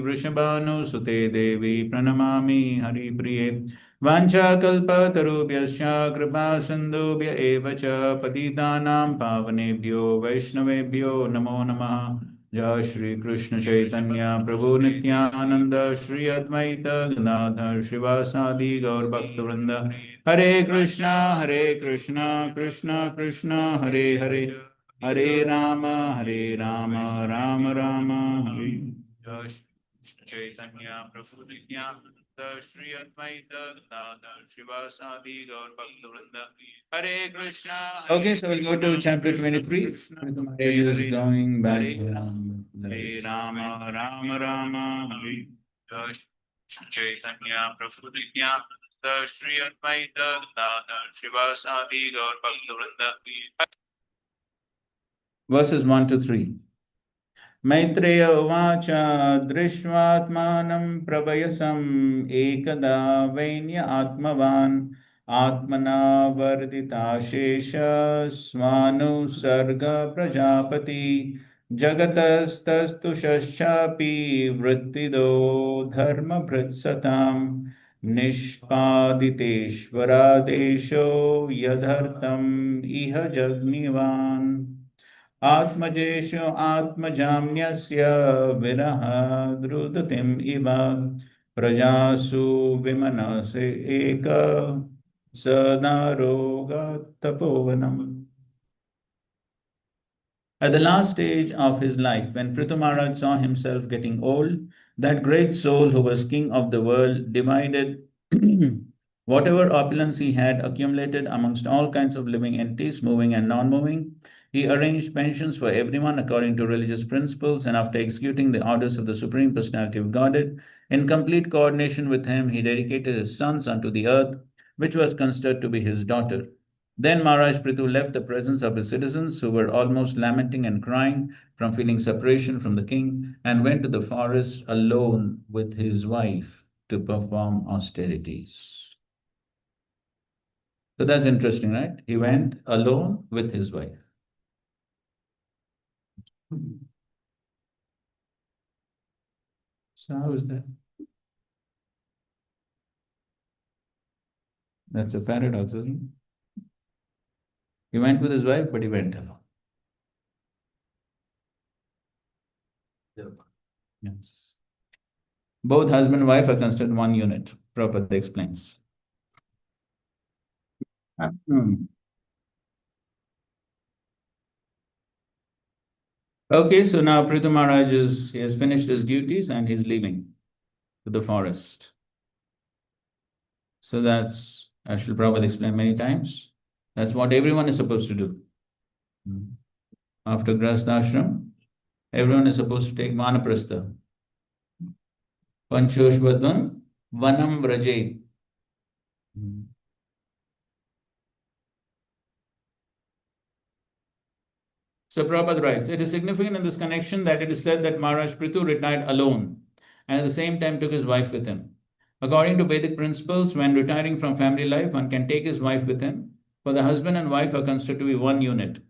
वृषभानुसुते देवी प्रणमामि हरिप्रिये वाञ्छाकल्पतरुभ्यश्च कृपा सिन्धुभ्य एव च पतितानां पावनेभ्यो वैष्णवेभ्यो नमो नमः। जय श्री कृष्ण चैतन्य प्रभु नित्यानंद श्री अद्वैत गदाधर शिवासादि गौर भक्तवृंद हरे कृष्णा कृष्णा कृष्णा हरे हरे हरे राम राम राम हरे। जय श्री चैतन्य प्रभु नित्यानंद श्री अद्वैत गदाधर शिवासादि गौर भक्तवृंद हरे Krishna. Okay, so we'll go to chapter 23. It is going back. Hare Rama, Rama Rama, Hare Jai Shri Chaitanya Prabhu Nityananda Shri Advaita Gadadhar Srivasadi Gaur Bhaktivinoda. Verses 1 to 3. Maitreya उवाच दृष्ट्वात्मानं प्रभयसम् एकदा वैन्य आत्मवान् आत्मना वर्धिताशेष स्वानुसर्ग प्रजापति जगतस्तस्तुषश्चापि वृत्तिदो धर्मभृत्सतां निष्पादितेश्वरादेशो यदर्थम् इह जग्निवान् आत्मजेषु आत्मजाम्यस्य विरह द्रुदतिम् इव प्रजासु विमनसे एक सदारोगतपोवनम्. At the last stage of his life, when Prithu Maharaj saw himself getting old, that great soul who was king of the world divided whatever opulence he had accumulated amongst all kinds of living entities, moving and non moving. He arranged pensions for everyone according to religious principles, and after executing the orders of the Supreme Personality of Godhead, in complete coordination with him, he dedicated his sons unto the earth, which was considered to be his daughter. Then Maharaj Prithu left the presence of his citizens, who were almost lamenting and crying from feeling separation from the king, and went to the forest alone with his wife to perform austerities. So that's interesting, right? He went alone with his wife. So how is that? That's a paradox, isn't it? He went with his wife, but he went alone. Yes. Both husband and wife are considered one unit, Prabhupada explains. Okay, so now Prithu Maharaj he has finished his duties and he's leaving to the forest. So that's, as Srila Prabhupada explained many times, that's what everyone is supposed to do. After Grahastha Ashram, everyone is supposed to take Vanaprastha. Panchoshvatvam Vanam Vrajet. So Prabhupada writes, it is significant in this connection that it is said that Maharaj Prithu retired alone and at the same time took his wife with him. According to Vedic principles, when retiring from family life, one can take his wife with him, for the husband and wife are considered to be one unit.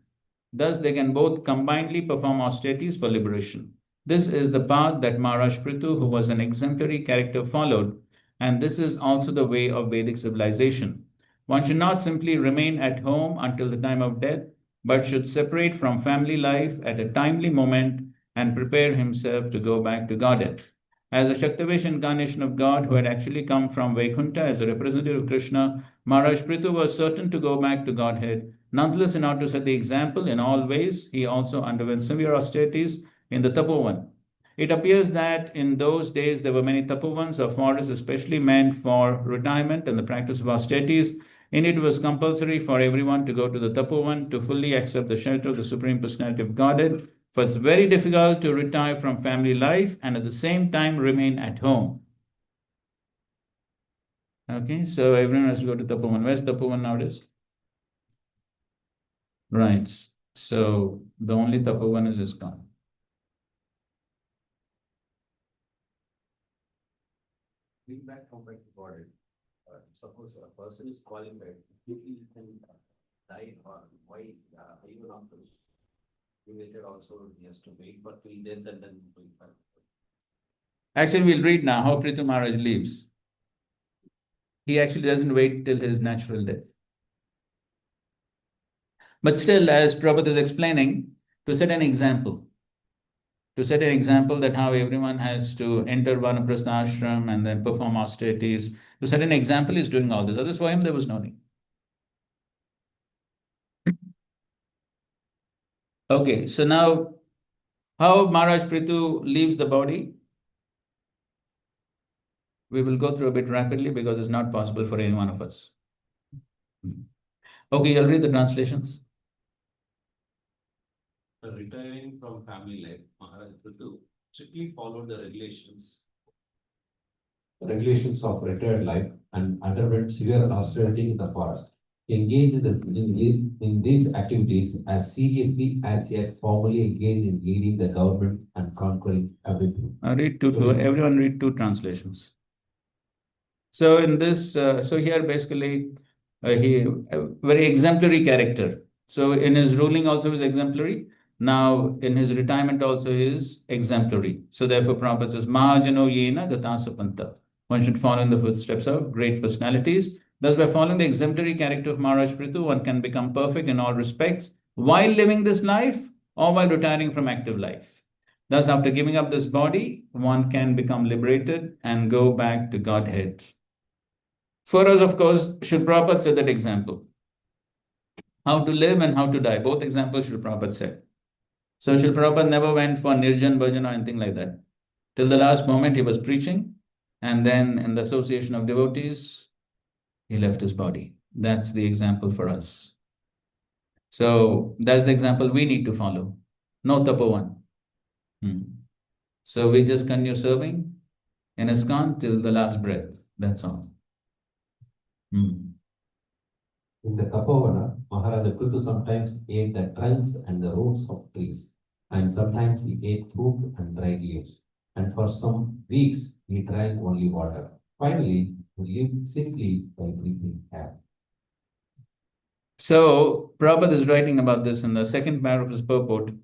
Thus, they can both combinedly perform austerities for liberation. This is the path that Maharaj Prithu, who was an exemplary character, followed, and this is also the way of Vedic civilization. One should not simply remain at home until the time of death, but should separate from family life at a timely moment and prepare himself to go back to Godhead. As a Shaktavesh incarnation of God who had actually come from Vaikuntha as a representative of Krishna, Maharaj Prithu was certain to go back to Godhead. Nonetheless, in order to set the example in all ways, he also underwent severe austerities in the Tapovan. It appears that in those days there were many Tapovans or forests especially meant for retirement and the practice of austerities. In it was compulsory for everyone to go to the Tapovan to fully accept the shelter of the Supreme Personality of Godhead, for it's very difficult to retire from family life and at the same time remain at home. Okay, so everyone has to go to Tapovan. Where's Tapovan nowadays? Right. So the only Tapovan is ISKCON. Feedback compared to body. Suppose a person is qualified, if he can die or why even after related also he has to wait for till death and then wait for. Actually, we'll read now how Prithu Maharaj lives. He actually doesn't wait till his natural death. But still, as Prabhupada is explaining, to set an example, that how everyone has to enter Vanaprastha ashram and then perform austerities. To set an example, he's doing all this. Others for him, there was no need. Okay, so now how Maharaj Prithu leaves the body? We will go through a bit rapidly because it's not possible for any one of us. Okay, I'll read the translations. Retiring from family life, Maharaj Prithu strictly followed the regulations of retired life and underwent severe austerity in the forest. He engaged in these activities as seriously as he had formerly engaged in leading the government and conquering everything. Everyone read two translations. So in this, so here basically, he a very exemplary character. So in his ruling also is exemplary. Now in his retirement also is exemplary. So therefore, Prabhupada says, Mahajano yena gatasapanta. One should follow in the footsteps of great personalities. Thus, by following the exemplary character of Maharaj Prithu, one can become perfect in all respects while living this life or while retiring from active life. Thus, after giving up this body, one can become liberated and go back to Godhead. For us, of course, Srila Prabhupada set that example. How to live and how to die. Both examples Srila Prabhupada said. So Srila Prabhupada never went for Nirjan Bhajan or anything like that. Till the last moment, he was preaching. And then in the association of devotees, he left his body. That's the example for us. So that's the example we need to follow. No tapovan. So we just continue serving in ISKCON till the last breath. That's all. In the Tapavana, Maharaja Prithu sometimes ate the trunks and the roots of trees, and sometimes he ate fruit and dried leaves. And for some weeks, he drank only water. Finally, he lived simply by breathing air. So Prabhupada is writing about this in the second paragraph of his purport.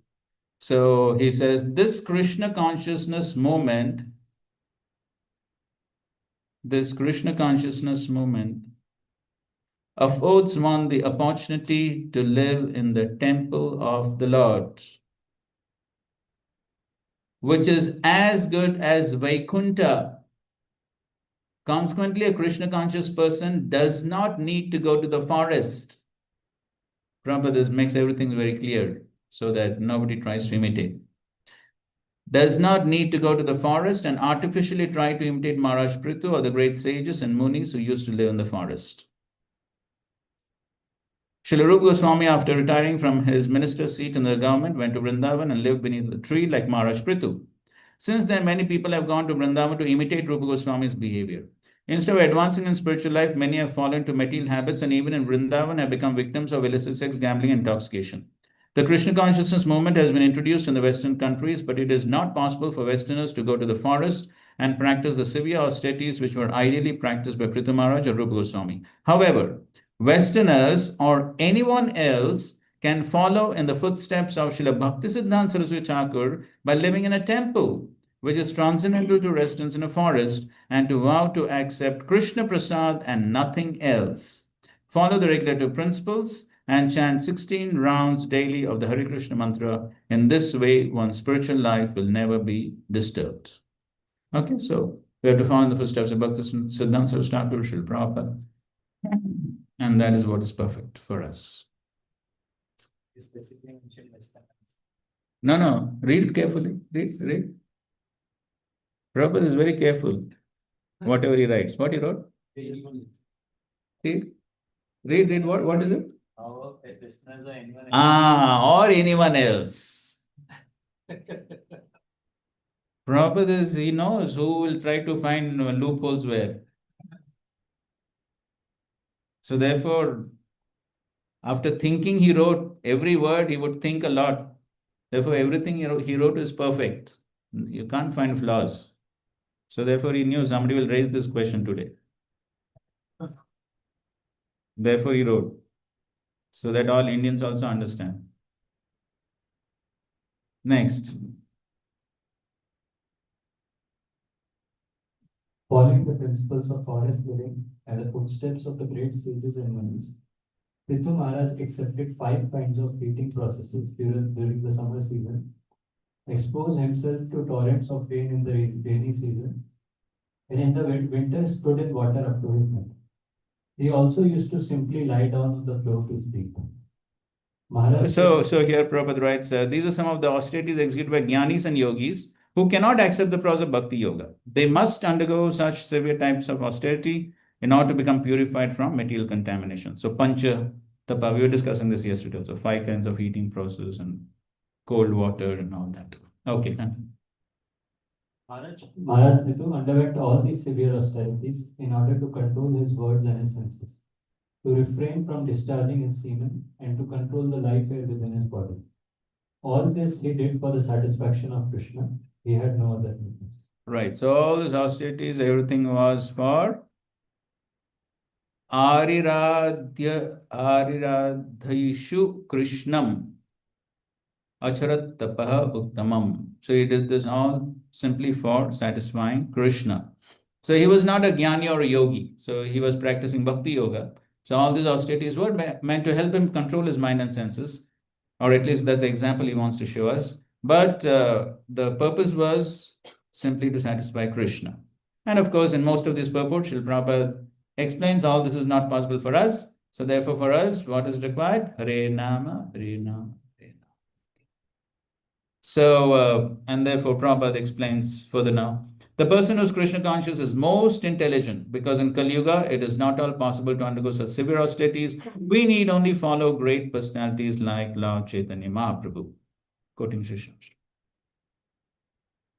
So he says, this Krishna consciousness movement affords one the opportunity to live in the temple of the Lord, which is as good as Vaikuntha. Consequently, a Krishna conscious person does not need to go to the forest. Prabhupada makes everything very clear so that nobody tries to imitate. Does not need to go to the forest and artificially try to imitate Maharaj Prithu or the great sages and munis who used to live in the forest. Srila Rupa Goswami, after retiring from his minister's seat in the government, went to Vrindavan and lived beneath the tree like Maharaj Prithu. Since then, many people have gone to Vrindavan to imitate Rupa Goswami's behavior. Instead of advancing in spiritual life, many have fallen to material habits and even in Vrindavan have become victims of illicit sex, gambling, and intoxication. The Krishna consciousness movement has been introduced in the Western countries, but it is not possible for Westerners to go to the forest and practice the severe austerities which were ideally practiced by Prithu Maharaj or Rupa Goswami. However, Westerners or anyone else can follow in the footsteps of Srila Bhakti Siddhanta Saraswati Thakur by living in a temple, which is transcendental to residence in a forest, and to vow to accept Krishna Prasad and nothing else. Follow the regulative principles and chant 16 rounds daily of the Hare Krishna mantra. In this way, one's spiritual life will never be disturbed. Okay, so we have to follow in the footsteps of Bhakti Siddhanta Saraswati Thakur, Srila Prabhupada. And that is what is perfect for us. No, read it carefully. Read. Prabhupada is very careful. Whatever he writes. What he wrote? Read. What is it? Or anyone else. Prabhupada he knows who will try to find loopholes where. So therefore, after thinking, he wrote every word, he would think a lot. Therefore, everything he wrote is perfect. You can't find flaws. So therefore, he knew somebody will raise this question today. Therefore, he wrote, so that all Indians also understand. Next. Following the principles of forest living and the footsteps of the great sages and munis, Prithu Maharaj accepted 5 kinds of heating processes during the summer season, exposed himself to torrents of rain in the rainy season, and in the winter stood in water up to his neck. He also used to simply lie down on the floor to sleep. Maharaj So here Prabhupada writes, these are some of the austerities executed by jnanis and yogis who cannot accept the process of bhakti yoga. They must undergo such severe types of austerity in order to become purified from material contamination. So pancha tapa, we were discussing this yesterday. So 5 kinds of heating process and cold water and all that. Okay, continue. Maharaj Prithu underwent all these severe austerities in order to control his words and his senses, to refrain from discharging his semen, and to control the life air within his body. All this he did for the satisfaction of Krishna. He had no other purpose. Right. So all these austerities, everything was for Ariradhaishu Krishnam Acharat Tapaha Uttamam. So he did this all simply for satisfying Krishna. So he was not a jnani or a yogi. So he was practicing bhakti yoga. So all these austerities were meant to help him control his mind and senses, or at least that's the example he wants to show us. But the purpose was simply to satisfy Krishna. And of course, in most of these purports, Srila Prabhupada explains all this is not possible for us. So therefore, for us, what is required? Hare Nama, Hare Nama, Hare Nama. So, and therefore, Prabhupada explains further now. The person who's Krishna conscious is most intelligent because in Kali Yuga, it is not all possible to undergo such severe austerities. We need only follow great personalities like Lord Chaitanya Mahaprabhu. Quoting Sri Shastra.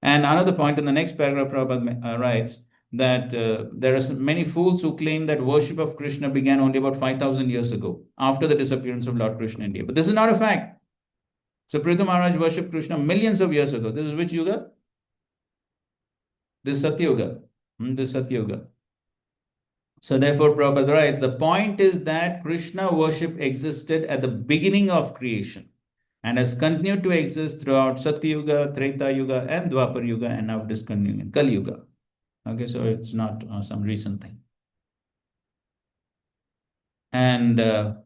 And another point in the next paragraph, Prabhupada writes that there are many fools who claim that worship of Krishna began only about 5,000 years ago, after the disappearance of Lord Krishna in India. But this is not a fact. So Prithu Maharaj worshipped Krishna millions of years ago. This is which yuga? This is Satya Yuga. This is Satya Yuga. So therefore, Prabhupada writes, the point is that Krishna worship existed at the beginning of creation and has continued to exist throughout Satya Yuga, Treta Yuga, and Dwapar Yuga, and now discontinuing in Kali Yuga. Okay, so it's not some recent thing. And then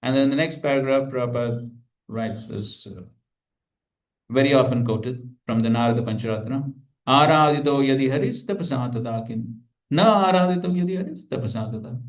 in the next paragraph, Prabhupada writes this very often quoted from the Narada Pancharatna. Aradito yadi haris tapasatadakin. Na aradito yadi haris tapasatadakin.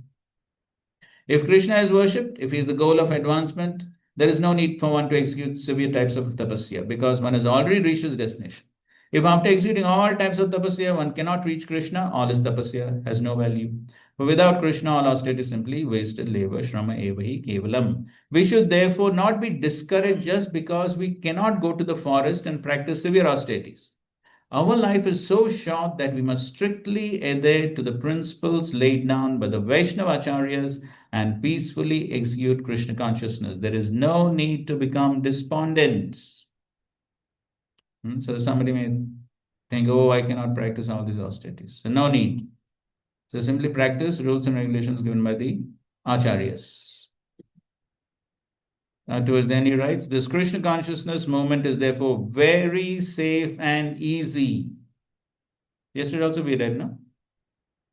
If Krishna is worshipped, if he is the goal of advancement, there is no need for one to execute severe types of tapasya because one has already reached his destination. If after executing all types of tapasya, one cannot reach Krishna, all his tapasya has no value. For without Krishna, all austerity is simply wasted labor, shrama evahi kevalam. We should therefore not be discouraged just because we cannot go to the forest and practice severe austerities. Our life is so short that we must strictly adhere to the principles laid down by the Vaishnava Acharyas and peacefully execute Krishna consciousness. There is no need to become despondent. So somebody may think, oh, I cannot practice all these austerities. So no need. So simply practice rules and regulations given by the Acharyas. Towards the end, he writes, this Krishna consciousness movement is therefore very safe and easy. Yesterday also we read, no?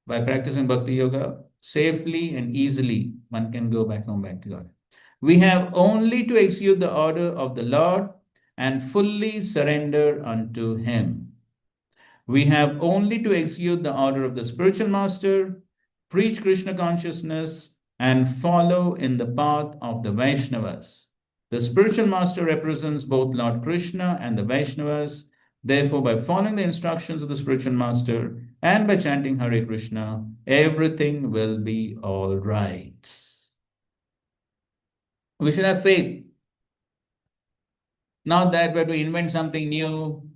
By practicing Bhakti Yoga, safely and easily, one can go back home, back to God. We have only to execute the order of the Lord and fully surrender unto Him. We have only to execute the order of the spiritual master, preach Krishna consciousness, and follow in the path of the Vaishnavas. The spiritual master represents both Lord Krishna and the Vaishnavas. Therefore, by following the instructions of the spiritual master and by chanting Hare Krishna, everything will be all right. We should have faith. Not that when we invent something new,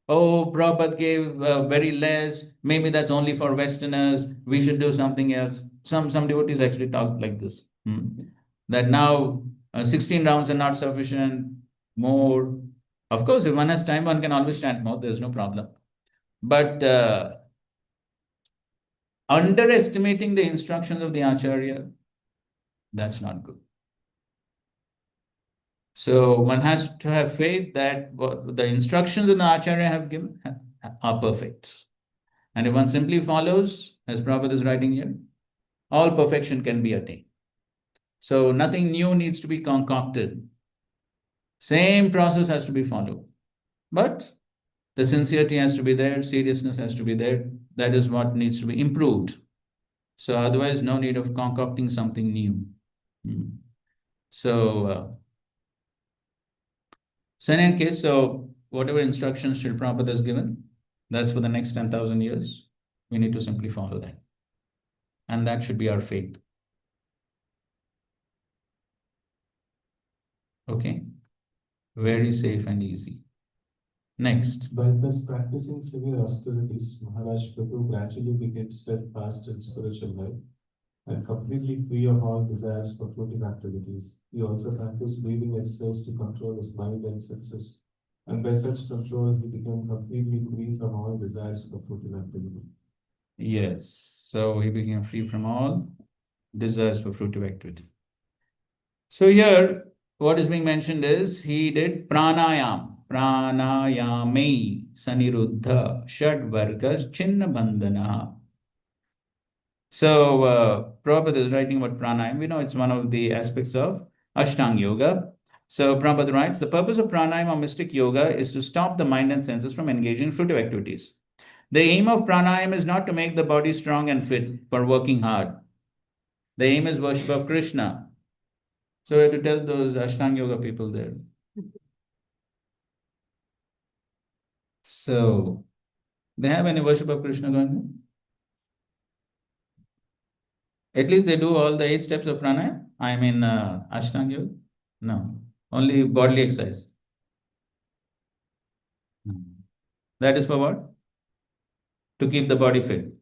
oh, Prabhupada gave very less, maybe that's only for Westerners, we should do something else. Some devotees actually talk like this. That now 16 rounds are not sufficient, more. Of course, if one has time, one can always chant more, there's no problem. But underestimating the instructions of the Acharya, that's not good. So one has to have faith that the instructions that the Acharya have given are perfect. And if one simply follows, as Prabhupada is writing here, all perfection can be attained. So nothing new needs to be concocted. Same process has to be followed. But the sincerity has to be there, seriousness has to be there. That is what needs to be improved. So otherwise, no need of concocting something new. So in any case, so whatever instructions Srila Prabhupada has given, that's for the next 10,000 years. We need to simply follow that. And that should be our faith. Okay? Very safe and easy. Next. By thus practicing severe austerities, Maharaj Prabhu gradually became steadfast in spiritual life and completely free of all desires for fruitive activities. He also practiced breathing exercise to control his mind and senses, and by such control, he became completely free from all desires for fruitive activity. Yes. So he became free from all desires for fruitive activity. So here, what is being mentioned is he did pranayam. Pranayame saniruddha shadvargas chinna bandhana. So Prabhupada is writing about pranayam. We know it's one of the aspects of Ashtanga Yoga. So Prabhupada writes, the purpose of pranayam or mystic yoga is to stop the mind and senses from engaging in fruitive activities. The aim of pranayam is not to make the body strong and fit for working hard. The aim is worship of Krishna. So we have to tell those Ashtanga Yoga people there. So they have any worship of Krishna going on? At least they do all the 8 steps of pranayam. I mean, Ashtanga Yoga. No, only bodily exercise. That is for what? To keep the body fit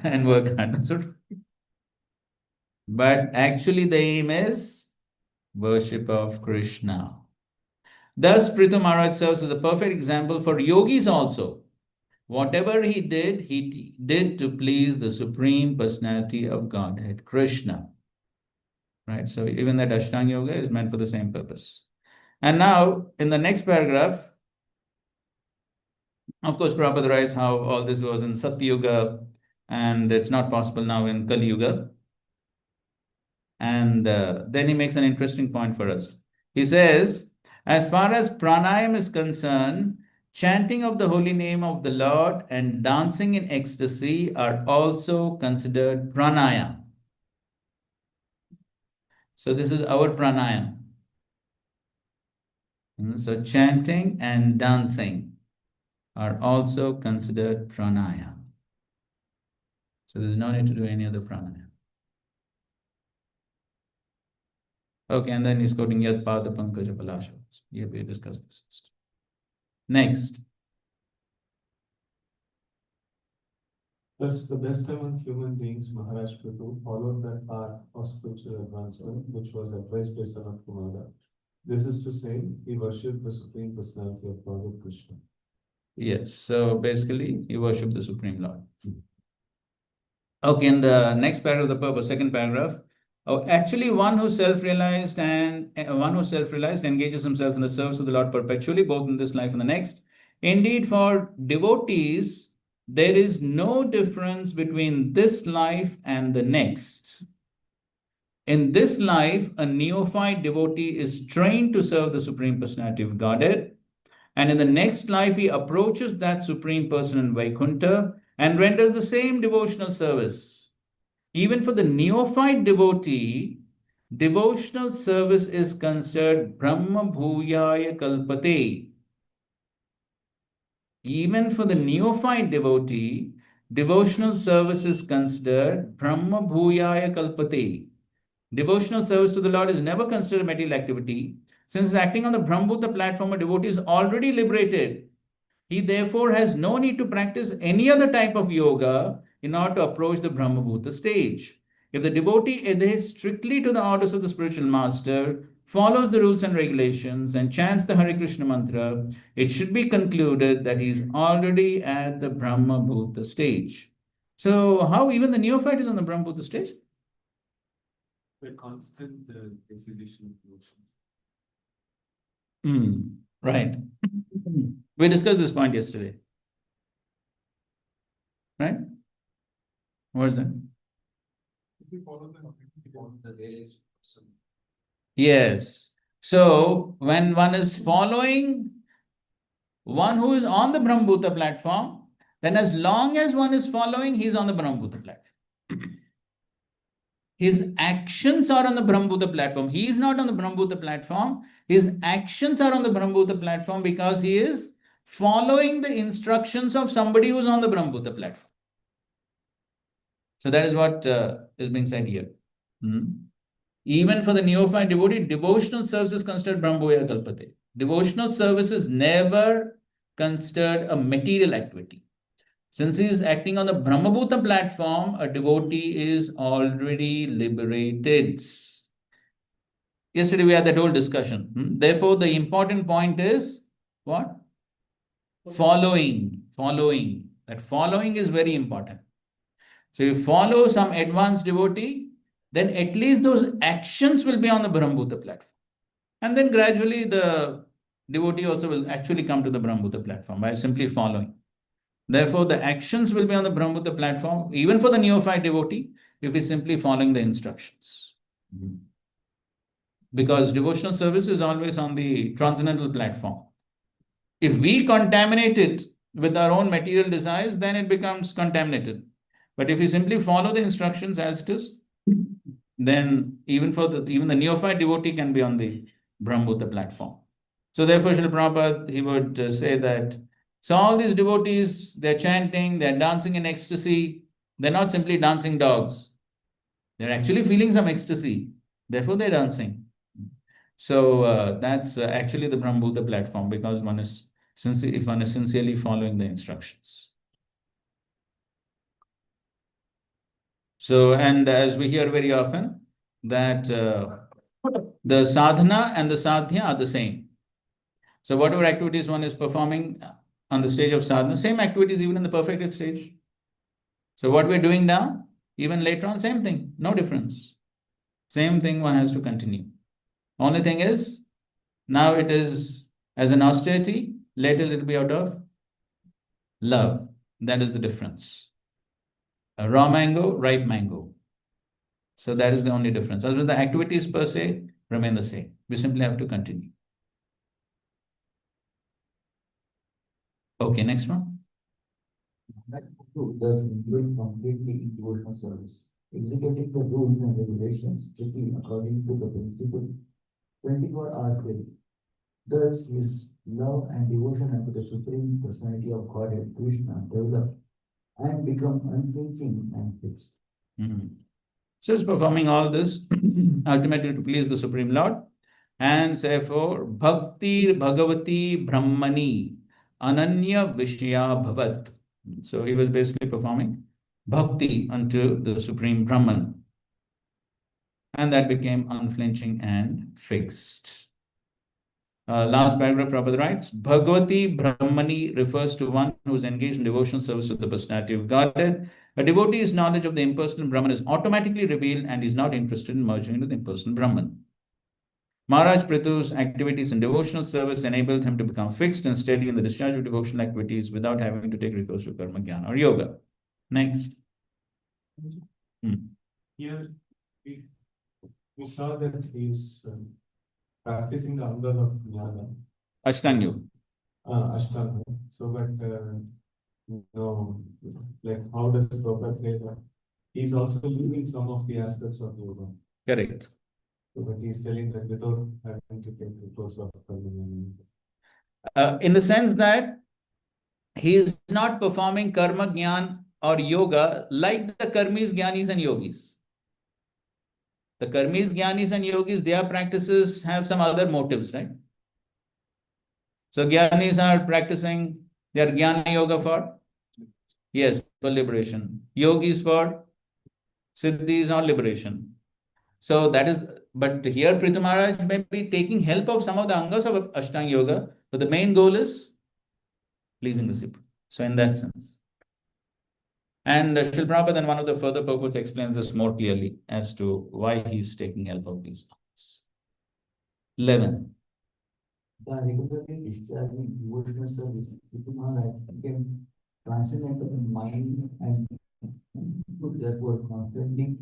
and work hard. That's what. But actually, the aim is worship of Krishna. Thus, Prithu Maharaj serves as a perfect example for yogis also. Whatever he did to please the Supreme Personality of Godhead, Krishna. Right? So even that Ashtanga Yoga is meant for the same purpose. And now, in the next paragraph, of course, Prabhupada writes how all this was in Satya Yuga, and it's not possible now in Kali Yuga. And then he makes an interesting point for us. He says, as far as pranayam is concerned, chanting of the holy name of the Lord and dancing in ecstasy are also considered pranayam. So this is our pranayam. So chanting and dancing are also considered pranayam. So there's no need to do any other pranayam. Okay, and then he's quoting Yad Pada Pankaja Palasha. Yeah, we discussed this. Next. Thus, the best among human beings, Maharaj Prabhu followed that path of spiritual advancement, which was advised by Sanat Kumara. This is to say, he worshipped the Supreme Personality of Godhead Krishna. Yes, so basically, he worshipped the Supreme Lord. Okay, in the next paragraph, the purpose, second paragraph. Oh, actually, one who self-realized engages himself in the service of the Lord perpetually, both in this life and the next. Indeed, for devotees, there is no difference between this life and the next. In this life, a neophyte devotee is trained to serve the Supreme Personality of Godhead. And in the next life, he approaches that Supreme Person in Vaikuntha and renders the same devotional service. Even for the neophyte devotee, devotional service is considered Brahma Bhuyaya Kalpate. Even for the neophyte devotee, devotional service is considered Brahma Bhuyaya Kalpate. Devotional service to the Lord is never considered a material activity. Since acting on the Brahmabhuta platform, a devotee is already liberated. He therefore has no need to practice any other type of yoga in order to approach the Brahmabhuta stage. If the devotee adheres strictly to the orders of the spiritual master, follows the rules and regulations, and chants the Hare Krishna mantra, it should be concluded that he is already at the Brahmabhuta stage. So, how even the neophyte is on the Brahmabhuta stage? The constant exhibition of emotions. Right. We discussed this point yesterday. right? What is that? The various person. Yes. So when one is following one who is on the Brahmbhuta platform, then as long as one is following, he's on the Brahmbhuta platform. His actions are on the Brahmbhuta platform. He is not on the Brahmbhuta platform. His actions are on the Brahmbhuta platform because he is following the instructions of somebody who's on the Brahmbhuta platform. So that is what is being said here. Even for the neophyte devotee, devotional service is considered Brahmbhuya Kalpate. Devotional service is never considered a material activity. Since he is acting on the Brahmabhuta platform, a devotee is already liberated. Yesterday we had that whole discussion. Therefore, the important point is what? Following. That following is very important. So you follow some advanced devotee, then at least those actions will be on the Brahmbhuta platform. And then gradually the devotee also will actually come to the Brahmbhuta platform by simply following. Therefore, the actions will be on the Brahmbhuta platform, even for the neophyte devotee, if he's simply following the instructions. Because devotional service is always on the transcendental platform. If we contaminate it with our own material desires, then it becomes contaminated. But if we simply follow the instructions as it is, then even the neophyte devotee can be on the Brahmbhuta platform. So therefore, Srila Prabhupada, he would say that, so all these devotees, they're chanting, they're dancing in ecstasy. They're not simply dancing dogs. They're actually feeling some ecstasy. Therefore, they're dancing. So that's actually the Brahmbhuta platform, because if one is sincerely following the instructions. So, and as we hear very often, that the sadhana and the sadhya are the same. So whatever activities one is performing on the stage of sadhana, same activities even in the perfected stage. So what we're doing now, even later on, same thing, no difference. Same thing one has to continue. Only thing is, now it is as an austerity, later it will be out of love. That is the difference. A raw mango, ripe mango. So that is the only difference. Otherwise, the activities per se remain the same. We simply have to continue. Okay, next one. That too does include completely in devotional service, executing the rules and regulations strictly according to the principle 24 hours daily. Thus, his love and devotion unto the Supreme Personality of Godhead, Krishna, develop and become unflinching and fixed. So he's performing all this ultimately to please the Supreme Lord. And therefore, Bhakti Bhagavati Brahmani Ananya Vishya Bhavat. So he was basically performing bhakti unto the Supreme Brahman. And that became unflinching and fixed. Last paragraph, Prabhupada writes, Bhagavati Brahmani refers to one who is engaged in devotional service to the personality of Godhead. A devotee's knowledge of the impersonal Brahman is automatically revealed and is not interested in merging into the impersonal Brahman. Maharaj Prithu's activities in devotional service enabled him to become fixed and steady in the discharge of devotional activities without having to take recourse to karma, jnana, or yoga. Next. Here, we saw that he's practicing the Anga of Jnana. Ashtanga. Ashtanga. So, but, like, how does Prabhupada say that? He's also using some of the aspects of yoga. Correct. So, but he's telling that without having to take the course of karma. In the sense that he is not performing karma, jnana, or yoga like the karmis, jnanis, and yogis. The karmis, jnanis, and yogis, their practices have some other motives, right? So jnanis are practicing their jnana yoga for, yes, for liberation. Yogis for siddhis or liberation. So that is, but here Prithu Maharaj may be taking help of some of the angas of Ashtanga Yoga, but the main goal is pleasing the Supreme. So in that sense. And Srila Prabhupada, then one of the further purports, explains this more clearly as to why he's taking help of these angas. 11. By regularly discharging devotional service, Prithu Maharaj became transcendent of the mind and therefore constantly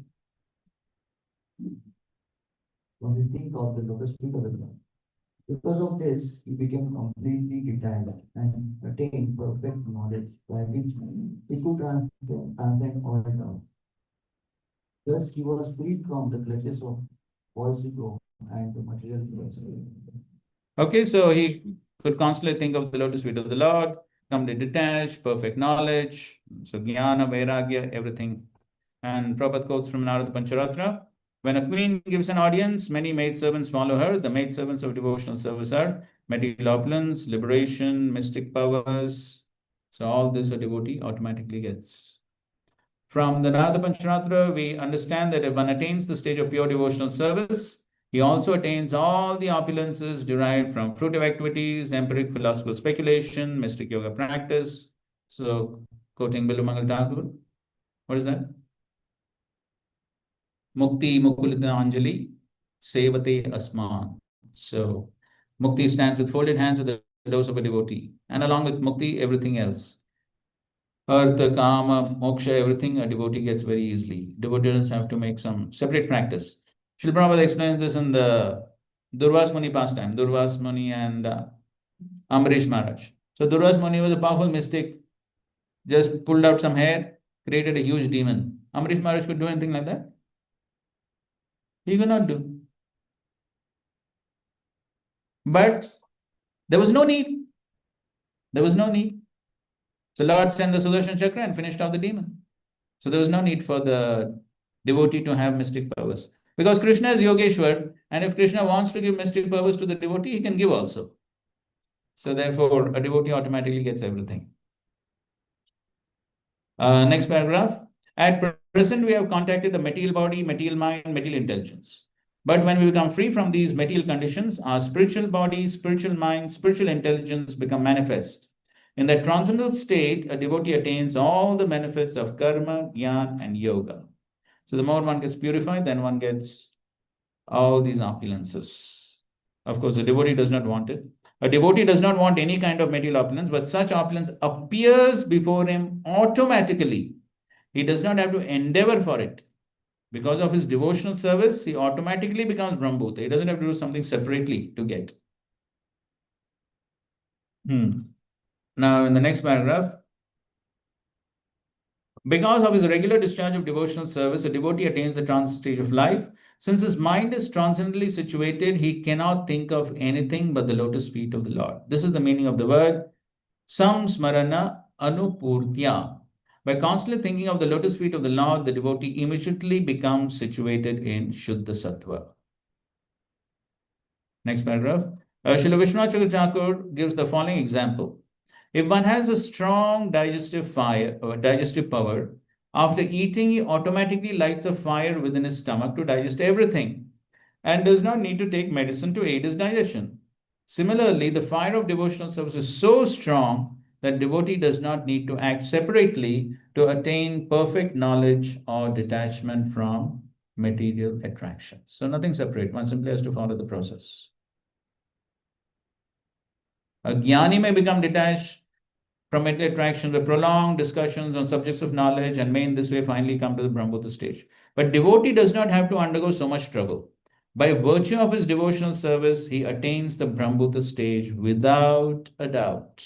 when we think of the lotus feet of the Lord. Because of this, he became completely detached and attained perfect knowledge by which he could transcend all doubt. Thus, he was freed from the clutches of false ego and the material philosophy. Okay, so he could constantly think of the lotus feet of the Lord, completely detached, perfect knowledge. So jnana, vairagya, everything. And Prabhupada quotes from Narada Pancharatra. When a queen gives an audience, many maidservants follow her. The maidservants of devotional service are material opulence, liberation, mystic powers. So all this a devotee automatically gets. From the Narada Pancharatra, we understand that if one attains the stage of pure devotional service, he also attains all the opulences derived from fruitive activities, empiric philosophical speculation, mystic yoga practice. So, quoting Bilumangal Thakur, what is that? Mukti Mukulita Anjali Sevate Asman. So, Mukti stands with folded hands at the doors of a devotee, and along with Mukti, everything else. Artha, Kama, Moksha, everything a devotee gets very easily. Devotee doesn't have to make some separate practice. Srila Prabhupada explains this in the Durvas Muni pastime, Durvas Muni and Ambarish Maharaj. So Durvas Muni was a powerful mystic, just pulled out some hair, created a huge demon. Ambarish Maharaj could do anything like that? He could not do. But there was no need. There was no need. So Lord sent the Sudarshan Chakra and finished off the demon. So there was no need for the devotee to have mystic powers. Because Krishna is Yogeshwar, and if Krishna wants to give mystic powers to the devotee, he can give also. So therefore, a devotee automatically gets everything. Next paragraph. At present, we have contacted the material body, material mind, material intelligence. But when we become free from these material conditions, our spiritual body, spiritual mind, spiritual intelligence become manifest. In that transcendental state, a devotee attains all the benefits of karma, jnana, and yoga. So the more one gets purified, then one gets all these opulences. Of course, the devotee does not want it. A devotee does not want any kind of material opulence, but such opulence appears before him automatically. He does not have to endeavor for it. Because of his devotional service, he automatically becomes Brahmbhuta. He doesn't have to do something separately to get. Now, in the next paragraph, because of his regular discharge of devotional service, a devotee attains the trance stage of life. Since his mind is transcendently situated, he cannot think of anything but the lotus feet of the Lord. This is the meaning of the word samsmarana anupurtya. By constantly thinking of the lotus feet of the Lord, the devotee immediately becomes situated in Shuddha Sattva. Next paragraph. Srila Vishwanath Thakur gives the following example. If one has a strong digestive power, after eating, he automatically lights a fire within his stomach to digest everything and does not need to take medicine to aid his digestion. Similarly, the fire of devotional service is so strong that devotee does not need to act separately to attain perfect knowledge or detachment from material attraction. So nothing separate. One simply has to follow the process. A jnani may become detached from material attraction by prolonged discussions on subjects of knowledge and may in this way finally come to the Brahmbhuta stage. But devotee does not have to undergo so much trouble. By virtue of his devotional service, he attains the Brahmbhuta stage without a doubt.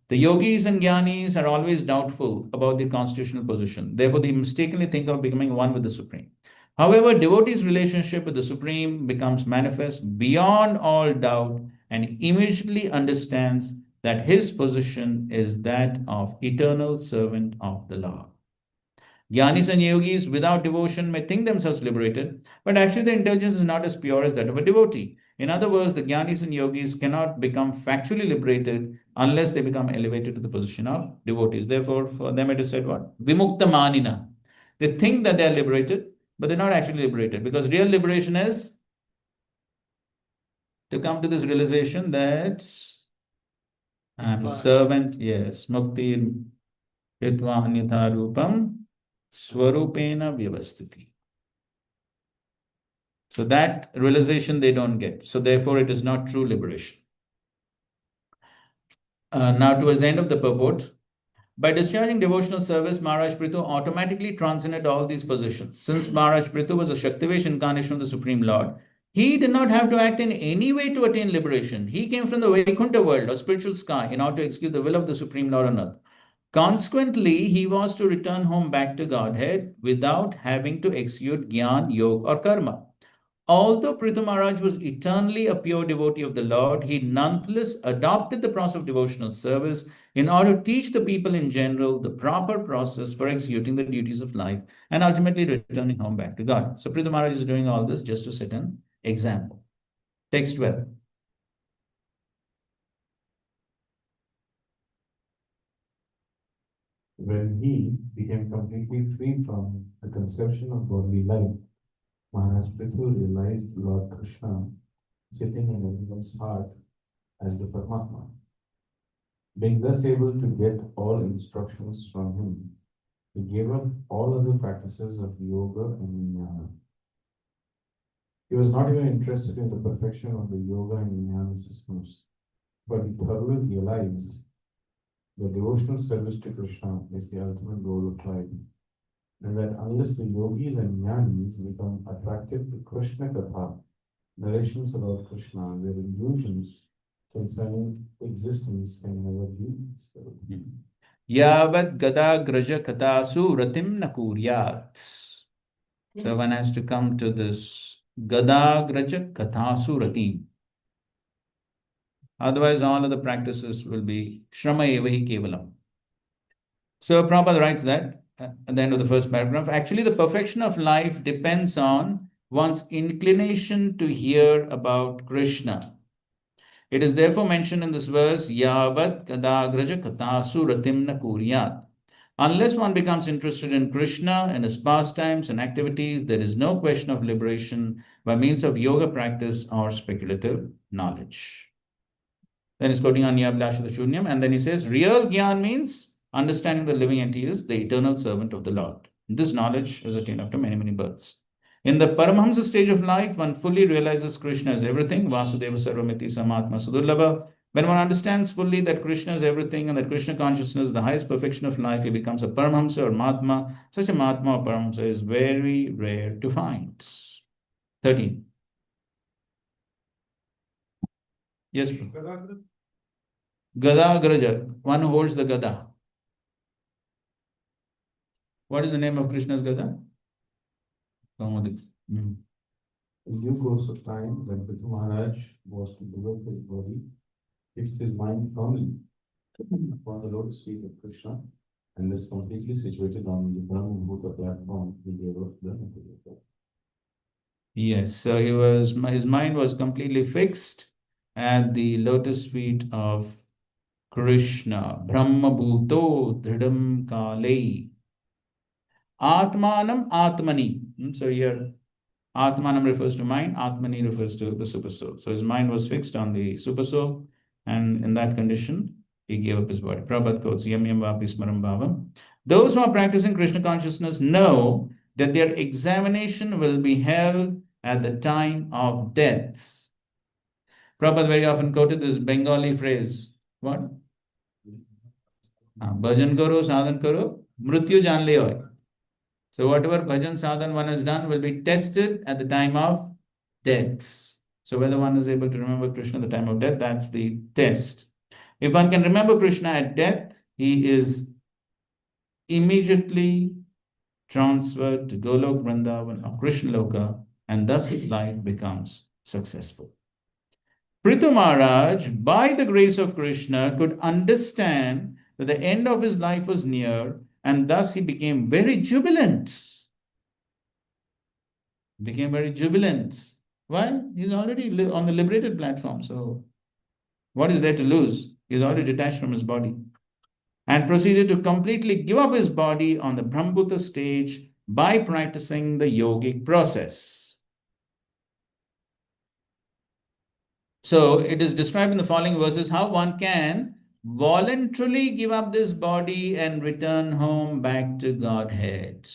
The yogis and jnanis are always doubtful about their constitutional position. Therefore, they mistakenly think of becoming one with the Supreme. However, devotee's relationship with the Supreme becomes manifest beyond all doubt and immediately understands that his position is that of eternal servant of the Lord. Jnanis and yogis without devotion may think themselves liberated, but actually their intelligence is not as pure as that of a devotee. In other words, the jnanis and yogis cannot become factually liberated unless they become elevated to the position of devotees. Therefore, for them it is said what? Vimukta manina. They think that they are liberated, but they're not actually liberated because real liberation is to come to this realization that I'm a servant, yes, mukti hitva anyatha rupam swarupena vyavastiti. So that realization they don't get. So therefore, it is not true liberation. Now, towards the end of the purport, By discharging devotional service, Maharaj Prithu automatically transcended all these positions. Since Maharaj Prithu was a Shaktivesh incarnation of the Supreme Lord, he did not have to act in any way to attain liberation. He came from the Vaikuntha world or spiritual sky in order to execute the will of the Supreme Lord on earth. Consequently, he was to return home back to Godhead without having to execute Gyan, Yoga, or Karma. Although Prithu Maharaj was eternally a pure devotee of the Lord, he nonetheless adopted the process of devotional service in order to teach the people in general the proper process for executing the duties of life and ultimately returning home back to God. So Prithu Maharaj is doing all this just to set an example. Text 12. When he became completely free from the conception of bodily life, Maharaj Prithu realized Lord Krishna sitting in everyone's heart as the Paramatma. Being thus able to get all instructions from him, he gave up all other practices of yoga and jnana. He was not even interested in the perfection of the yoga and jnana systems, but he thoroughly realized that devotional service to Krishna is the ultimate goal of life, and that unless the yogis and jnanis become attracted to Krishna Katha, narrations about Krishna, their illusions concerning existence can never be dispelled. Yavat gada graja katasu ratim nakuryat. So one has to come to this gada graja katasu ratim. Otherwise, all other practices will be shrama evahi kevalam. So Prabhupada writes that at the end of the first paragraph. Actually, the perfection of life depends on one's inclination to hear about Krishna. It is therefore mentioned in this verse, Yavat kadagraja katasu ratimna kuryat. Unless one becomes interested in Krishna and his pastimes and activities, there is no question of liberation by means of yoga practice or speculative knowledge. Then he's quoting Anya Abhilasha Shunyam, and then he says, real Gyan means understanding the living entity is the eternal servant of the Lord. This knowledge is attained after many, many births. In the Paramahamsa stage of life, one fully realizes Krishna as everything, Vasudeva Sarvamiti Samatma Sudurlabha. When one understands fully that Krishna is everything and that Krishna consciousness is the highest perfection of life, he becomes a Paramahamsa or Mahatma. Such a Mahatma or Paramahamsa is very rare to find. 13. Yes, bro. Gada Graja, one who holds the Gada. What is the name of Krishna's Gada? Kaumudik. In due course of time, when Prithu Maharaj was to give up his body, fixed his mind firmly upon the lotus feet of Krishna, and is completely situated on the Brahma Bhuta platform, he gave up the material. Yes, so his mind was completely fixed at the lotus feet of Krishna. Brahma Bhuto Dridam Kale. Atmanam Atmani. So here Atmanam refers to mind, Atmani refers to the supersoul. So his mind was fixed on the supersoul, and in that condition, he gave up his body. Prabhupada quotes Yam Yam Vapi Smaram Bhavam. Those who are practicing Krishna consciousness know that their examination will be held at the time of death. Prabhupada very often quoted this Bengali phrase. What? Bhajan karo, sadhan karo, mrityu jaan le hoy. So whatever bhajan sadhan one has done will be tested at the time of death. So whether one is able to remember Krishna at the time of death, that's the test. If one can remember Krishna at death, he is immediately transferred to Golok, Vrindavan, or Krishna Loka, and thus his life becomes successful. Prithu Maharaj, by the grace of Krishna, could understand that the end of his life was near, and thus he became very jubilant. Why? He's already on the liberated platform. So what is there to lose? He's already detached from his body. And proceeded to completely give up his body on the Brahmbhuta stage by practicing the yogic process. So it is described in the following verses how one can voluntarily give up this body and return home back to Godhead.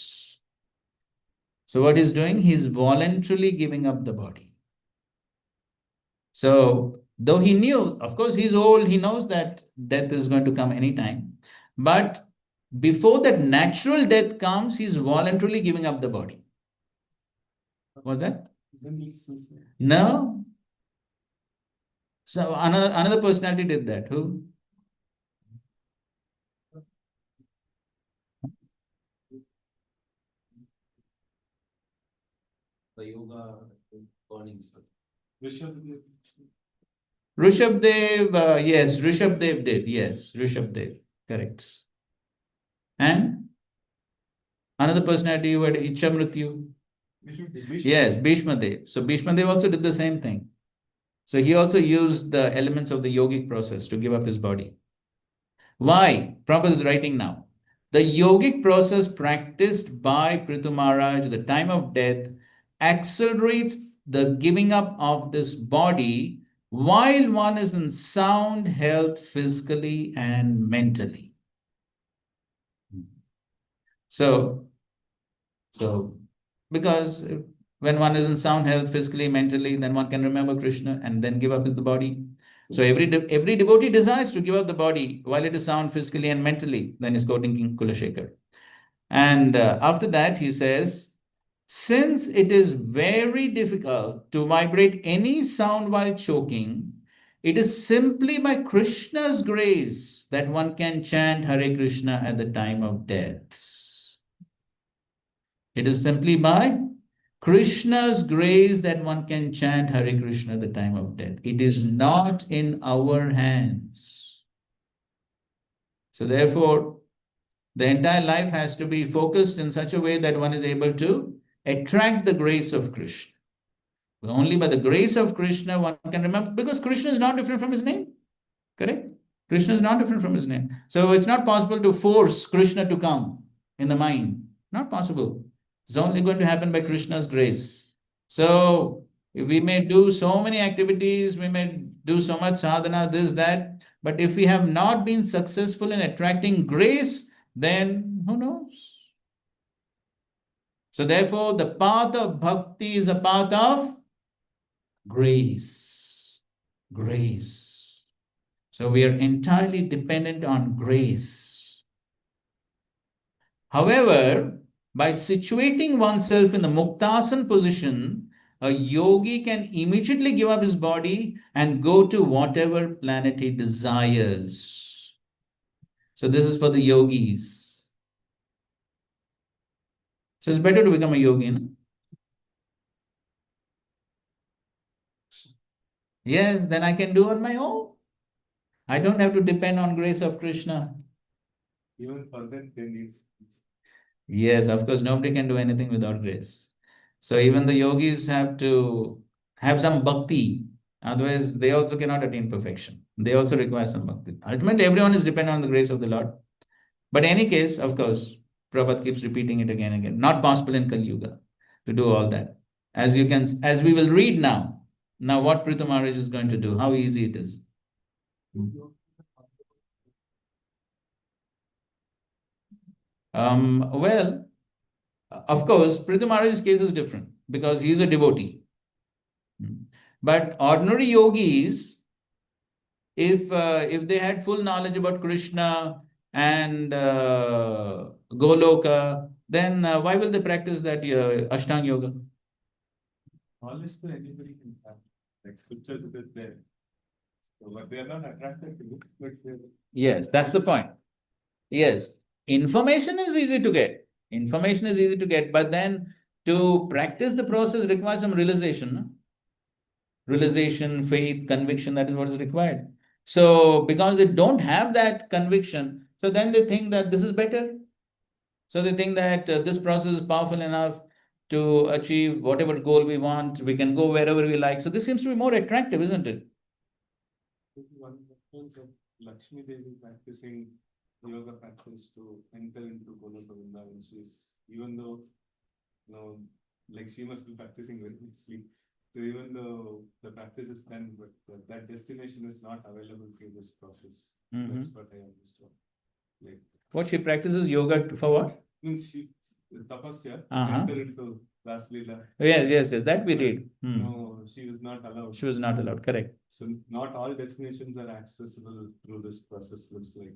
So what he's doing, he's voluntarily giving up the body. So though he knew, of course, he's old, he knows that death is going to come anytime. But before that natural death comes, he's voluntarily giving up the body. What's that? No. So another personality did that. Who? The yoga burning stuff. Rishabh Dev, yes, Rishabh Dev did. Yes, Rishabh Dev. Correct. And another personality you had, Icha Mrityu. Yes, Bhishma Dev. So Bhishma Dev also did the same thing. So he also used the elements of the yogic process to give up his body. Why? Prabhupada is writing now. The yogic process practiced by Prithu Maharaj at the time of death accelerates the giving up of this body while one is in sound health physically and mentally. So because when one is in sound health physically, mentally, then one can remember Krishna and then give up the body. So every devotee desires to give up the body while it is sound physically and mentally. Then he's quoting King Kulashekar. And after that, he says, since it is very difficult to vibrate any sound while choking, it is simply by Krishna's grace that one can chant Hare Krishna at the time of death. It is simply by Krishna's grace that one can chant Hare Krishna at the time of death. It is not in our hands. So therefore, the entire life has to be focused in such a way that one is able to attract the grace of Krishna. Only by the grace of Krishna one can remember, because Krishna is not different from his name. Correct? Krishna is not different from his name. So it's not possible to force Krishna to come in the mind. Not possible. It's only going to happen by Krishna's grace. So we may do so many activities, we may do so much sadhana, this, that, but if we have not been successful in attracting grace, then who knows? So therefore, the path of bhakti is a path of grace. Grace. So we are entirely dependent on grace. However, by situating oneself in the muktasan position, a yogi can immediately give up his body and go to whatever planet he desires. So this is for the yogis. So it's better to become a yogi, no? Yes, then I can do on my own. I don't have to depend on grace of Krishna. Even for that, they need. Yes, of course, nobody can do anything without grace. So even the yogis have to have some bhakti. Otherwise, they also cannot attain perfection. They also require some bhakti. Ultimately, everyone is dependent on the grace of the Lord. But in any case, of course, Prabhupada keeps repeating it again and again. Not possible in Kali Yuga to do all that. As we will read now. Now, what Prithu Maharaj is going to do, how easy it is. Well, of course, Prithu Maharaj's case is different because he is a devotee. But ordinary yogis, if they had full knowledge about Krishna and Goloka, then why will they practice that Ashtanga Yoga? Knowledge to anybody can have. Like scriptures, it is there. So, but they are not attracted to it. But Yes, that's the point. Yes, information is easy to get. Information is easy to get, but then to practice the process requires some realization. No? Realization, faith, conviction, that is what is required. So because they don't have that conviction, so then they think that this is better. So they think that this process is powerful enough to achieve whatever goal we want. We can go wherever we like. So this seems to be more attractive, isn't it? one reference of Lakshmi Devi practicing yoga practice to enter into Goloka Vrindavan. She's, even though, like she must be practicing very nicely. So even though the practice is done, but that destination is not available through this process. That's what I understood. Like what she practices yoga for what? Means she tapasya enter into Ras Leela. Yes, that we read. No, she was not allowed. She was not allowed, correct. So not all destinations are accessible through this process, looks like.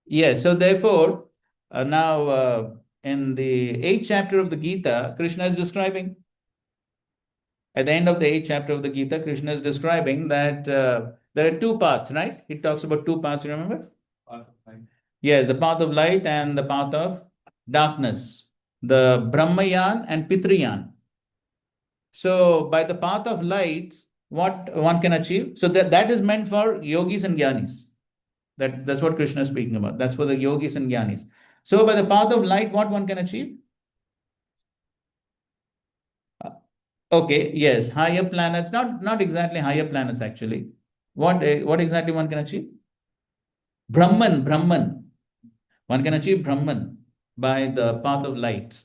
Yes, so therefore, now in the 8th chapter of the Gita, Krishna is describing, at the end of the 8th chapter of the Gita, Krishna is describing that there are two paths, right? He talks about two paths, you remember? Yes, the path of light and the path of darkness, the Brahmayan and Pitrayan. So, by the path of light, what one can achieve? So, that is meant for yogis and jnanis. That's what Krishna is speaking about. That's for the yogis and jnanis. So, by the path of light, what one can achieve? Okay, yes, higher planets, not exactly higher planets actually. What exactly one can achieve? Brahman. One can achieve Brahman by the path of light.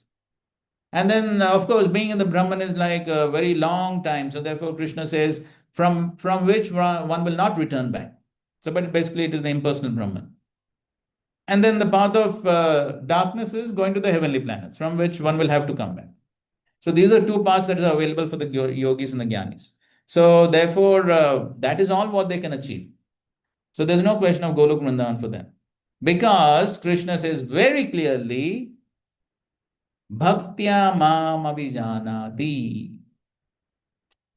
And then, of course, being in the Brahman is like a very long time. So therefore, Krishna says, from which one will not return back. So, but basically, it is the impersonal Brahman. And then the path of darkness is going to the heavenly planets, from which one will have to come back. So these are two paths that are available for the yogis and the jnanis. So therefore, that is all what they can achieve. So there's no question of Golok Vrindavan for them. Because Krishna says very clearly, Bhaktya mam abhijanati.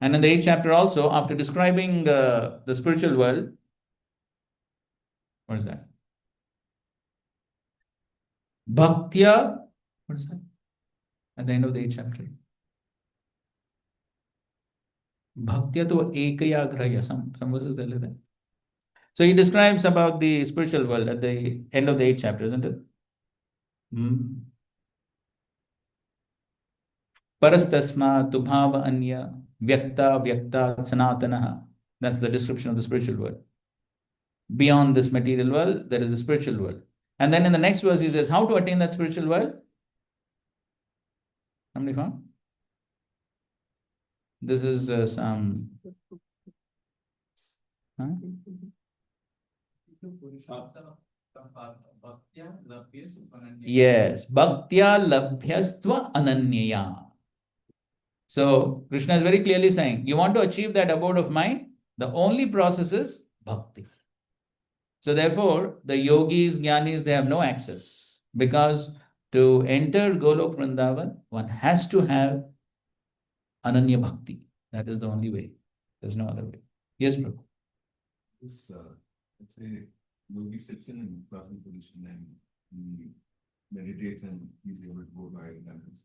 And in the 8th chapter also, after describing the spiritual world, what is that? Bhaktya, what is that? At the end of the 8th chapter. Bhaktya to ekaya grahya, some verses there like that. So he describes about the spiritual world at the end of the 8th chapter, isn't it? Parastasma tubhava anya vyakta vyakta sanatana. That's the description of the spiritual world. Beyond this material world, there is a spiritual world. And then in the next verse, he says, how to attain that spiritual world? Somebody found? This is some. Huh? Yes, bhaktya labhyastva ananyaya. So Krishna is very clearly saying, you want to achieve that abode of mind, the only process is bhakti. So therefore, the yogis, jnanis, they have no access, because to enter Golok Vrindavan, one has to have Ananya Bhakti. That is the only way. There's no other way. Yes, Prabhu. This, let's say, yogi sits in a classical position and he meditates and he's able to go by guidance.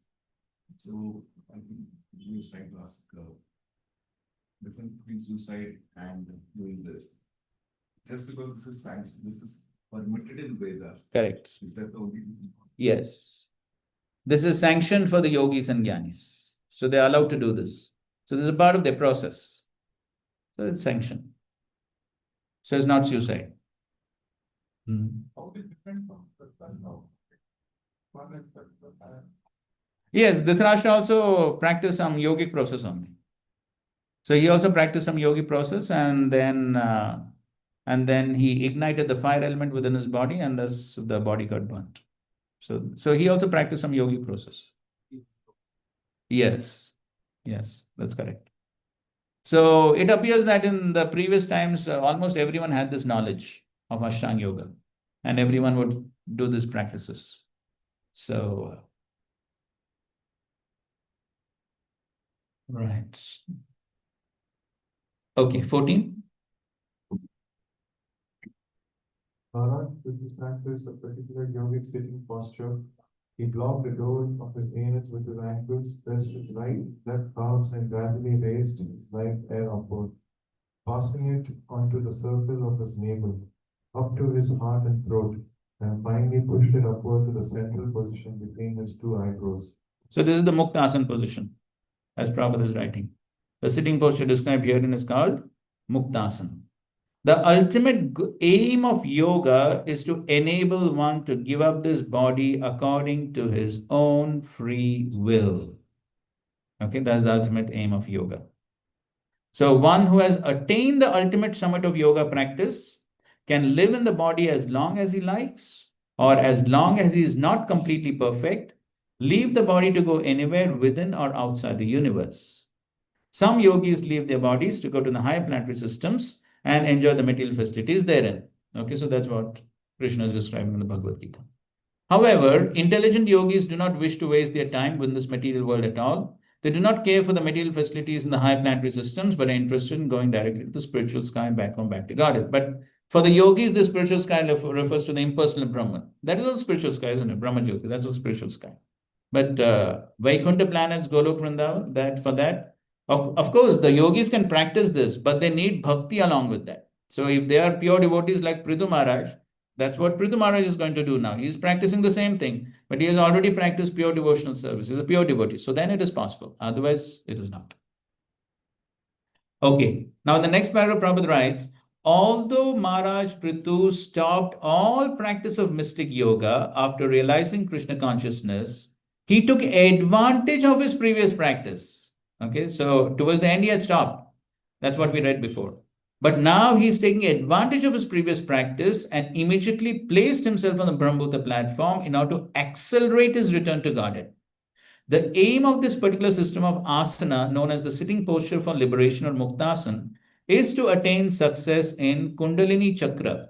So, I think he was trying to ask difference between suicide and doing this. Just because this is sanctioned, this is permitted in Vedas. Correct. Is that the only reason? Yes. This is sanctioned for the yogis and jnanis. So they are allowed to do this. So this is a part of their process. So it's sanctioned. So it's not suicide. How is it different from the Yes, Dhritarashtra also practiced some yogic process only. So he also practiced some yogic process, and then he ignited the fire element within his body, and thus the body got burnt. So he also practiced some yogic process. Yes, that's correct. So it appears that in the previous times, almost everyone had this knowledge of Ashtanga Yoga, and everyone would do these practices. So, right. Okay, 14. Maharaj, with his practice a particular yogic sitting posture, he blocked the door of his anus with his ankles, pressed his right, left calves, and gradually raised his right air upward, passing it onto the circle of his navel, up to his heart and throat, and finally pushed it upward to the central position between his two eyebrows. So this is the Muktasana position, as Prabhupada is writing. The sitting posture described herein is called Muktasana. The ultimate aim of yoga is to enable one to give up this body according to his own free will. Okay, that's the ultimate aim of yoga. So one who has attained the ultimate summit of yoga practice can live in the body as long as he likes, or as long as he is not completely perfect, leave the body to go anywhere within or outside the universe. Some yogis leave their bodies to go to the higher planetary systems and enjoy the material facilities therein. Okay, so that's what Krishna is describing in the Bhagavad Gita. However, intelligent yogis do not wish to waste their time with this material world at all. They do not care for the material facilities in the high planetary systems, but are interested in going directly to the spiritual sky and back home, back to Godhead. But for the yogis, the spiritual sky refers to the impersonal Brahman. That is all spiritual sky, isn't it? Brahma Jyoti, that's all spiritual sky. But Vaikuntha planets, Golok Vrindavan, that for that, of course, the yogis can practice this, but they need bhakti along with that. So if they are pure devotees like Prithu Maharaj, that's what Prithu Maharaj is going to do now. He is practicing the same thing, but he has already practiced pure devotional service. He's a pure devotee. So then it is possible. Otherwise, it is not. Okay. Now in the next paragraph, Prabhupada writes, although Maharaj Prithu stopped all practice of mystic yoga after realizing Krishna consciousness, he took advantage of his previous practice. Okay. So towards the end, he had stopped. That's what we read before. But now he's taking advantage of his previous practice and immediately placed himself on the Brahmbhuta platform in order to accelerate his return to Godhead. The aim of this particular system of asana, known as the sitting posture for liberation or muktasana, is to attain success in Kundalini Chakra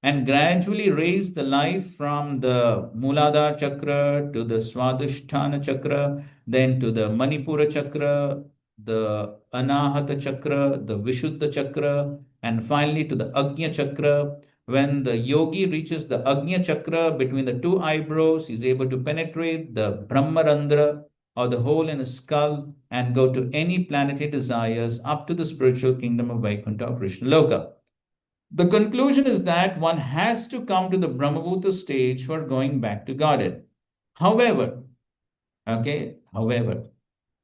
and gradually raise the life from the Muladhara Chakra to the Swadhisthana Chakra, then to the Manipura Chakra, the Anahata Chakra, the Vishuddha Chakra, and finally to the Agnya Chakra. When the yogi reaches the Agnya Chakra between the two eyebrows, he is able to penetrate the Brahmarandra or the hole in his skull and go to any planet he desires up to the spiritual kingdom of Vaikuntha or Krishna Loka. The conclusion is that one has to come to the Brahmabhuta stage for going back to Godhead. However,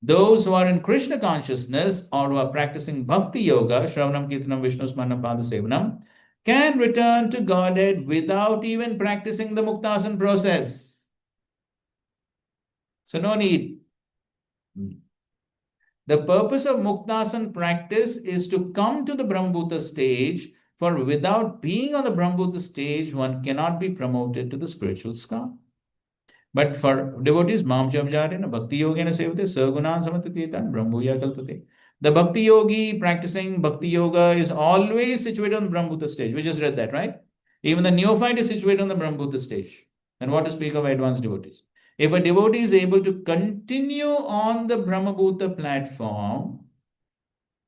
those who are in Krishna consciousness or who are practicing Bhakti Yoga, Shravanam, Kirtanam, Vishnu Smaranam, Pada Sevanam, can return to Godhead without even practicing the Muktasana process. So no need. The purpose of Muktasana practice is to come to the Brahmbhuta stage, for without being on the Brahmbhuta stage, one cannot be promoted to the spiritual sky. But for devotees, Mam Jabjarena, Bhakti Yogena Sevate, Sargunan Samatatitan, Brahmbhuya Kalpate. The Bhakti Yogi practicing Bhakti Yoga is always situated on the Brahmbhuta stage. We just read that, right? Even the neophyte is situated on the Brahmbhuta stage. And what to speak of advanced devotees? If a devotee is able to continue on the Brahmabhuta platform,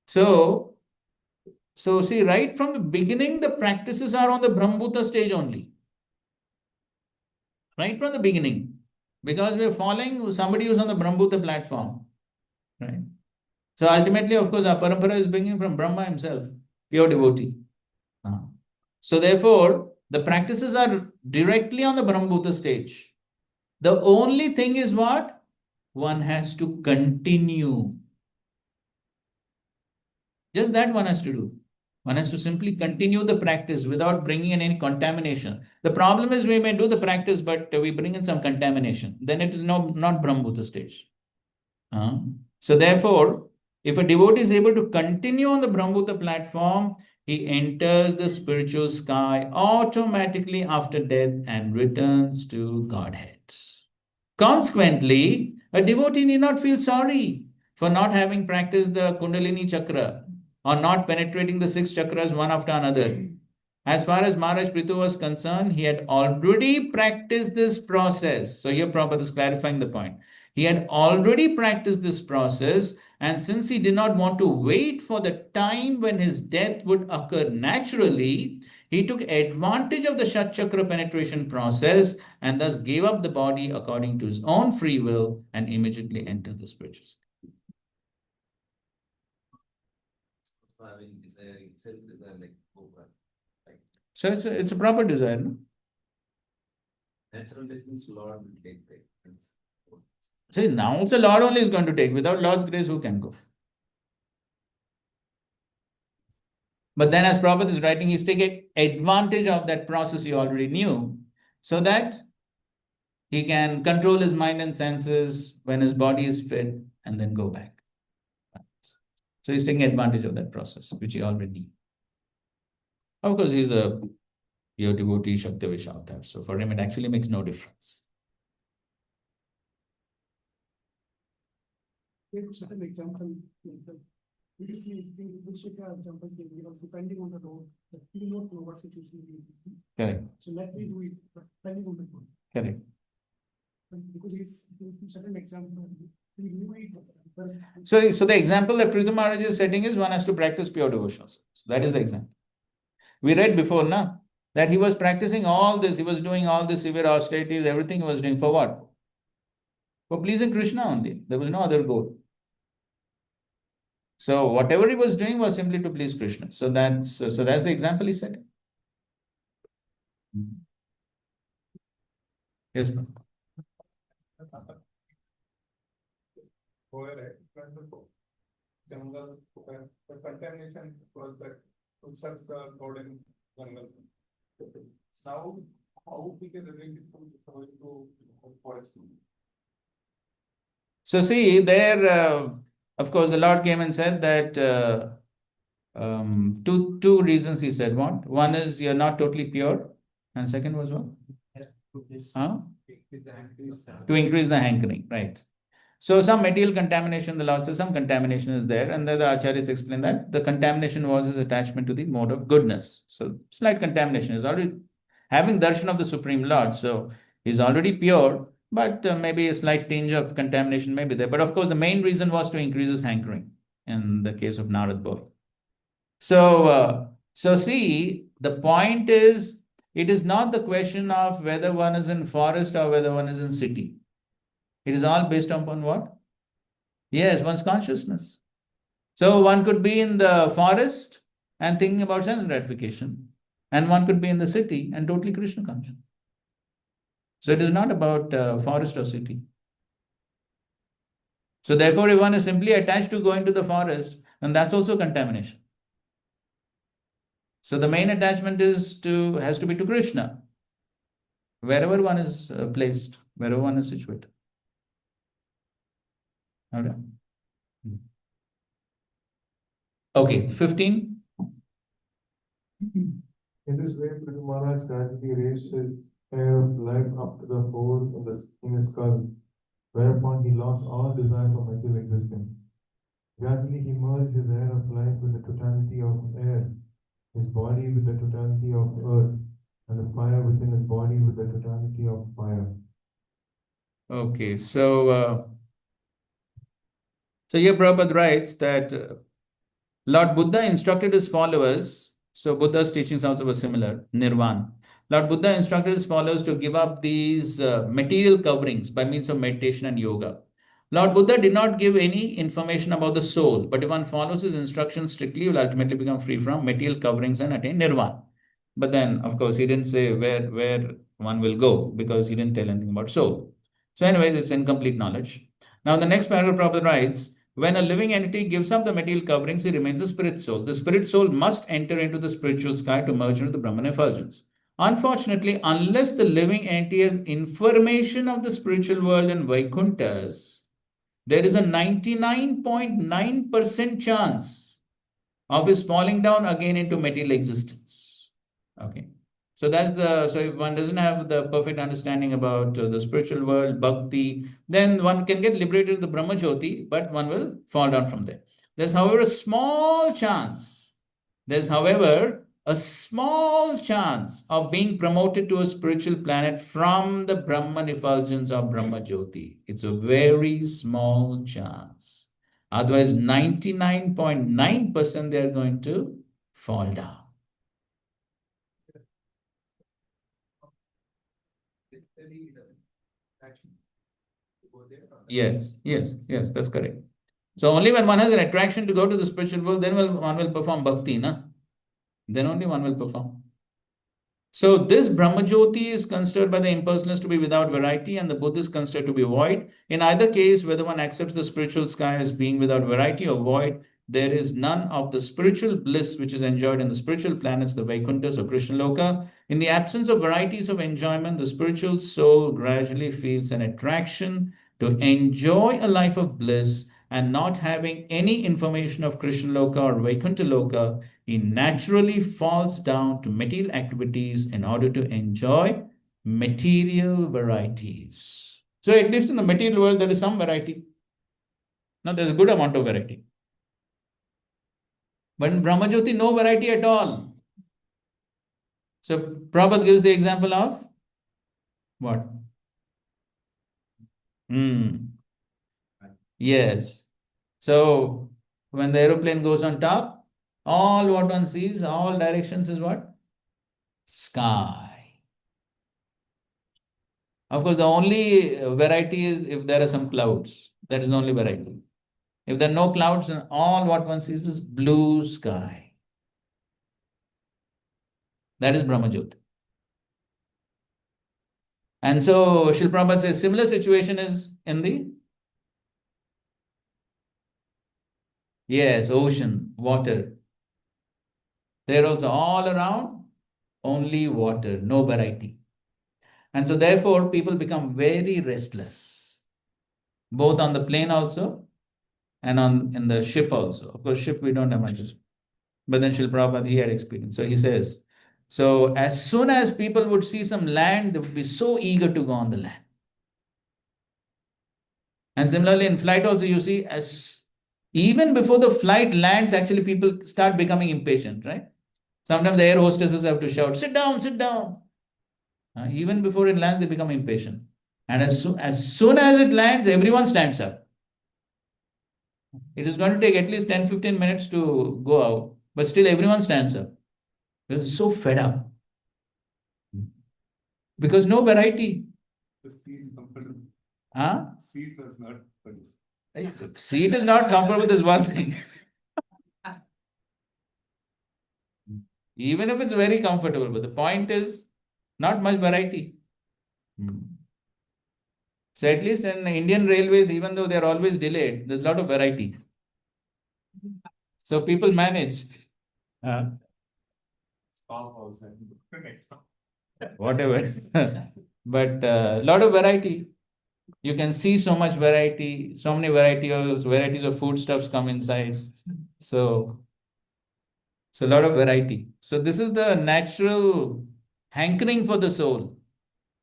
so see, right from the beginning, the practices are on the Brahmbhuta stage only. Right from the beginning. Because we are following somebody who's on the Brahmbhuta platform. Right? So ultimately, of course, our parampara is bringing from Brahma himself, pure devotee. So therefore, the practices are directly on the Brahmbhuta stage. The only thing is what? One has to continue. Just that one has to do. One has to simply continue the practice without bringing in any contamination. The problem is we may do the practice, but we bring in some contamination. Then it is not Brahmbhuta stage. So therefore, if a devotee is able to continue on the Brahmbhuta platform, he enters the spiritual sky automatically after death and returns to Godhead. Consequently, a devotee need not feel sorry for not having practiced the Kundalini Chakra or not penetrating the 6 chakras one after another. As far as Maharaj Prithu was concerned, he had already practiced this process. So here Prabhupada is clarifying the point. He had already practiced this process, and since he did not want to wait for the time when his death would occur naturally, he took advantage of the Shat Chakra penetration process and thus gave up the body according to his own free will and immediately entered the spiritual state. So having desire, self-desire like Cobra. Right? So it's a proper desire, no? Natural death means Lord will take place. See, now it's a Lord only is going to take. Without Lord's grace, who can go? But then as Prabhupada is writing, he's taking advantage of that process he already knew so that he can control his mind and senses when his body is fit and then go back. So he's taking advantage of that process, which he already knew. Of course, he's a pure devotee, Shakti Vishavatar. So for him, it actually makes no difference. Give certain example. Because we should have example because depending on the road, we do not know what situation we will be. Correct. So let me do it, but depending on the road. Correct. Because it's certain example, we knew it. So the example that Prithu Maharaj is setting is one has to practice pure devotion. So that is the example. We read before, na, that he was practicing all this, he was doing all the severe austerities, everything he was doing for what? For pleasing Krishna only. There was no other goal. So whatever he was doing was simply to please Krishna. So that's the example he set. Yes, ma'am. Where jungle, the contamination was that to search the golden jungle. Now, how we can relate it to forest? So see, there, of course, the Lord came and said that two reasons he said. One is you're not totally pure, and second was what? Huh? To increase the hankering, right? So some material contamination, the Lord says some contamination is there, and then the Acharyas explain that the contamination was his attachment to the mode of goodness. So slight contamination is already having darshan of the Supreme Lord, so he's already pure, but maybe a slight tinge of contamination may be there. But of course, the main reason was to increase his hankering in the case of Narad Bol. So see, the point is, it is not the question of whether one is in forest or whether one is in city. It is all based upon what? Yes, one's consciousness. So one could be in the forest and thinking about sense gratification, and one could be in the city and totally Krishna conscious. So it is not about forest or city. So therefore, if one is simply attached to going to the forest, then that's also contamination. So the main attachment has to be to Krishna, wherever one is placed, wherever one is situated. Okay. Okay, 15. In this way, Prithu Maharaj gradually raised his hair of life up to the hole in his skull, whereupon he lost all desire for material existence. Gradually, he merged his air of life with the totality of air, his body with the totality of earth, and the fire within his body with the totality of fire. Okay, so here Prabhupada writes that Lord Buddha instructed his followers, so Buddha's teachings also were similar, nirvana. Lord Buddha instructed his followers to give up these material coverings by means of meditation and yoga. Lord Buddha did not give any information about the soul, but if one follows his instructions strictly, will ultimately become free from material coverings and attain nirvana. But then, of course, he didn't say where one will go because he didn't tell anything about soul. So anyways, it's incomplete knowledge. Now, the next paragraph, Prabhupada writes, when a living entity gives up the material coverings, he remains a spirit soul. The spirit soul must enter into the spiritual sky to merge into the Brahman effulgence. Unfortunately, unless the living entity has information of the spiritual world and Vaikunthas, there is a 99.9% chance of his falling down again into material existence. Okay. So if one doesn't have the perfect understanding about the spiritual world, Bhakti, then one can get liberated in the Brahma Jyoti, but one will fall down from there. There's, however, a small chance of being promoted to a spiritual planet from the Brahman effulgence of Brahma Jyoti. It's a very small chance. Otherwise, 99.9% they are going to fall down. Yes, that's correct. So only when one has an attraction to go to the spiritual world, then one will perform bhakti, na? Then only one will perform. So this Brahmajyoti is considered by the impersonalists to be without variety and the Buddhists considered to be void. In either case, whether one accepts the spiritual sky as being without variety or void, there is none of the spiritual bliss which is enjoyed in the spiritual planets, the Vaikunthas or Krishna Loka. In the absence of varieties of enjoyment, the spiritual soul gradually feels an attraction to enjoy a life of bliss, and not having any information of Krishna Loka or Vaikuntha Loka, he naturally falls down to material activities in order to enjoy material varieties. So at least in the material world, there is some variety. Now there's a good amount of variety. But in Brahmajyoti, no variety at all. So Prabhupada gives the example of what? Yes. So when the aeroplane goes on top, all what one sees, all directions is what? Sky. Of course, the only variety is if there are some clouds. That is the only variety. If there are no clouds, then all what one sees is blue sky. That is Brahmajyoti. And so Srila Prabhupada says similar situation is in the ocean, water. They're also all around, only water, no variety. And so therefore people become very restless, both on the plane also and in the ship also. Of course, ship we don't have much, but then Srila Prabhupada, he had experience. So he says, so as soon as people would see some land, they would be so eager to go on the land. And similarly in flight also you see, as even before the flight lands, actually people start becoming impatient, right? Sometimes the air hostesses have to shout, sit down, sit down. Even before it lands, they become impatient. And as soon as it lands, everyone stands up. It is going to take at least 10-15 minutes to go out, but still everyone stands up. Because it's so fed up. Because no variety. The seat comfortable. Huh? Seat was not comfortable. Seat is not comfortable is one thing. Even if it's very comfortable, but the point is not much variety. So at least in Indian railways, even though they're always delayed, there's a lot of variety. So people manage. Farmhouse and next one. Whatever. But a lot of variety. You can see so much variety, so many varieties of foodstuffs come inside. So a lot of variety. So this is the natural hankering for the soul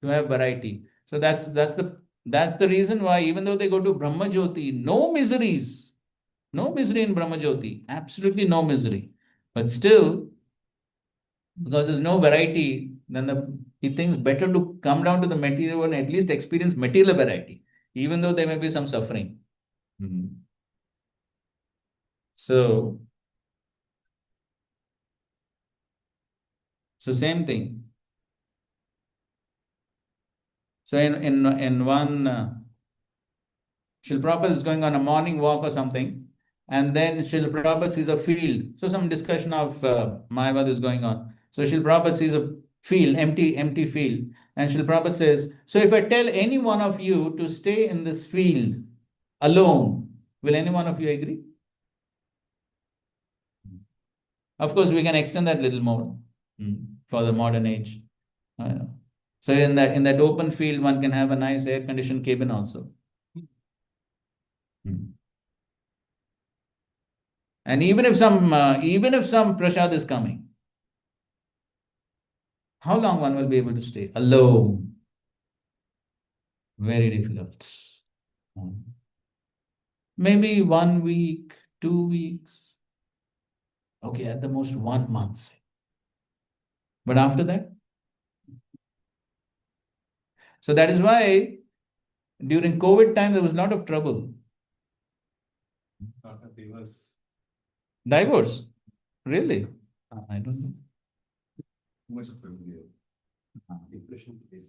to have variety. So that's the reason why even though they go to Brahma Jyoti, no miseries, no misery in Brahma Jyoti, absolutely no misery. But still, because there's no variety, then he thinks better to come down to the material and at least experience material variety, even though there may be some suffering. So same thing. So in one, Srila Prabhupada is going on a morning walk or something, and then Srila Prabhupada sees a field. So some discussion of Mayavad is going on. So Srila Prabhupada sees a field, empty field, and Srila Prabhupada says, so if I tell any one of you to stay in this field alone, will any one of you agree? Of course, we can extend that little more for the modern age. So in that open field, one can have a nice air-conditioned cabin also. And even if some prasad is coming, how long one will be able to stay alone? Very difficult. Maybe 1 week, 2 weeks. Okay, at the most 1 month. But after that? So that is why during COVID time, there was a lot of trouble. Not a divorce. Divorce? Really? I don't know. Too much of familiar. Depression is.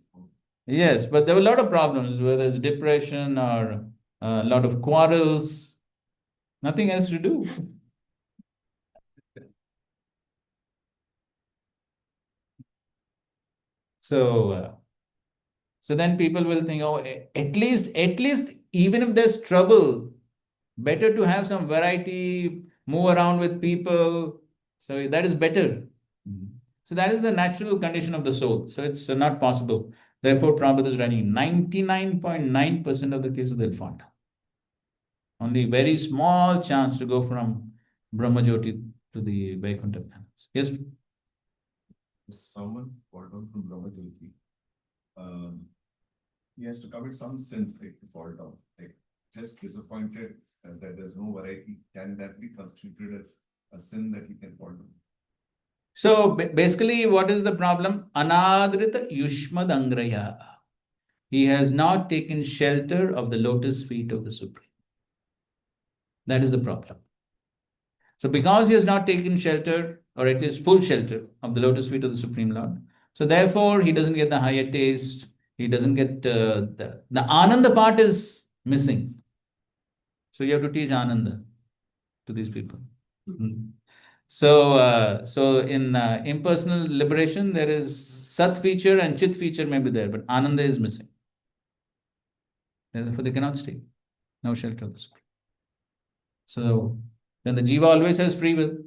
Yes, but there were a lot of problems, whether it's depression or a lot of quarrels. Nothing else to do. So then people will think, oh, at least, even if there's trouble, better to have some variety, move around with people. So that is better. So that is the natural condition of the soul. So it's not possible. Therefore, Prabhupada is writing 99.9% of the cases they'll fall down. Only very small chance to go from Brahmajyoti to the Vaikuntha planets. Yes? Someone fall down from Brahmajyoti, he has to commit some sins like to fall down, like just disappointed that there's no variety. Can that be constituted as a sin that he can fall down. So basically, what is the problem? Anadrita Yushmad Angraya. He has not taken shelter of the lotus feet of the Supreme. That is the problem. So because he has not taken shelter, or at least full shelter, of the lotus feet of the Supreme Lord, so therefore he doesn't get the higher taste, he doesn't get the Ananda part is missing. So you have to teach Ananda to these people. So in impersonal liberation, there is Sat feature and Chit feature may be there, but Ananda is missing. Therefore, they cannot stay. No shelter of the Supreme. So then the jiva always has free will.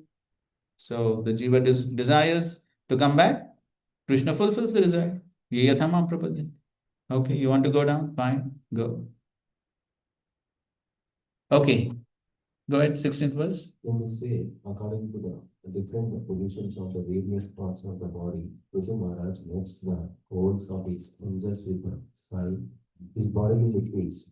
So the jiva desires to come back. Krishna fulfills the desire. Ye yathamam prapadyanti. Okay, you want to go down? Fine, go. Okay, go ahead, 16th verse. In this way, according to the different positions of the various parts of the body, Prithu Maharaj mixed the wholes of his senses with the sky, his bodily liquids,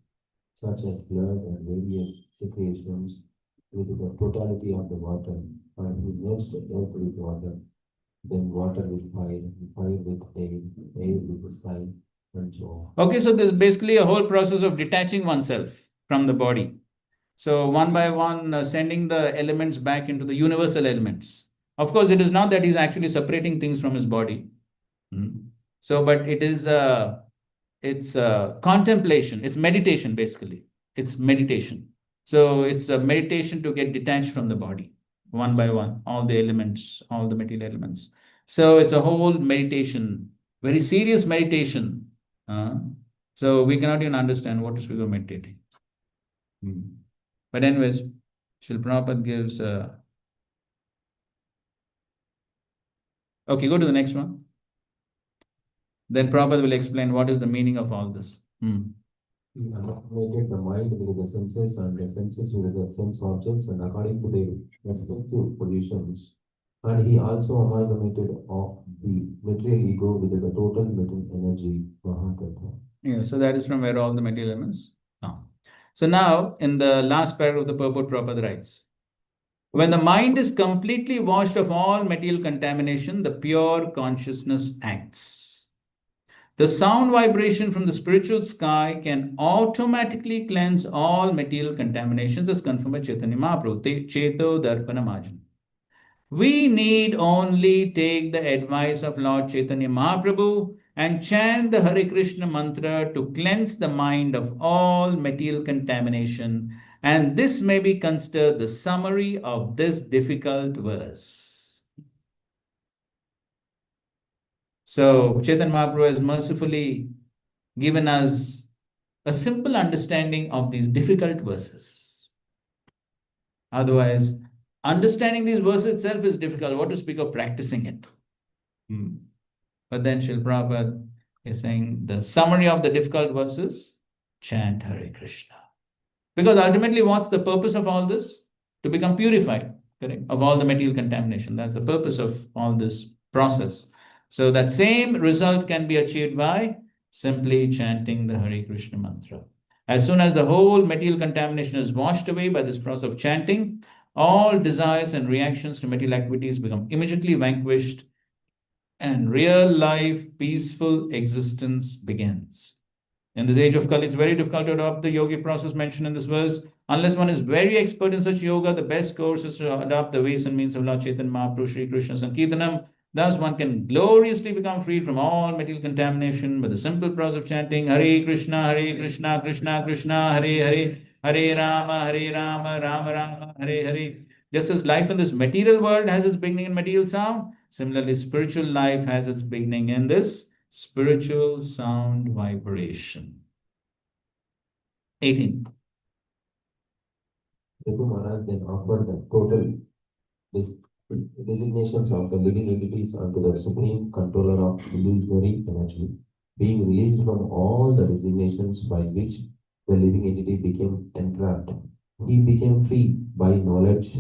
such as blood and various secretions, with the totality of the water, and he mixed earth with water, then water with fire, and fire with air with the sky, and so on. Okay, so there's basically a whole process of detaching oneself from the body. So one by one, sending the elements back into the universal elements. Of course, it is not that he's actually separating things from his body. So, but it is it's contemplation, it's meditation basically. It's meditation. So it's a meditation to get detached from the body, one by one, all the elements, all the material elements. So it's a whole meditation, very serious meditation. So we cannot even understand what is we are meditating. But anyways, Srila Prabhupada gives okay, go to the next one. Then Prabhupada will explain what is the meaning of all this. He amalgamated the mind with the senses and the senses with the sense objects and according to their respective positions. And he also amalgamated of the material ego with the total material energy, Mahatattva. Yeah, so that is from where all the material elements come. So now, in the last paragraph of the purport, Prabhupada writes, when the mind is completely washed of all material contamination, the pure consciousness acts. The sound vibration from the spiritual sky can automatically cleanse all material contaminations as confirmed by Chaitanya Mahaprabhu, Cheto Darpana Marjan. We need only take the advice of Lord Chaitanya Mahaprabhu and chant the Hare Krishna mantra to cleanse the mind of all material contamination, and this may be considered the summary of this difficult verse. So Chaitanya Mahaprabhu has mercifully given us a simple understanding of these difficult verses. Otherwise, understanding these verses itself is difficult. What to speak of practicing it? But then Srila Prabhupada is saying the summary of the difficult verses, chant Hare Krishna. Because ultimately, what's the purpose of all this? To become purified, correct, of all the material contamination. That's the purpose of all this process. So that same result can be achieved by simply chanting the Hare Krishna mantra. As soon as the whole material contamination is washed away by this process of chanting, all desires and reactions to material activities become immediately vanquished, and real life, peaceful existence begins. In this age of Kali, it's very difficult to adopt the yogi process mentioned in this verse. Unless one is very expert in such yoga, the best course is to adopt the ways and means of Lord Chaitanya Mahaprabhu, Sri Krishna Sankirtanam. Thus, one can gloriously become freed from all material contamination with the simple process of chanting Hare Krishna, Krishna Krishna, Hare Hare, Hare Rama, Rama Rama, Hare Hare. Just as life in this material world has its beginning in material sound, similarly, spiritual life has its beginning in this spiritual sound vibration. 18. Prithu Maharaj then offered the total designations of the living entities unto the supreme controller of illusionary energy, being released from all the designations by which the living entity became entrapped. He became free by knowledge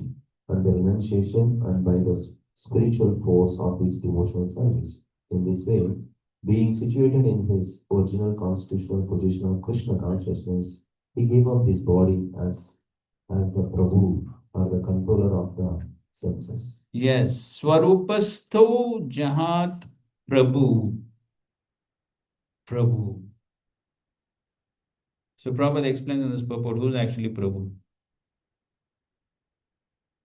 and the renunciation and by the spiritual force of his devotional service. In this way, being situated in his original constitutional position of Krishna consciousness, he gave up this body as the Prabhu or the controller of the senses. Yes, Swarupastho Jahat Prabhu. Prabhu. So Prabhupada explains in this purport who's actually Prabhu.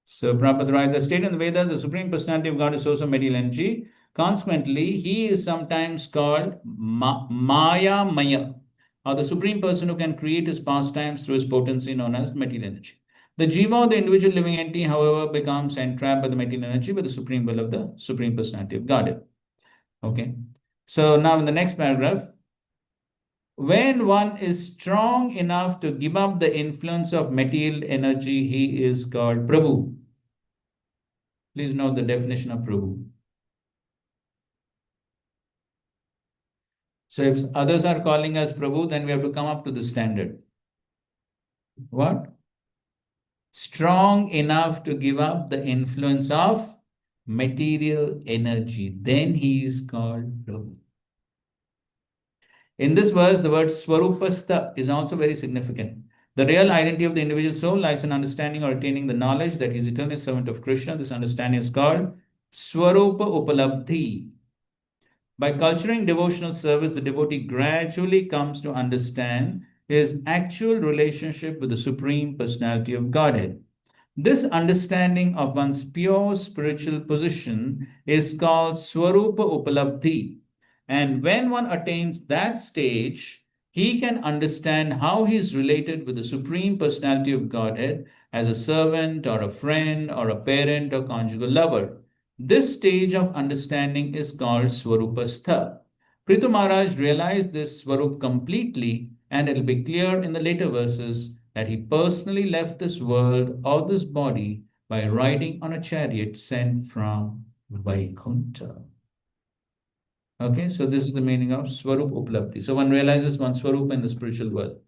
So Prabhupada writes, as stated in the Vedas, the Supreme Personality of God is source of material energy. Consequently, he is sometimes called Maya Maya, or the Supreme Person who can create his pastimes through his potency known as material energy. The Jiva, or the individual living entity, however, becomes entrapped by the material energy by the supreme will of the Supreme Personality of Godhead. Okay. So now in the next paragraph, when one is strong enough to give up the influence of material energy, he is called Prabhu. Please note the definition of Prabhu. So if others are calling us Prabhu, then we have to come up to the standard. What? Strong enough to give up the influence of material energy. Then he is called Prabhu. In this verse, the word Swarupastha is also very significant. The real identity of the individual soul lies in understanding or attaining the knowledge that he is eternal servant of Krishna. This understanding is called Swarupa Upalabdhi. By culturing devotional service, the devotee gradually comes to understand his actual relationship with the Supreme Personality of Godhead. This understanding of one's pure spiritual position is called Swarupa Upalabdhi. And when one attains that stage, he can understand how he is related with the Supreme Personality of Godhead as a servant or a friend or a parent or conjugal lover. This stage of understanding is called Swarupastha. Prithu Maharaj realized this Swarup completely, and it will be clear in the later verses that he personally left this world or this body by riding on a chariot sent from Vaikuntha. Okay, so this is the meaning of Swarup Uplabdhi. So one realizes one Swarup in the spiritual world.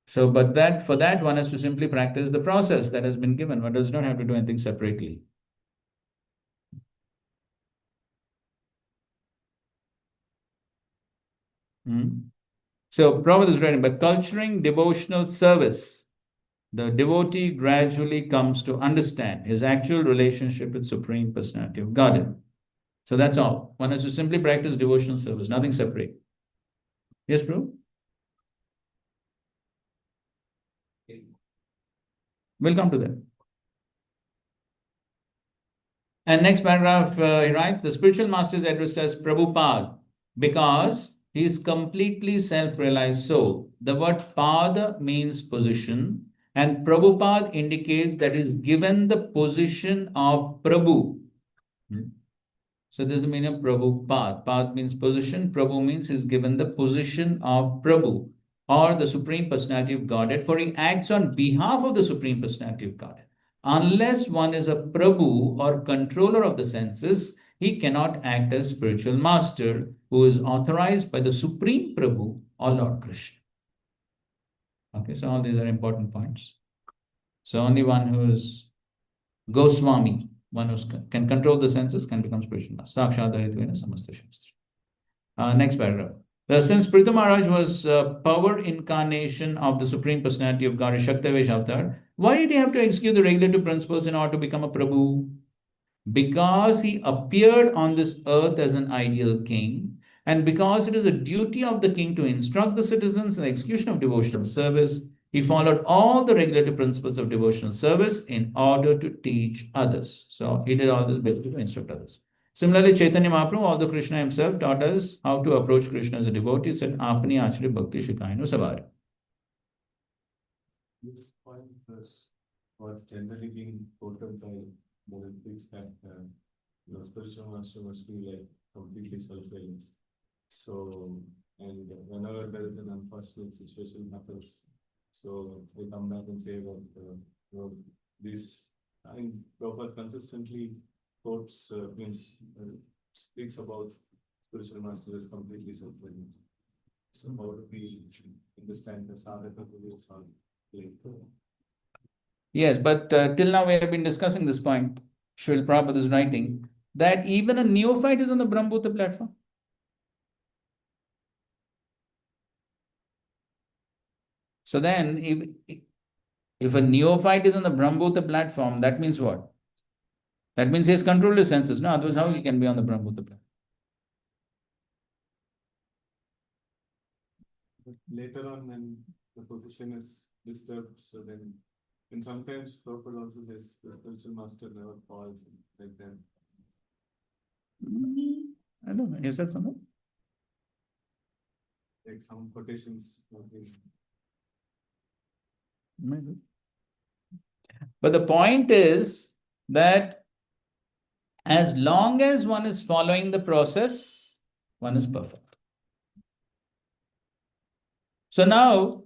So, but that for that one has to simply practice the process that has been given. One does not have to do anything separately. So Prabhupada is writing, by culturing devotional service, the devotee gradually comes to understand his actual relationship with Supreme Personality of Godhead. So that's all. One has to simply practice devotional service, nothing separate. Yes, Prabhu? We'll come to that. And next paragraph, he writes, the spiritual master is addressed as Prabhupada because he is completely self-realized soul. The word Pada means position, and Prabhupada indicates that he is given the position of Prabhu. So this is the meaning of Prabhupada. Pad means position. Prabhu means he is given the position of Prabhu or the Supreme Personality of Godhead, for he acts on behalf of the Supreme Personality of Godhead. Unless one is a Prabhu or controller of the senses, he cannot act as spiritual master who is authorized by the Supreme Prabhu or Lord Krishna. Okay, so all these are important points. So only one who is Goswami, one who can control the senses, can become spiritual master. Sakshadaritvena samasta shastra. Next paragraph. Since Prithu Maharaj was power incarnation of the Supreme Personality of God, Shaktavesh Avatar, why did he have to execute the regulative principles in order to become a Prabhu? Because he appeared on this earth as an ideal king, and because it is a duty of the king to instruct the citizens in the execution of devotional service, he followed all the regulative principles of devotional service in order to teach others. So he did all this basically to instruct others. Similarly, Chaitanya Mahaprabhu, although Krishna himself taught us how to approach Krishna as a devotee, said, Apni Achari Bhakti Shikayanu Savari. This point was generally being quoted by the things that spiritual master must be like completely self-reliant. So, and whenever there is an unfortunate situation happens, so they come back and say that this, I mean, Prabhupada consistently quotes, speaks about spiritual master is completely self-reliant. So how do we understand the sadhaka to its all? Yes, but till now we have been discussing this point. Srila Prabhupada is writing that even a neophyte is on the Brahmbhuta platform. So then, if a neophyte is on the Brahmbhuta platform, that means what? That means he has controlled his senses. No, otherwise how he can be on the Brahmabhuta plane? But later on, when the position is disturbed, so then, and sometimes Prabhupada also says the spiritual master never falls like that. I don't know. You said something? Like some quotations. Maybe. But the point is that as long as one is following the process, one is perfect. So now,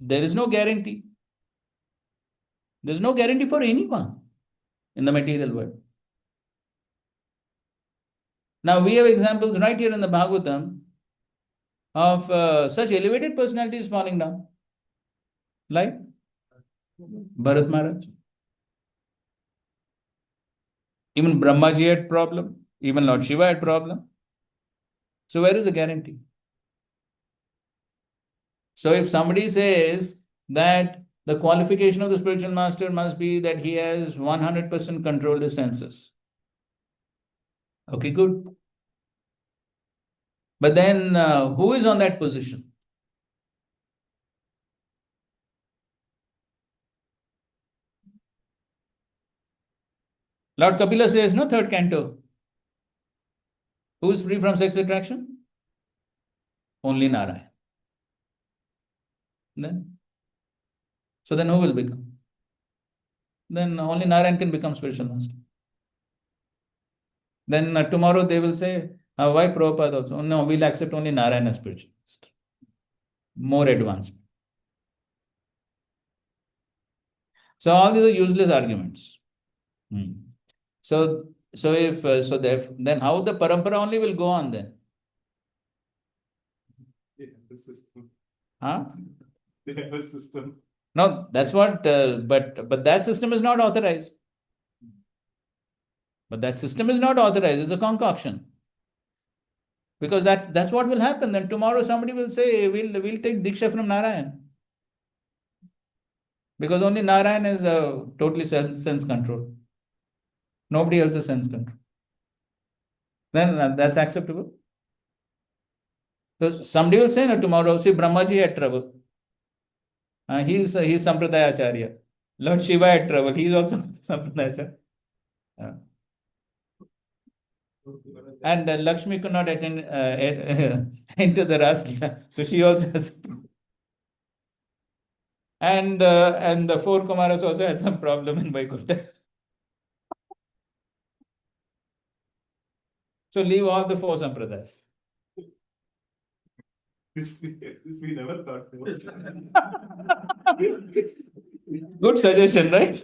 there is no guarantee. There's no guarantee for anyone in the material world. Now we have examples right here in the Bhagavatam of such elevated personalities falling down, like Bharat Maharaj. Even Brahmaji had problem. Even Lord Shiva had problem. So where is the guarantee? So if somebody says that the qualification of the spiritual master must be that he has 100% controlled his senses. Okay, good. But then who is on that position? Lord Kapila says, no, third canto. Who is free from sex attraction? Only Narayan. Then? So then who will become? Then only Narayan can become spiritual master. Then tomorrow they will say, why Prabhupada also? No, we'll accept only Narayan as spiritual master. More advanced. So all these are useless arguments. So if then how the parampara only will go on then? They have a system. Huh? They have a system. No, that's what. But that system is not authorized. But that system is not authorized. It's a concoction. Because that's what will happen. Then tomorrow somebody will say, we'll take Diksha from Narayan. Because only Narayan is totally sense control. Nobody else is sense control. Then that's acceptable. So somebody will say, no, tomorrow, see, Brahmaji had trouble. He's Sampradaya Acharya. Lord Shiva had trouble. He's also Sampradaya Acharya. And Lakshmi could not attend enter the Ras Leela. So she also has. And the four Kumaras also had some problem in Vaikuntha. So leave all the four Sampradayas. This we never thought about. Good suggestion, right?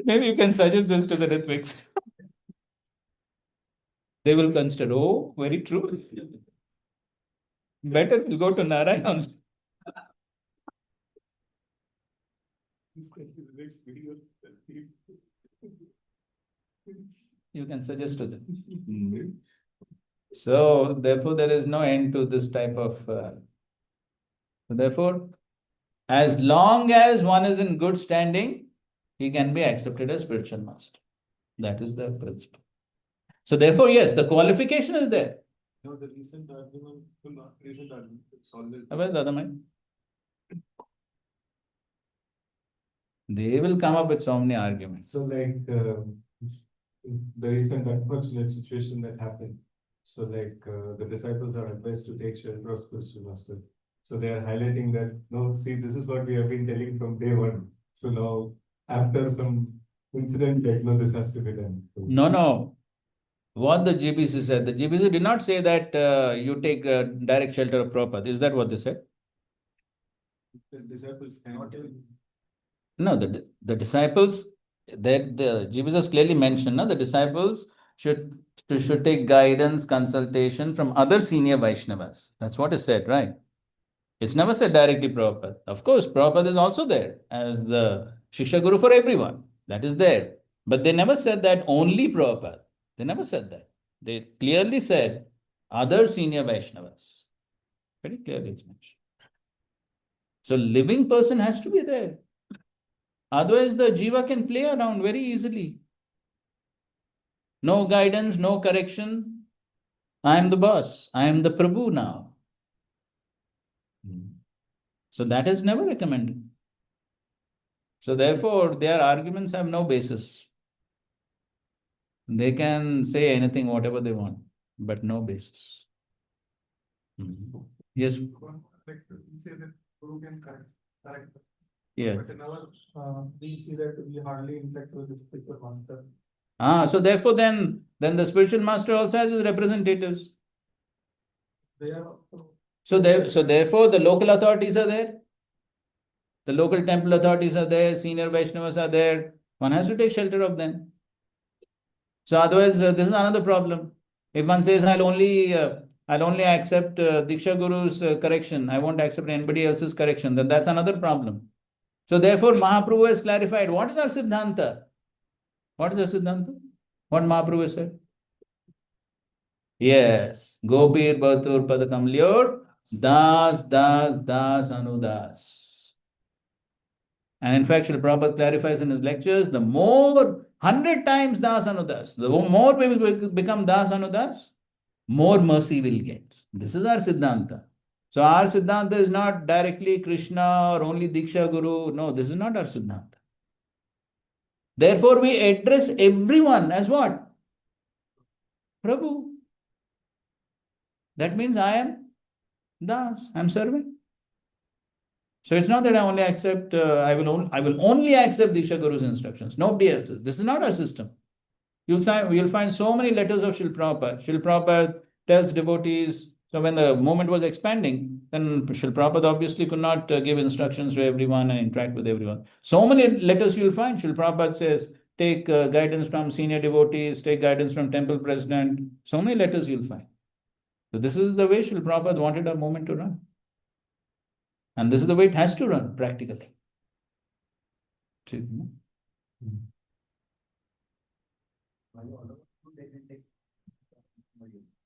Maybe you can suggest this to the Ritviks. They will consider, oh, very true. Better we'll go to Narayan. You can suggest to them. So, therefore, there is no end to this type of. Therefore, as long as one is in good standing, he can be accepted as spiritual master. That is the principle. So, therefore, yes, the qualification is there. No, the recent argument, it's always. Where's the other mind? They will come up with so many arguments. So like the recent unfortunate situation that happened. So like the disciples are advised to take shelter of spiritual master. So they are highlighting that, no, see, this is what we have been telling from day one. So now after some incident, like, no, this has to be done. So, No. What the GBC said, the GBC did not say that you take direct shelter of Prabhupada. Is that what they said? the disciples cannot even. No, the disciples, that the GBC has clearly mentioned, no, the disciples should take guidance, consultation from other senior Vaishnavas. That's what is said, right? It's never said directly Prabhupada. Of course, Prabhupada is also there as the Shiksha Guru for everyone. That is there. But they never said that only Prabhupada. They never said that. They clearly said other senior Vaishnavas. Very clearly it's mentioned. So living person has to be there. Otherwise, the jiva can play around very easily. No guidance, no correction. I am the boss. I am the Prabhu now. So that is never recommended. So therefore, their arguments have no basis. They can say anything, whatever they want, but no basis. Yes, Like, we say that Guru can correct. yeah. But in our, we see that we hardly interact with the spiritual master. So therefore, then the spiritual master also has his representatives. They are also. So therefore, the local authorities are there. The local temple authorities are there. Senior Vaishnavas are there. One has to take shelter of them. So otherwise, this is another problem. If one says, I'll only accept Diksha Guru's correction, I won't accept anybody else's correction, then that's another problem. So therefore, Mahaprabhu has clarified, what is our Siddhanta? What is our Siddhanta? What Mahaprabhu has said? Yes. Gopir Bhatur Padakam Lyod, Das, Das, Das, Anudas. And in fact, Srila Prabhupada clarifies in his lectures, the more 100 times Das Anudas, the more we will become Das Anudas, more mercy we'll get. This is our Siddhanta. So our Siddhanta is not directly Krishna or only Diksha Guru. No, this is not our Siddhanta. Therefore, we address everyone as what? Prabhu. That means I am Das, I am servant. So it's not that I only accept, I will only accept Diksha Guru's instructions, nobody else's. This is not our system. You'll find so many letters of Srila Prabhupada. Srila Prabhupada tells devotees, so when the movement was expanding, then Srila Prabhupada obviously could not give instructions to everyone and interact with everyone. So many letters you'll find. Srila Prabhupada says, take guidance from senior devotees, take guidance from temple president. So many letters you'll find. So this is the way Srila Prabhupada wanted our movement to run. And this is the way it has to run practically.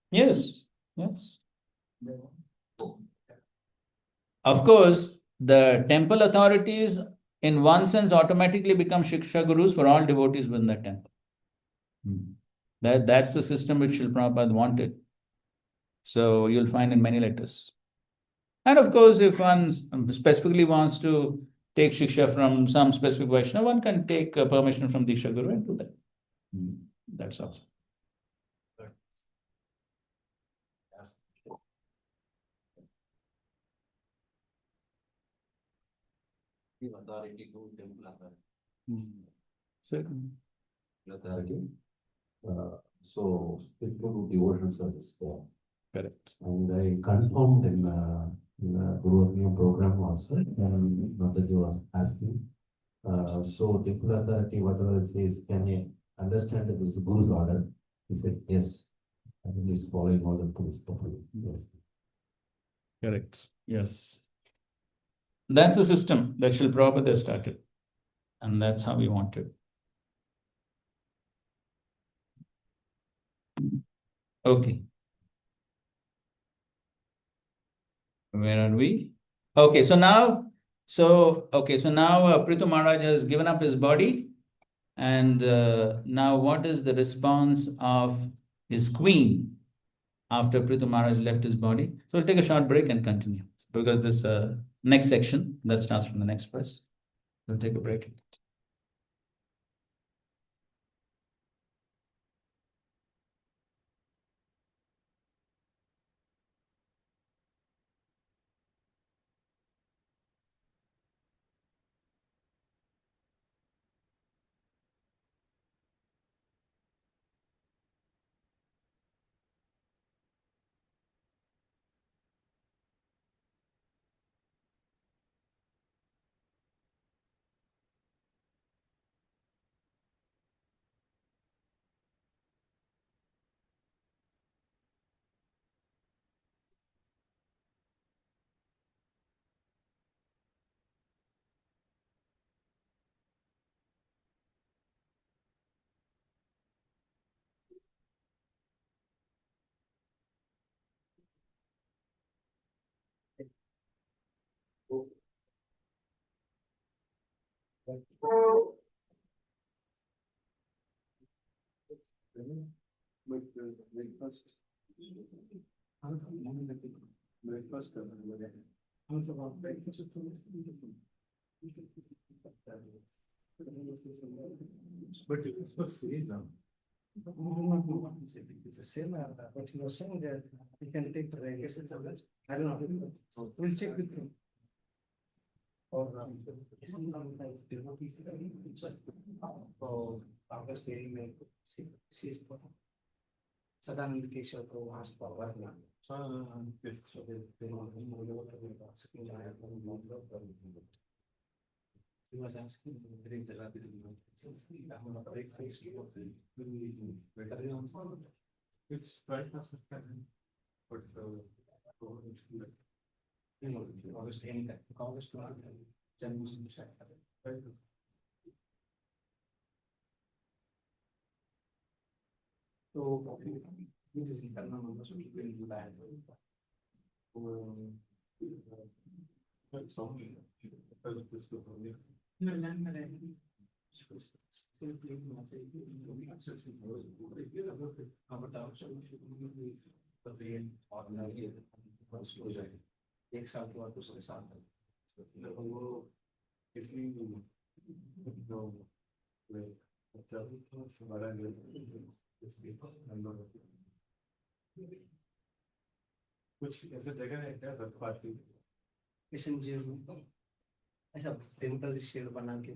Yes, yes. Of course, the temple authorities, in one sense, automatically become Shiksha Gurus for all devotees within the temple. That's a system which Srila Prabhupada wanted. So you'll find in many letters. And of course, if one specifically wants to take Shiksha from some specific Vaishnava, one can take permission from Diksha Guru and do that. That's also. Give authority to temple authority. Certainly. Authority. So people do devotional service there. Correct. And I confirmed in Guru program also, and Mataji was asking. So temple authority, whatever it says, can you understand that this is Guru's order? He said, yes. And he's following all the things properly. Yes. Correct. Yes. That's the system that Srila Prabhupada started. And that's how we want it. Okay. Where are we? Okay, so now Prithu Maharaj has given up his body. And now what is the response of his queen after Prithu Maharaj left his body? So we'll take a short break and continue. Because this next section, that starts from the next verse. We'll take a break. Breakfast. Breakfast. But it's for sale now. It's the same, but you were saying that we can take the vacation. I don't know. We'll check with him. Or. August में सदानंद केशव को वहां से पढ़वा दिया he was asking there is a lot of breakfast it's right after but August any time August January so it is internal numbers we will do that एक साल के बाद दूसरे साल कुछ ऐसा जगह है क्या पार्टी ऐसा टेम्पल शेड बना के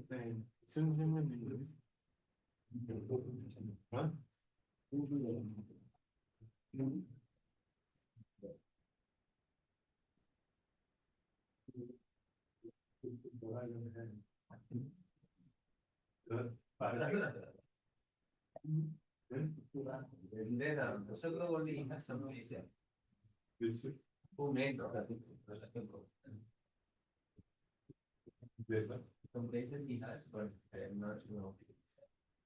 who made yes, sir. Some places he has, but I am not sure.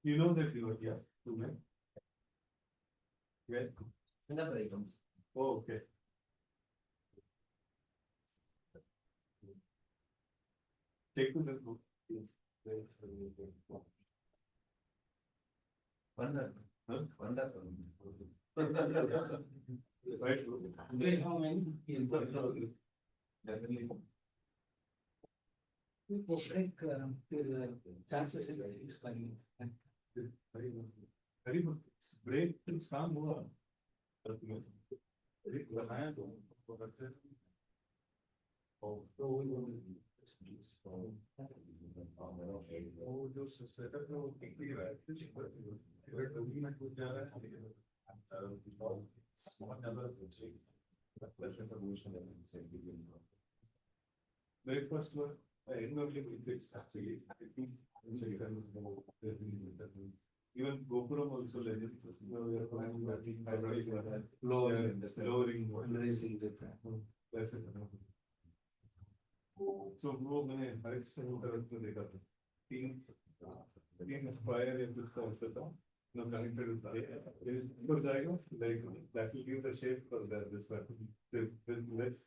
You know that you are here, who made? Where? In the breakums. Oh, okay. Take to the book. Yes. Wonderful. Huh? Wonderful. Right. How many? Definitely. Break chances in explaining. Very good. Break is काम हुआ. Break बनाया तो तो वो जो setup है वो ठीक ही है अगर टोपी में कुछ जा रहा है बहुत ज़्यादा very first one I normally fix actually so you can even GoPro also legends we are planning that lowering raising the so वो मैंने हर समय तरफ में देखा था तीन फायर या कुछ का ऐसा था no connected with that ऊपर जाएगा like that will give the shape for this one the less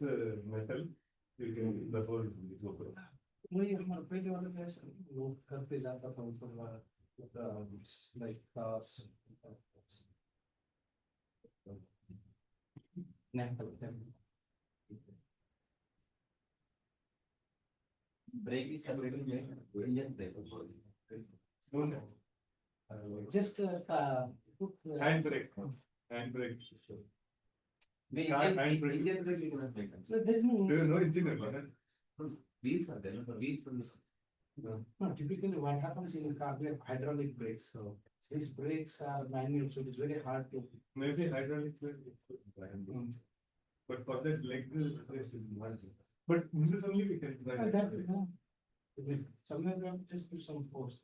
metal you can the whole GoPro नहीं हमारे पहले वाले ऐसा वो करते जाता था ऊपर like break is separated Indian break. Just hand brake system. Indian brake is not break. So there is no engine. Wheels are there. Wheels. No, typically what happens in a car we have hydraulic brakes. So these brakes are manual, so it is very hard to. Maybe hydraulic brake. But for that leg brace is one. But this only we can try. Somewhere we have to just do some force.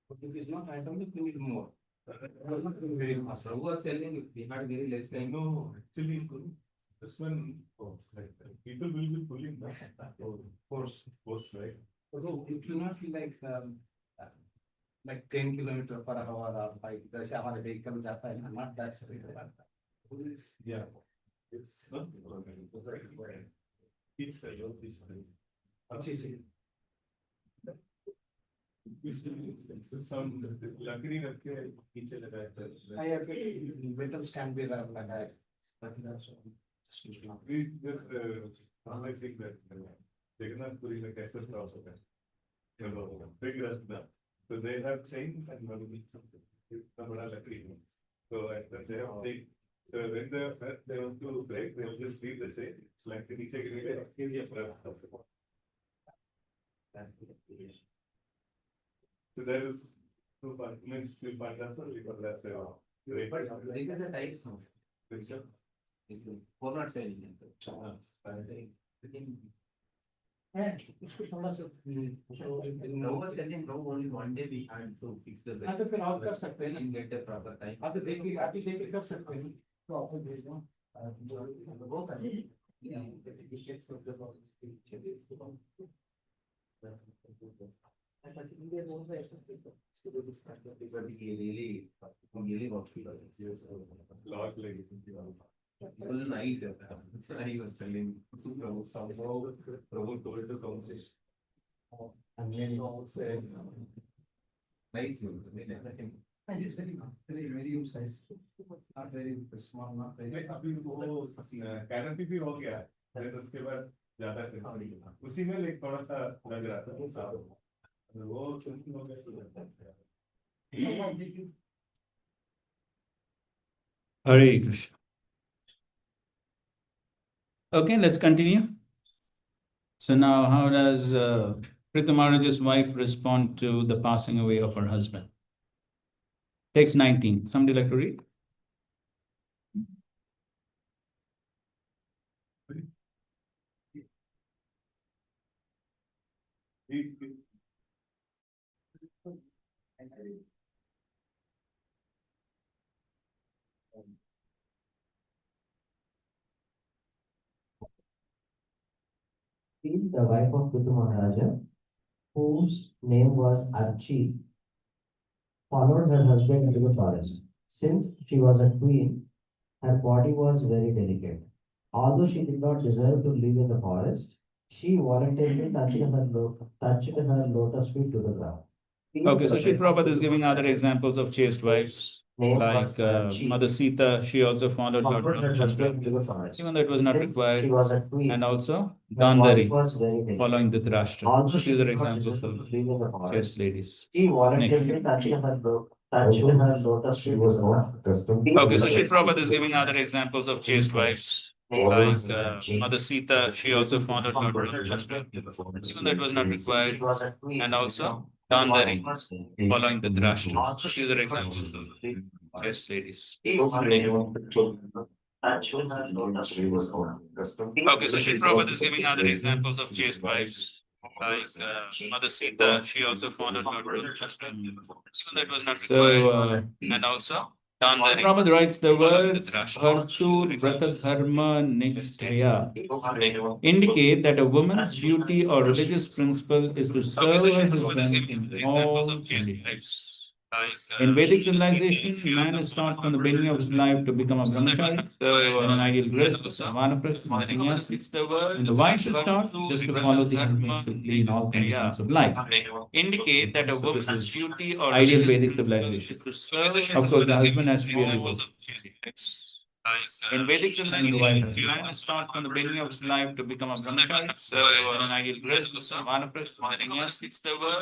But if it's not hydraulic, we need more. Very fast. I was telling you, we had very less time. No, actually, this one, people will be pulling back. Force, right? Although it will not be like 10 kilometers per hour or 5. That's how our vehicle is not that speed. Yeah. It's not it's the Some लकड़ी रख के पीछे लगाया था. I have metals can be like that. We just analyzing that Jagannath Puri like SS also that. Big restaurant. So they have chain and something. So they have chain. So when they want to break, they will just leave the chain. It's like the so there is two means two pandas because that's a This is a types now. picture. Four not saying. उसको थोड़ा सा No was telling no only one day we had to fix the. हाँ तो फिर आप कर सकते हैं ना And get the proper time. आप तो देख के कर सकते हैं तो आपको भेज दो वो करें. Really works people. Lot like Full night. He was telling somehow Prabhu told to come this. And then also nice. And it's very medium size, not very small, not very. अभी वो कैनोपी भी हो गया फिर उसके बाद ज्यादा करना उसी में एक थोड़ा सा लग रहा था वो साफ वो सिंपल हो गया Hare Krishna. Okay, let's continue. So now, how does Prithu Maharaj's wife respond to the passing away of her husband? Text 19. Somebody like to read? The wife of Prithu Maharaja, whose name was Archie, followed her husband into the forest. Since she was a queen, her body was very delicate. Although she did not deserve to live in the forest, she voluntarily touched her lotus feet to the ground. Okay, so Sri Prabhupada is giving other examples of chaste wives, like Mother Sita. She also followed Lord Rama, even though it was not required, and also Dandari, following the Dhritarashtra. So these are examples of chaste ladies. She voluntarily touched her lotus feet to the ground. Okay, so Sri Prabhupada is giving other examples of chaste wives, like Mother Sita. She also followed Lord Rama, even though it was not required, and also Dandari, following the Dhritarashtra. So these are examples of chaste ladies. Okay, so Sri Prabhupada is giving other examples of chaste wives, like Mother Sita. She also followed Lord Rama, so that was not required, and also Dandari. Prabhupada writes the words Hartur Vrata Dharma Nishtaya indicate that a woman's duty or religious principle is to serve her husband in all conditions. In Vedic civilization, man is taught from the beginning of his life to become a brahmachari, then an ideal grist, a vanaprastha, and sannyasi. And the wife is taught just to follow the husband strictly in all conditions of life. Indicate that a woman's duty or ideal Vedic civilization. Of course, the husband has to be a devote. In Vedic civilization, man is taught from the beginning of his life to become a brahmachari, then an ideal grist, a vanaprastha, and sannyasi.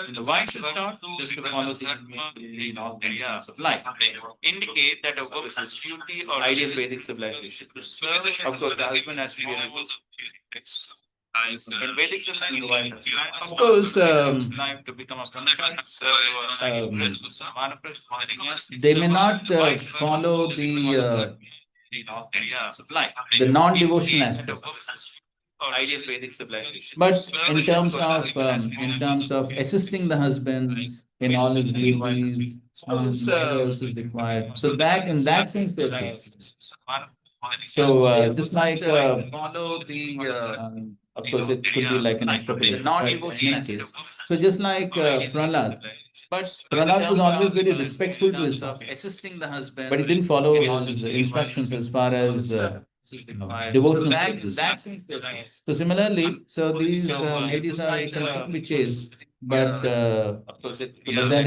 And the wife is taught just to follow the husband in all conditions of life. Indicate that a woman's duty or ideal Vedic civilization. Of course, the husband has to be a devote. In Vedic civilization, of course, they may not follow the non-devotional aspects. But in terms of assisting the husband in all his duties, and whatever else is required. So that in that sense, they're chaste. So just like follow the. Of course, it could be like an extrapolation. Non-devotional case. So just like Prahlad. But Prahlad was always very respectful to his wife, assisting the husband, but he didn't follow his instructions as far as devotional practice. So similarly, so these ladies are completely chaste but then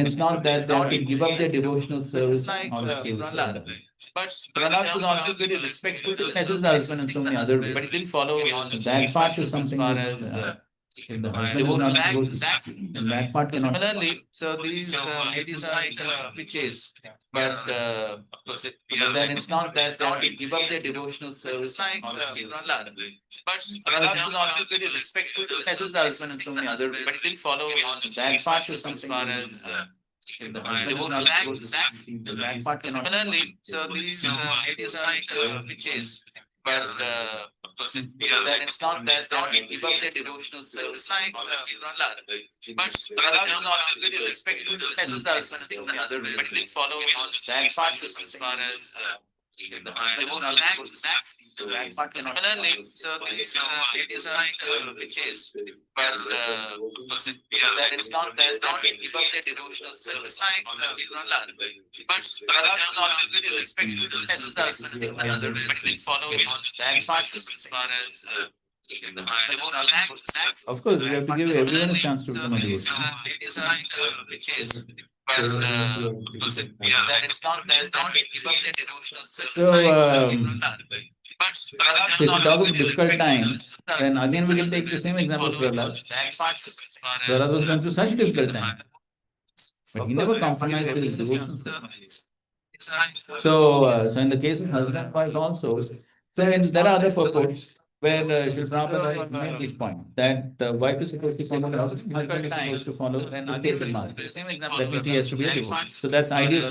it's not that they have to give up their devotional service in order to serve the husband. But Prahlad was always very respectful to Messages the husband in so many other ways. but he didn't follow That part is something far that, as if the husband is not devoted, then that part cannot. Similarly, so these ladies are witches, but then it's not that they have to give up their devotional service in order to Prahlad. But Prahlad was always very respectful to messages the husband in so many other ways, but he didn't follow that part is something far as if the husband is not devoted, then that part cannot. Similarly, so these ladies are witches, but then it's not that they have to give up their devotional service like Prahlad. But Prahlad was always very respectful to messages the husband in so many other ways, but he didn't follow that part as far as Similarly, so these ladies are witches, but then it's not that they have to give up their devotional service like Prahlad. But Prahlad was always very respectful to messages the husband in so many other ways, but he didn't follow that part as far as Of course, we have to give everyone a chance to become a devotion. So, if we talk of difficult times, then again we can take the same example of Prahlad. Prahlad was going through such difficult time, but he never compromised with his devotion. So in the case of husband and wife also, so there are other purports where Srila Prabhupada made this point that the wife is supposed to follow the husband, husband is supposed to follow the mark. That means he has to be a devote. So that's ideal.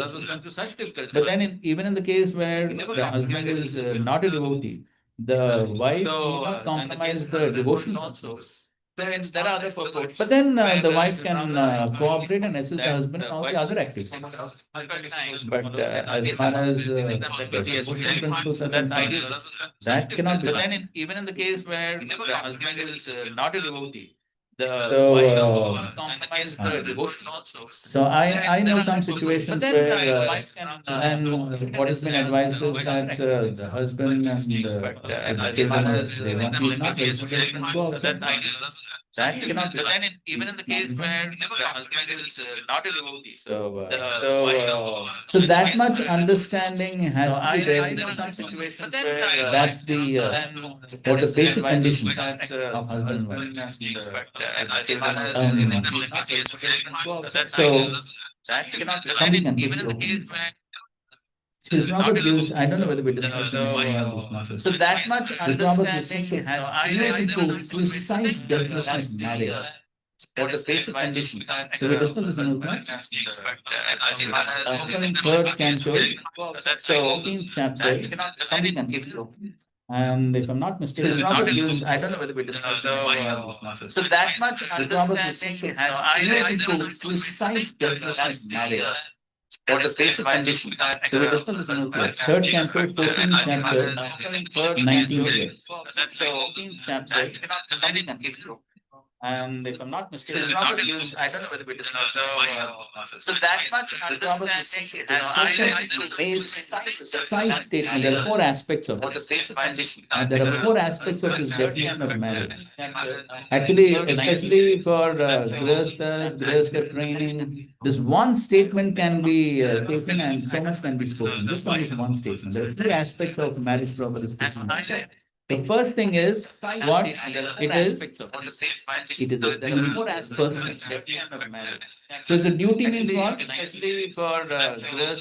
But then even in the case where the husband is not a devotee, the wife will not compromise the devotion also. There are other purports. But then the wife can cooperate and assist the husband in all the other activities. But as far as the devotion principles are concerned, that cannot be But done. then even in the case where the husband is not a devotee, the So, wife compromise the devotion also. So I know some situations But where then wife can then what has been advised is that the husband and the children they want to not go outside. That cannot be But done. then even in the case where the husband is not a devotee, So that much understanding has to be there. I know some situations But where that's the what the basic condition of husband and wife. So that cannot be somebody can even in the do. case where So Prabhupada gives, I don't know whether we discussed in these classes. so that much understanding has precise definition of marriage. what the basic condition. So we discussed this in the class. Upcoming third canto, so 14th chapter, somebody can give you. And if I'm not mistaken, Prabhupada gives, I don't know whether we discussed in these classes. So that much understanding precise definition of marriage. what the basic condition. So we discussed this in the class. Third canto, 14th chapter, 19th verse. So 14th chapter, somebody can give you. And if I'm not mistaken, Prabhupada gives, I don't know whether we discussed So that much understanding precise statement. There are four aspects of what the it. basic condition. And there are four aspects of this definition of marriage. Actually, especially for grihastha training, this one statement can be taken and so much can be spoken. Just on this one statement. There are three aspects of marriage Prabhupada is speaking about. The first thing is what it is. It is a first thing. So it's a duty means what? Especially for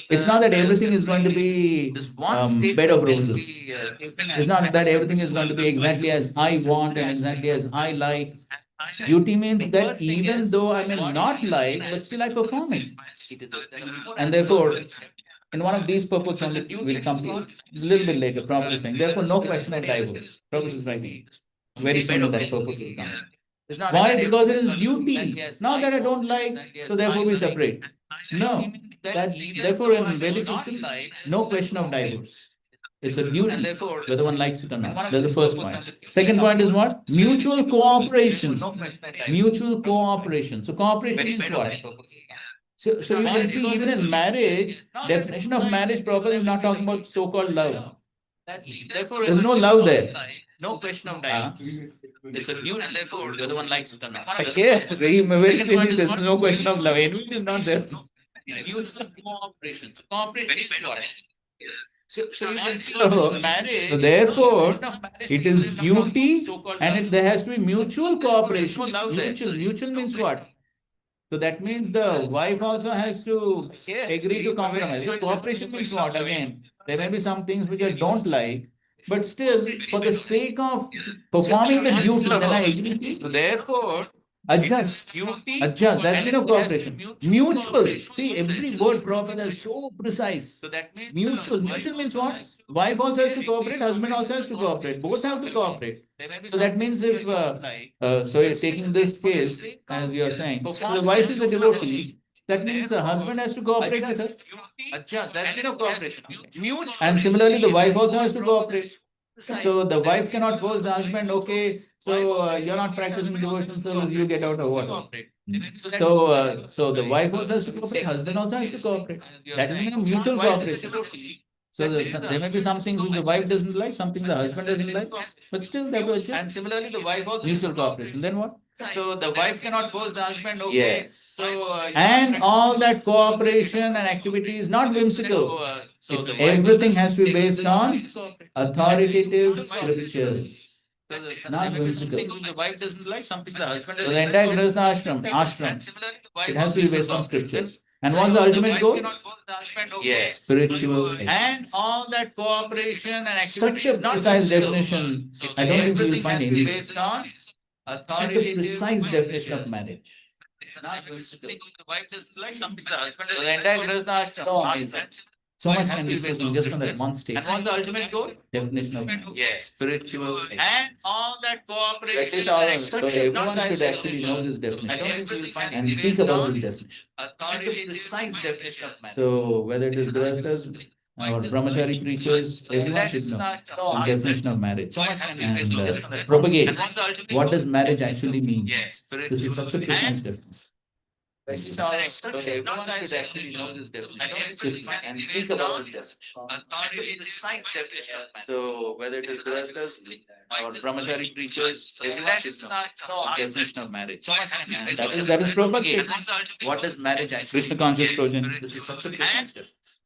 It's not that everything is going to be bed of roses. It's not that everything is going to be exactly as I want and exactly as I like. Duty means that even though I may not like, but still I perform it. And therefore, in one of these purports only will come to it. It's a little bit later, Prabhupada is saying. Therefore, no question of divorce. Prabhupada is writing. Very soon that purpose will come. Why? Because it is duty. Not that I don't like, so therefore we separate. No. Therefore, in Vedic system, no question of divorce. It's a duty, whether one likes it or not. That's the first point. Second point is what? Mutual cooperation. Mutual cooperation. So cooperation is what? So you can see even in marriage, definition of marriage proper is not talking about so-called love. There's no love there. no question of time. It's a new and therefore the other one likes it or not. Yes, very clearly says no question of love. Envy is not there. Mutual cooperation. So cooperation is what? So you can see So- marriage. So therefore, marriage it is people come from duty so-called and love. there has to be mutual cooperation. No love there. Mutual means what? So that means the wife also has to agree to compromise. So cooperation means what? Again, there may be some things which I don't like, but still, for the sake of performing the duty, then I agree. So therefore, Adjust. duty. Adjust. That's mean of and it has to cooperation. be Mutual. See, every word Prabhupada is so precise. So that means Mutual. Mutual means what? Wife also has to cooperate, husband also has to cooperate. Both have to cooperate. So that means if, so you're taking this case, as you're saying, the wife is a devotee, that means the husband has to cooperate with her. Adjust. That's mean of cooperation. Mutual. And similarly, the wife also has to cooperate. So the wife cannot force the husband, okay, so you're not practicing devotional service, you get out of water. So the wife also has to cooperate, husband also has to cooperate. That is a mutual cooperation. So there may be some things which the wife doesn't like, something the husband doesn't like, but still they will adjust. And similarly, the wife also. Mutual cooperation. Then what? So the wife cannot force the husband, okay. Yes. So. And all that cooperation and activity is not whimsical. So the wife Everything also has to be based on cooperate. authoritative scriptures. Not whimsical. Something the wife doesn't like, something the husband So doesn't the like. entire Grihastha ashram, it has to be based on scriptures. And what's the ultimate goal? Yes. Spiritual. And all that cooperation and activity. Such a is not precise whimsical. definition, So I don't think you will everything find has to be anywhere. based on Such a authoritative. precise definition of marriage. Not whimsical. The wife doesn't like, something the husband So doesn't the like. entire Grihastha So ashram, so much can be spoken just on that one state. And what's the ultimate goal? Definition of marriage. Yes, spiritual. And all that cooperation. That is all. and So activity is not everyone should science actually fiction. know this And definition everything has to and be speak based about on this definition. authoritative precise definition of marriage. So whether it is grihasthas or brahmachari preachers, everyone should know the definition of marriage So much can be based on just on and that. propagate And what's the ultimate what goal? does marriage actually mean. Yes, This is such a precise And definition. so everyone should actually know this definition. And speak about this definition. Authoritative precise definition of marriage. So whether it is grihasthas or brahmachari preachers, everyone should know the definition of marriage. So much can be And based on that is propagate. And what's the ultimate What goal? does marriage actually Krishna mean? conscious Project. project. This is such a precise definition.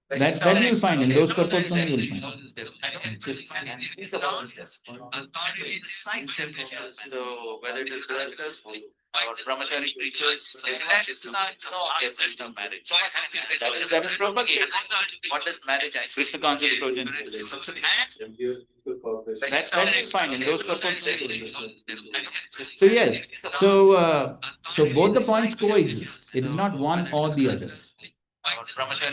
That That you will find in those purports only you will find. So whether it is grihasthas or brahmachari preachers, everyone should know the definition of marriage. That is propagate. What does marriage actually? Krishna conscious project. This is such a precise That you will find in those purports only you will find. So yes, so both the points coexist. It is not one or the other.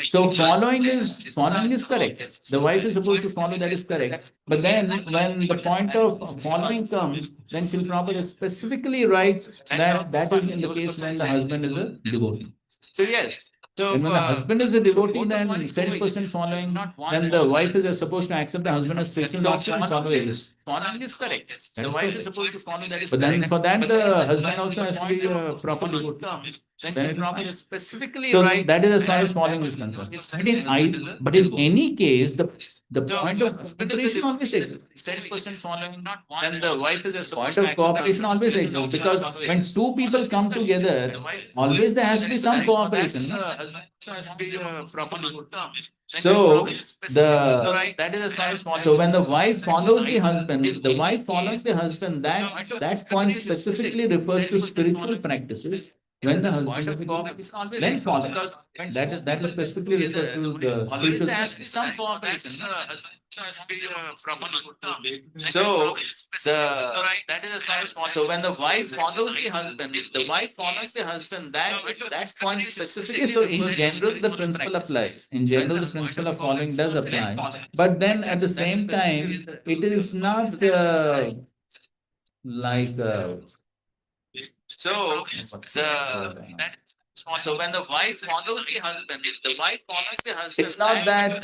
So following is correct. The wife is supposed to follow, that is correct. But then when the point of following comes, then Srila Prabhupada specifically writes that that is in the case when the husband is a devotee. So yes. So And when the husband is a devotee, then said person following, then the wife is supposed to accept the husband as spiritual master and follow it. following is correct. The wife is supposed to follow, that is But then correct. for that, But the then husband when also the has to point be of a proper following devotee. comes, Then Then it Prabhupada matters. specifically So writes that is as far as that following is concerned. But in any case, the point of cooperation always exists. said person following, not one. Then the wife is a Point of cooperation always exists because when two people come together, always there has to be some cooperation. no? So that is as far as following. So when the wife follows the husband, that point specifically refers to spiritual practices. When the husband then follows, that is specifically referred to the Always spiritual there has to be practice. some cooperation. So That is as far as following. So when the wife follows the husband, that point specifically, so in general, the principle applies. In general, the principle of following does apply. But then at the same time, it is not like So so when the wife follows the husband, it's not that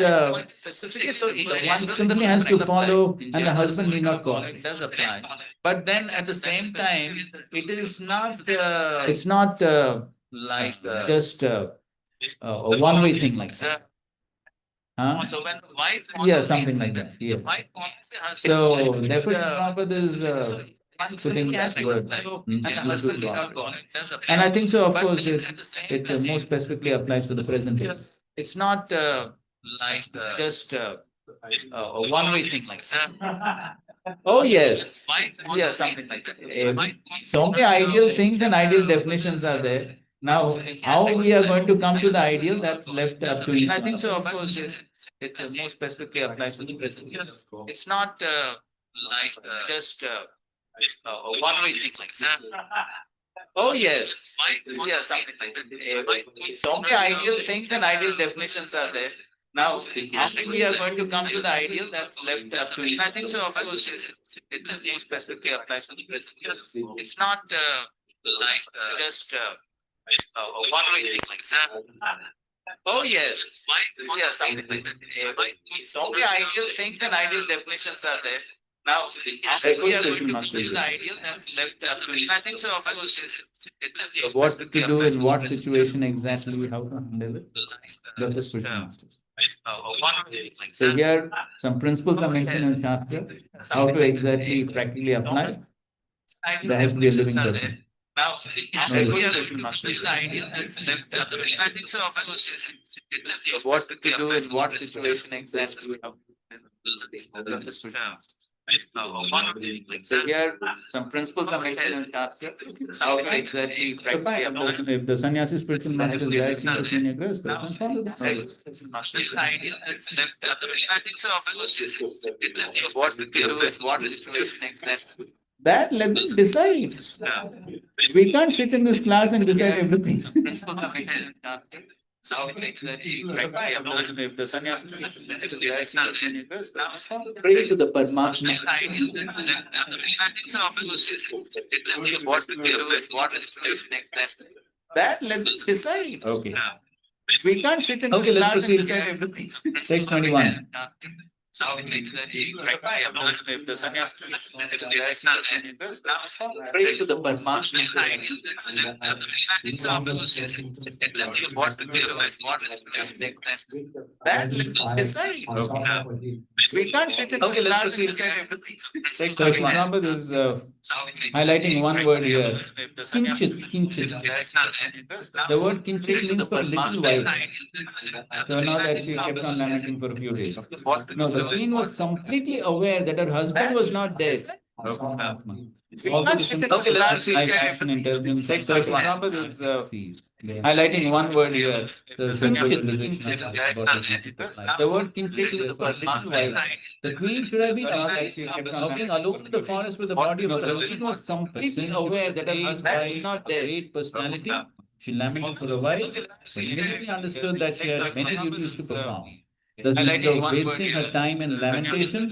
specifically, so in the one general, simply has to follow and the husband need not follow. it does apply. But then at the same time, it is not It's not like just a one-way thing like that. Huh? So when wife. Yeah, something like that, yeah. Wife wants the husband. So therefore, Prabhupada is putting that word. And the husband did not go on. And I think so, of But course, at the same it time, more specifically applies to the present day. It's not like just a one-way thing like that. that. Oh, yes. Wife wants Yeah, the something like that. Wife wants So the many ideal things and ideal definitions are there. Now, how we are going to come to the ideal, that's left up to each I one think of so, us. of course, It more specifically applies to the present day. It's not like just a one-way thing like that. oh, yes. Wife wants Yeah, the something like that. Wife wants So many ideal things and ideal definitions are there. Now, how we are going to come to the ideal, that's left up to each. I think so, of course, It more specifically applies to the present day. it's not like Just a one-way thing like that. oh, yes. Wife wants Yeah, the something like that. Wife wants So many ideal things and ideal definitions are there. Now, how we are going to come to the ideal, that's left up to each. I think so, of course, So what to do in what situation exactly, how to handle it? That is spiritual masters. one-way thing like So that. here, some principles are mentioned in Shastra, how to exactly practically apply. There has to be a living person. Now, No, we are spiritual masters. the ideal that's left up to me. I think so, of course. So what to do in what situation exactly, how that is spiritual masters. So here, some principles are mentioned in Shastra, how to exactly practically apply. If the sannyasi spiritual master is directing the senior grahastha, then follow the spiritual master. It's the ideal that's left up to me. I think so, of course. So what to do in what situation exactly. That let them decide. We can't sit in this class and decide everything. Principles are mentioned in Shastra. So exactly practically apply. If the sannyasi spiritual master is directing the senior grahastha, pray to the Paramatma. It's the ideal that's left up to me. I think so, of course. What to do in what situation exactly. That let them decide. Okay. We can't sit in this class and decide everything. Text 21. So exactly practically apply. If the sannyasi spiritual master is directing the senior grahastha, pray to the Paramatma. It's the ideal that's left up to me. I think so, of course. What to do is what situation exactly. That let them decide. We can't sit in this class and decide everything. Text 21. Remember, this is highlighting one word here. Kinchit, kinchit. The word kinchit means for a little while. So now that she kept on lamenting for a few days. No, the queen was completely aware that her husband was not dead. Also, this implies high action intelligence. Text 21. Remember, this is highlighting one word here. The simple realization of the word kinchit is for a little while. The queen should have been walking alone in the forest with the body of her husband, was completely aware that her husband was not dead. Great personality. She lamented for a while, but immediately understood that she had many duties to perform. Thus, instead of wasting her time in lamentation,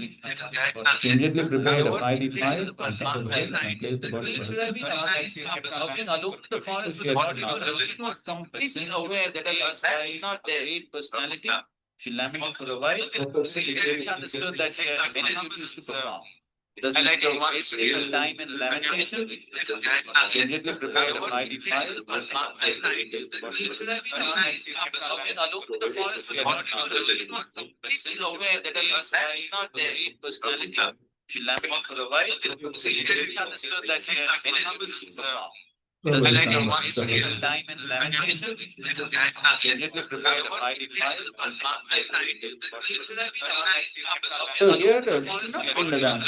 she immediately prepared a fiery fire and set the fire and placed the body of her husband. Walking alone in the forest with the body of her husband, was completely aware that her husband was not dead. Great personality. She lamented for a while, but immediately understood that she had many duties to perform. Thus, instead of wasting her time in lamentation, she immediately prepared a fiery fire and set the fire and placed the body of her husband. Walking alone in the forest with the body of her husband, was completely aware that her husband was not dead. Great personality. She lamented for a while, but immediately understood that she had many duties to perform. Thus, instead of wasting her time in lamentation, she immediately prepared a fiery fire and set the fire and placed the body of her husband. So here, this is not Pindadana.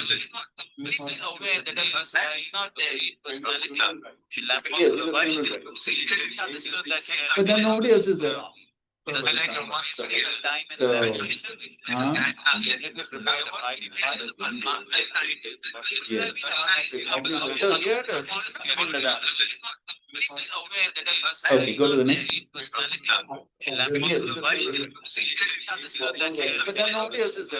Aware that her husband is not dead. Personality. She lamented for a while, but understood that she had. But then nobody else is there. So, so here, okay, go to the next. But then nobody else is there.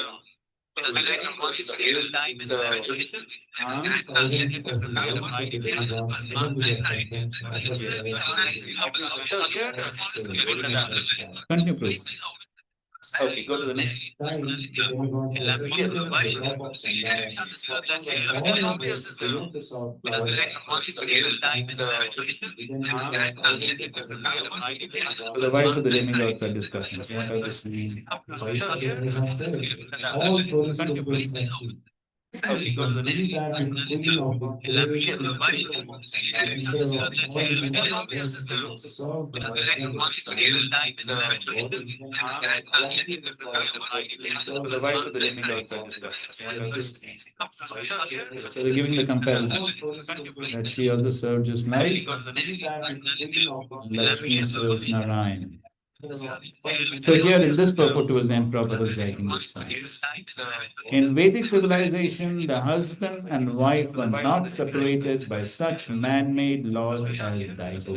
Continue, please. Okay, go to the next. time, the demigods were defeated at the drop of Gandhara. All who failed to solve flowers So the wife of the demigods are discussing. What are this mean? all tourists looked to Bhakti. Okay, You go to can the next. see that the queen of the brave instead of all these served The wife of the demigods are discussing. What are this mean? So they're giving the comparison that she also served just like Lakshmi serves Narayan. So here in this purport was the Emperor is writing this point. In Vedic civilization, the husband and wife were not separated by such man-made laws as divorce.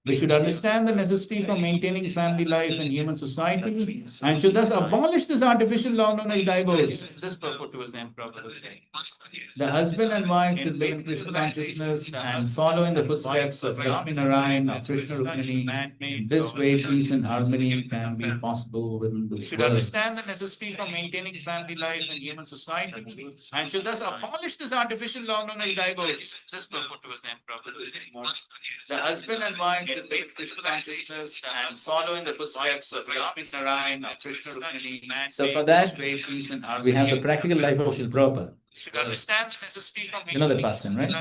We should understand the necessity for maintaining family life in human society and should thus abolish this artificial law known as divorce. This purport was the Emperor. The husband and wife should live in Krishna consciousness and follow in the footsteps of Lakshmi Narayan or Krishna Rukmini. This way, peace and harmony can be possible within this world. We should understand the necessity for maintaining family life in human society and should thus abolish this artificial law known as divorce. This purport was the Emperor. The husband and wife should live in Krishna consciousness and follow in the footsteps of Lakshmi Narayan or Krishna Rukmini. So for that, we have the practical life of Srila Prabhupada. You know the person, right?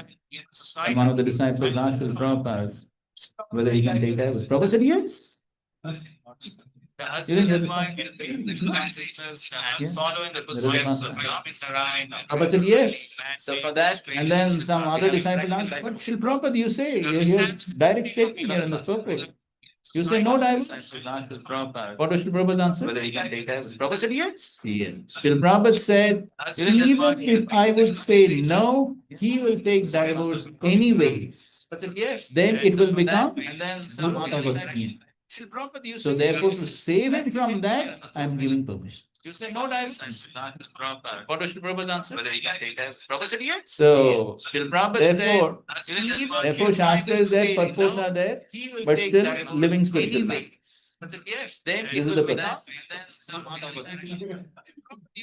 And one of the disciples asked Srila Prabhupada whether he can take divorce. Prabhupada said yes. You didn't hear this one? Yeah. Prabhupada said yes. So for that, and then some other disciple asked, but Srila Prabhupada, you say, you hear direct statement here in this purport. You say no divorce. What was Srila Prabhupada's answer? Whether he can take divorce. Prabhupada said yes. Srila Prabhupada said, even if I would say no, he will take divorce anyways. Then it will become good. So therefore, to save him from that, I am giving permission. You say no divorce. What was Srila Prabhupada's answer? Whether he can take divorce. Prabhupada said yes. So therefore, Shastra is there, purports are there, but still living spiritual life. Then this is the purpose.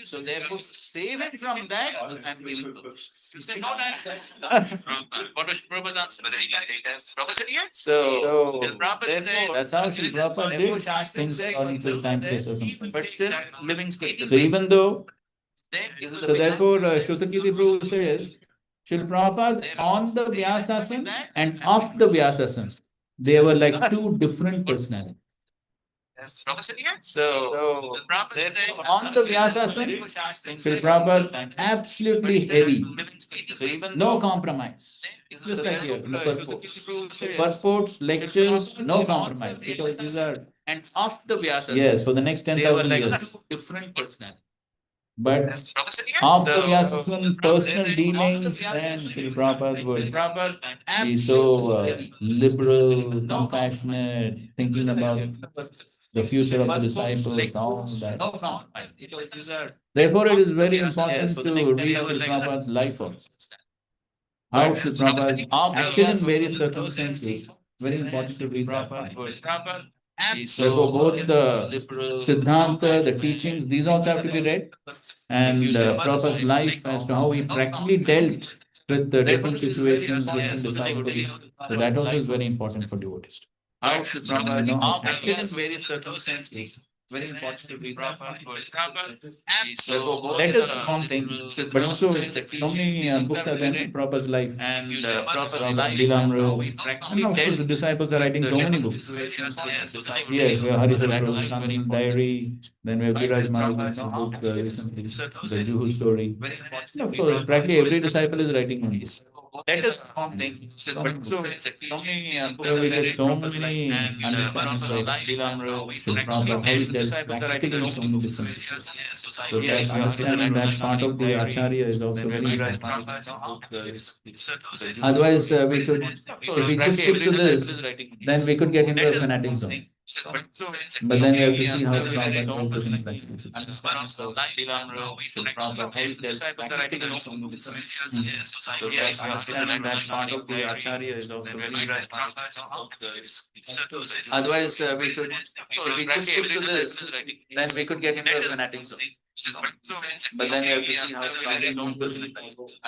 So therefore, save it from that and we will publish. You say no divorce. What was Prabhupada's answer? Whether he can take divorce. Prabhupada said yes. So therefore, that's how Srila Prabhupada did things according to the time, place, or something. But still living spiritual. So even though, so therefore, Shrutakirti Prabhu says, Srila Prabhupada on the Vyasasana and off the Vyasasana, they were like two different personalities. So on the Vyasasana, Srila Prabhupada absolutely heavy, no compromise. Just like here in the purports, lectures, no compromise, because these are and off the Vyasasana. Yes, for the next 10,000 years. Different personalities. But after Vyasasana, personal dealings, then Srila Prabhupada would be so liberal, compassionate, thinking about the future of the disciples, all that. Therefore, it is very important to read Srila Prabhupada's life also. How Srila Prabhupada acted in various circumstances. Very important to read that. Therefore, both the Siddhanta, the teachings, these also have to be read. And Prabhupada's life as to how he practically dealt with the different situations, different disciples. So that also is very important for devotees. How Prabhupada, you know, acted in various circumstances. Very important to read so that is one thing. But also, so many books are there in Prabhupada's life. And Prabhupada's life, and of course, the disciples are writing so many books. Yes, we have Harisara Prabhu's diary. Then we have Viraj Maharaj's book recently, the Juhu story. And of course, practically every disciple is writing one book. That is one thing. But so we get so many understandings like Srila Prabhupada, how he dealt practically in so many different situations. So that understanding that part of the Acharya is also very important. Otherwise, we could, if we just stick to this, then we could get into a fanatic zone. But then we have to see how Prabhupada put this in practice. Otherwise, we could, if we just stick to this, then we could get into a fanatic zone. But then we have to see how Prabhupada put this in practice.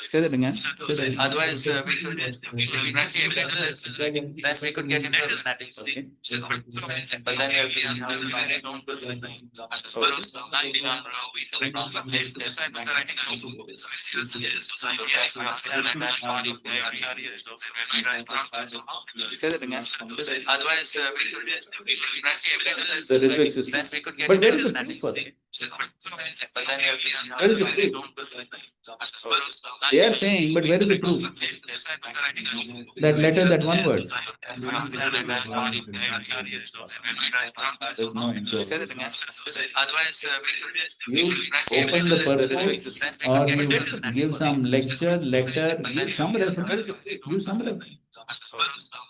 Say that again. Say that again. Otherwise, we could, if we just stick to this, then we could get into a fanatic zone. But then we have to see how Prabhupada put this in practice. Say that again. Otherwise, we could, The ritual system. then we could get But where into is a the proof for that? But then we have to see how Where is the They are saying, but where is the proof? That letter, that one word. There's no proof. Say that again. Otherwise, You open the purport or you give some lecture, give some reference. Give some reference.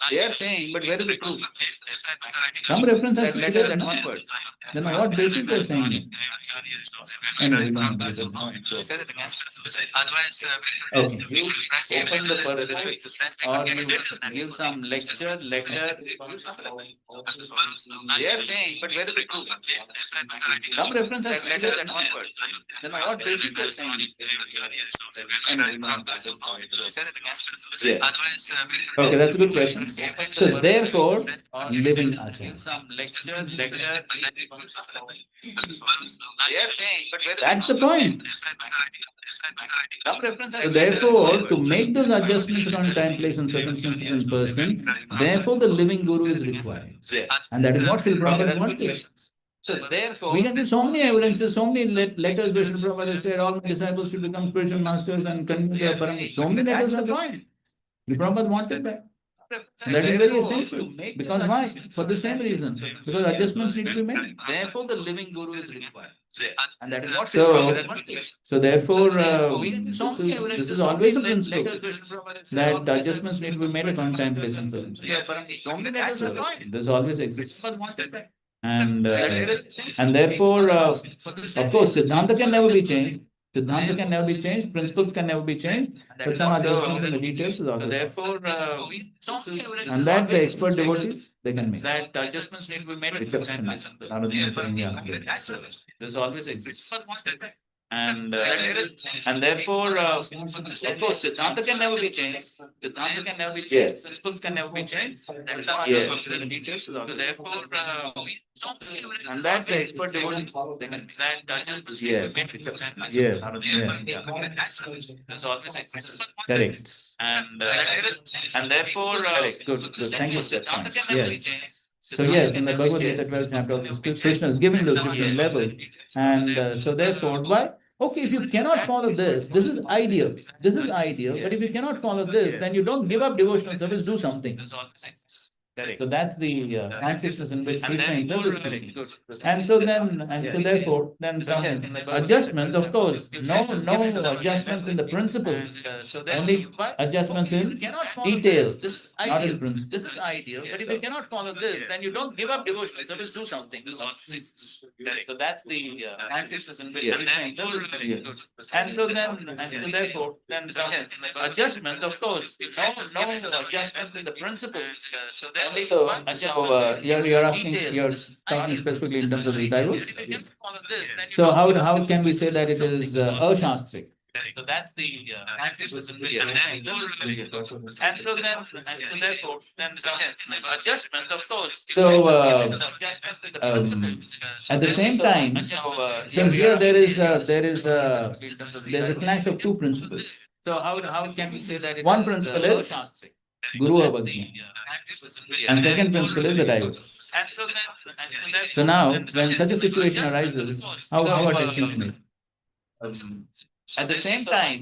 They are saying, but where is the proof? Some reference has to be there, that one word. Then on what basis they are saying it? Anyway, no, there's no proof. say that again. Otherwise, Okay. You open the purport or you give some lecture, they are saying, but where is the proof? some reference has to be there, that one word. Then on what basis they are saying it? Anyway, no, there's no proof. Say that again. Yes. Otherwise, Okay, that's a good question. So therefore, living acharya. some lecture, they are saying, but where is That's the point. some reference So therefore, to make those adjustments on time, place, and circumstances in person, therefore the living guru is required. And that is what Srila Prabhupada wanted. So therefore, We can give so many evidences, so many letters where Srila Prabhupada said all my disciples should become spiritual masters and continue their param. So many letters are fine. Srila Prabhupada wanted that. That is very essential. Because why? For the same reason. Because adjustments need to be made. therefore the living guru is required. And that is what So therefore, this is always a principle that adjustments need to be made at one time, place, and circumstance. so many letters are fine. This always exists. But wanted that. And therefore, of course, Siddhanta can never be changed. Siddhanta can never be changed, principles can never be changed, but some adjustments in the details is always. Therefore, And that the expert devotees, they can make. that adjustments need to be made. Which is rather than saying, yeah. This always exists. And therefore, of course, Siddhanta can never be changed. Siddhanta can never be changed. Yes. Principles can never be changed. That is how Yes. the details is always. Therefore, And that the expert devotees, they can that adjustments Yes. need to be made. Yes. This always exists. Correct. And therefore, Correct. Good. Thank you, sir. Siddhanta can never be Yes. changed. So yes, in the Bhagavad Gita 12th chapter, Krishna is giving those different levels. And so therefore, why? Okay, if you cannot follow this is ideal. This is ideal. But if you cannot follow this, then you don't give up devotional service, do something. This always exists. So that's the consciousness in which And Krishna therefore, interprets it. And so therefore, then some adjustments, of course, no adjustments in the principles, So only adjustments in details, This not in ideal. principles. This is ideal, but if you cannot follow this, then you don't give up devotional service, do something. So that's the consciousness in which Yes. Krishna interprets it. Yes. And so therefore, then some adjustments, of course, no adjustments in the principles. So you're asking, you're talking specifically in terms of the divorce. If you cannot follow this, then you So don't how can we say that it is ashastrik? So that's the consciousness in which Krishna interprets it. And so therefore, then some adjustments, of course. So, adjustments in the principles. At the same time, so here there's a clash of two principles. So how can we say that it One is, principle is Shastrik? Guru Avagya, and second principle is the divorce. So now, when such a situation arises, how are decisions made? At the same time,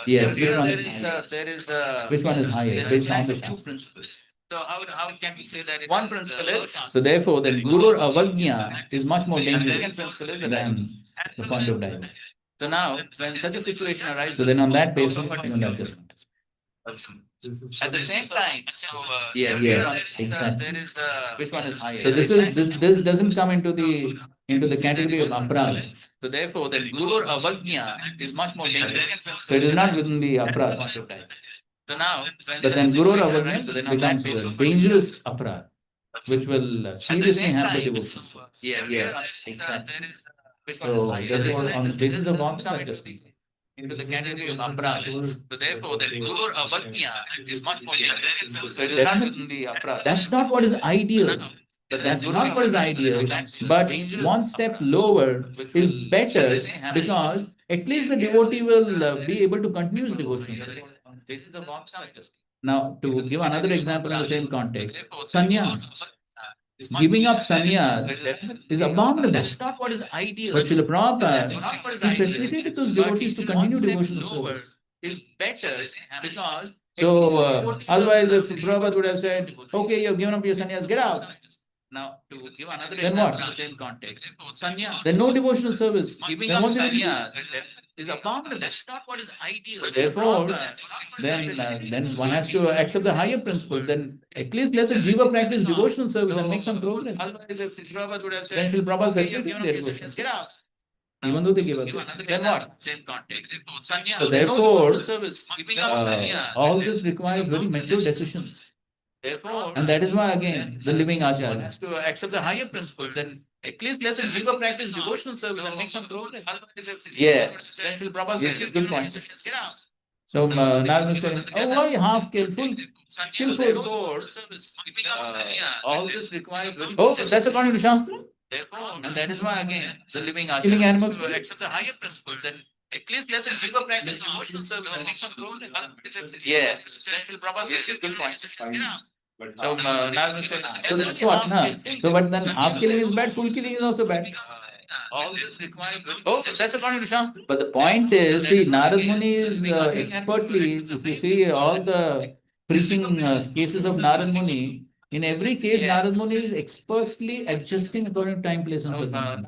Yes, which one is higher? Which one is higher? Based on the two Shastra. principles. So how can we say that it One is, principle is, Shastrik? so therefore, then Guru Avagya is much more dangerous Second principle is the than divorce. the point of divorce. So now, when such a situation arises. So then on that basis, adjustment. At the same time, Yeah, here yeah, on exactly. there is which one is higher? So this doesn't come into the category of aparad. So therefore, the Guru Avagnya is much more dangerous. So it is not within the aparad. So now, But then Guru Avagnya so then on that becomes a basis, dangerous aparad, which will at the seriously same hamper time, devotion. yeah, Yeah, exactly. Which one So is higher? therefore, on the basis of what Into the category of aparad. So therefore, the Guru Avagnya is much more dangerous. So it is not within the aparad. that's not what is ideal. But That's not what is ideal. But one step lower is better because at least the devotee will be able to continue his devotion. Now, to give another example in the same context, sannyas. Giving up sannyas is abominable. That's not what is ideal. But Srila Prabhupada, he facilitated those devotees to continue devotional service. Is better because So, otherwise, if Prabhupada would have said, okay, you've given up your sannyas, get out. now to give another Then example what? in the same context, sannyas. Then no devotional service. Giving Then up what did he do? sannyas is abominable. That's not what is ideal. Therefore, then one has to accept the higher principles. Then at least let the jiva practice devotional service and make some progress. Otherwise, if Prabhupada would have said, Then Srila Prabhupada okay, you've facilitated given their up your devotion. sannyas, get out. Even though they give up Give this. another Then example, what? same context. Sannyas. So therefore, service. Giving up sannyas. all this requires very mature decisions. Therefore, And that is why again, the living one acharya. has to accept the higher principles, then at least let the jiva practice devotional service and make some progress. Yes. Then Srila Prabhupada Yes, says, good point. get out. So now Mr. Oh, why half kill full? Kill full. Therefore, all this requires very Oh, that's according to Shastra? Therefore, and that is why again, the living Killing acharya animals. to accept the higher principles, then at least let the jiva practice devotional service and make some progress. Yes. Then Srila Prabhupada says, good point. Get out. So now Mr. So that's what, nah? So but then half killing is bad, full killing is also bad. All this requires very Oh, that's according to Shastra. But the point is, see, Narad Muni is expertly, if you see all the preaching cases of Narad Muni, in every case, Narad Muni is expertly adjusting according to time, place, and circumstance.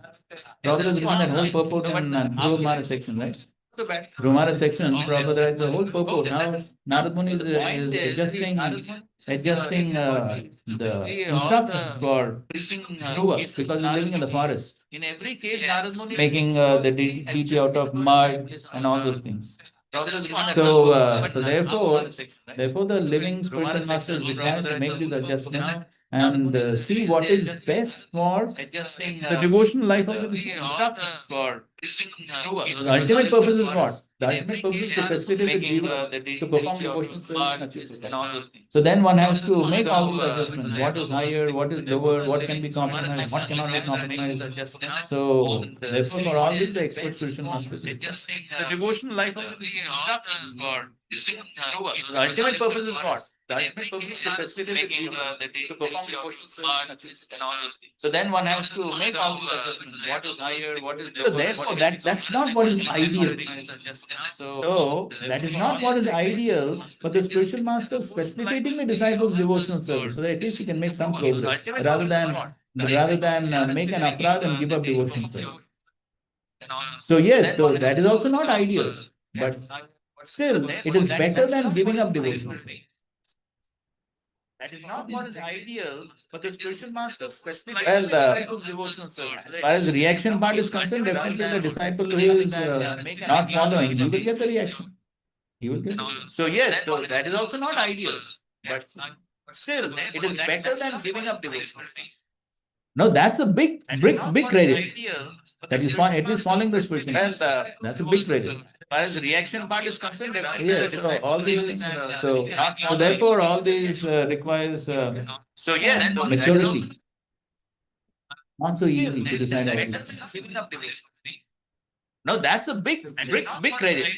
Prabhupada has given that whole purport in Dhruva Maharaj section, right? Dhruva Maharaj section, Prabhupada writes the whole purport. Now, Narad Muni is adjusting the instructions for Dhruva because he's living in the forest, in every case, Narad Muni making the deity out of mud and all those things. So therefore, the living spiritual master is required to make these adjustments and see what is best for adjusting the devotional life of the disciple. for The ultimate purpose is what? The ultimate purpose is to facilitate the jiva to perform devotional service and all those things. So then one has to make all these adjustments. What is higher, what is lower, what can be compromised, what cannot be compromised. So therefore, for all this, the expert spiritual master is required. The devotional life of the for the ultimate purpose is what? The ultimate purpose is to facilitate the jiva to perform devotional service and all those things. So then one has to make all these adjustments. What is higher, what is lower. So therefore, that's not what is ideal. So that is not what is ideal, but the spiritual master is facilitating the disciples' devotional service so that at least he can make some progress rather than make an aparad and give up devotional service. So yes, so that is also not ideal, but still it is better than giving up devotional service. That is not what is ideal, but the spiritual master specifically devotional service. As far as the reaction part is concerned, definitely the disciple who is not following, he will get the reaction. He will get it. So yes, so that is also not ideal, but still it is better than giving up devotional service. No, that's a big credit. That is at least following the spiritual master. That's a big credit. As far as the reaction part is concerned, Yes, so all these things, so therefore all these requires so yes, so maturity. Not so easy to decide all these. giving up devotional service. No, that's a big credit.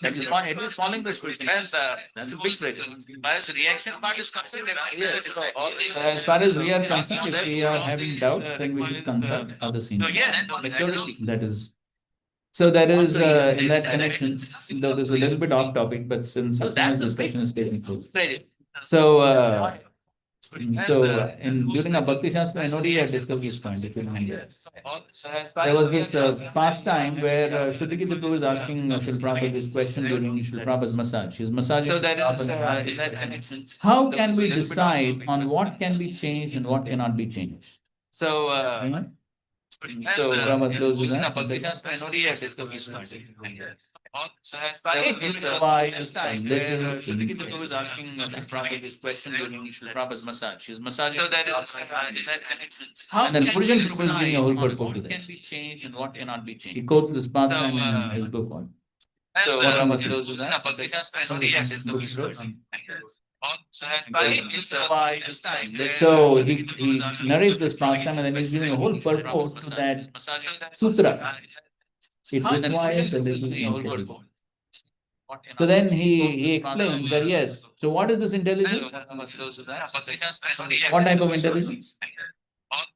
That is at least following the spiritual master. That's a big credit. As far as the reaction part is concerned, Yes, so as far as we are concerned, if we are having doubt, then we should consult other seniors. so yes, so maturity. That is. So that is in that connection, though this is a little bit off topic, but since this discussion is taking place. So So, during a Bhakti Shastra NOD, I discussed this point, if you remember. There was this past time where Shruti Prabhu is asking Srila Prabhupada this question during Srila Prabhupada's massage. He's massaging. So that Srila is, Prabhupada. How can we decide on what can be changed and what cannot be changed? so, So, Prabhupada closes during the that. Bhakti Shastra NOD, I discussed this point. This is why this time Where Shruti Prabhu is asking Srila Prabhupada this question during Srila Prabhupada's massage. He's massaging. So that is, how and then Purujan Prabhu is giving a whole purport to what that. can be changed and what cannot be He changed. quotes this part time in his book on. So, What Rama during says. the Bhakti Shastra NOD, I discussed this point. So he narrates this pastime and then he's giving a whole purport to that sutra. It requires a little intelligence. So then he explains that yes, so what is this intelligence? What type of intelligence?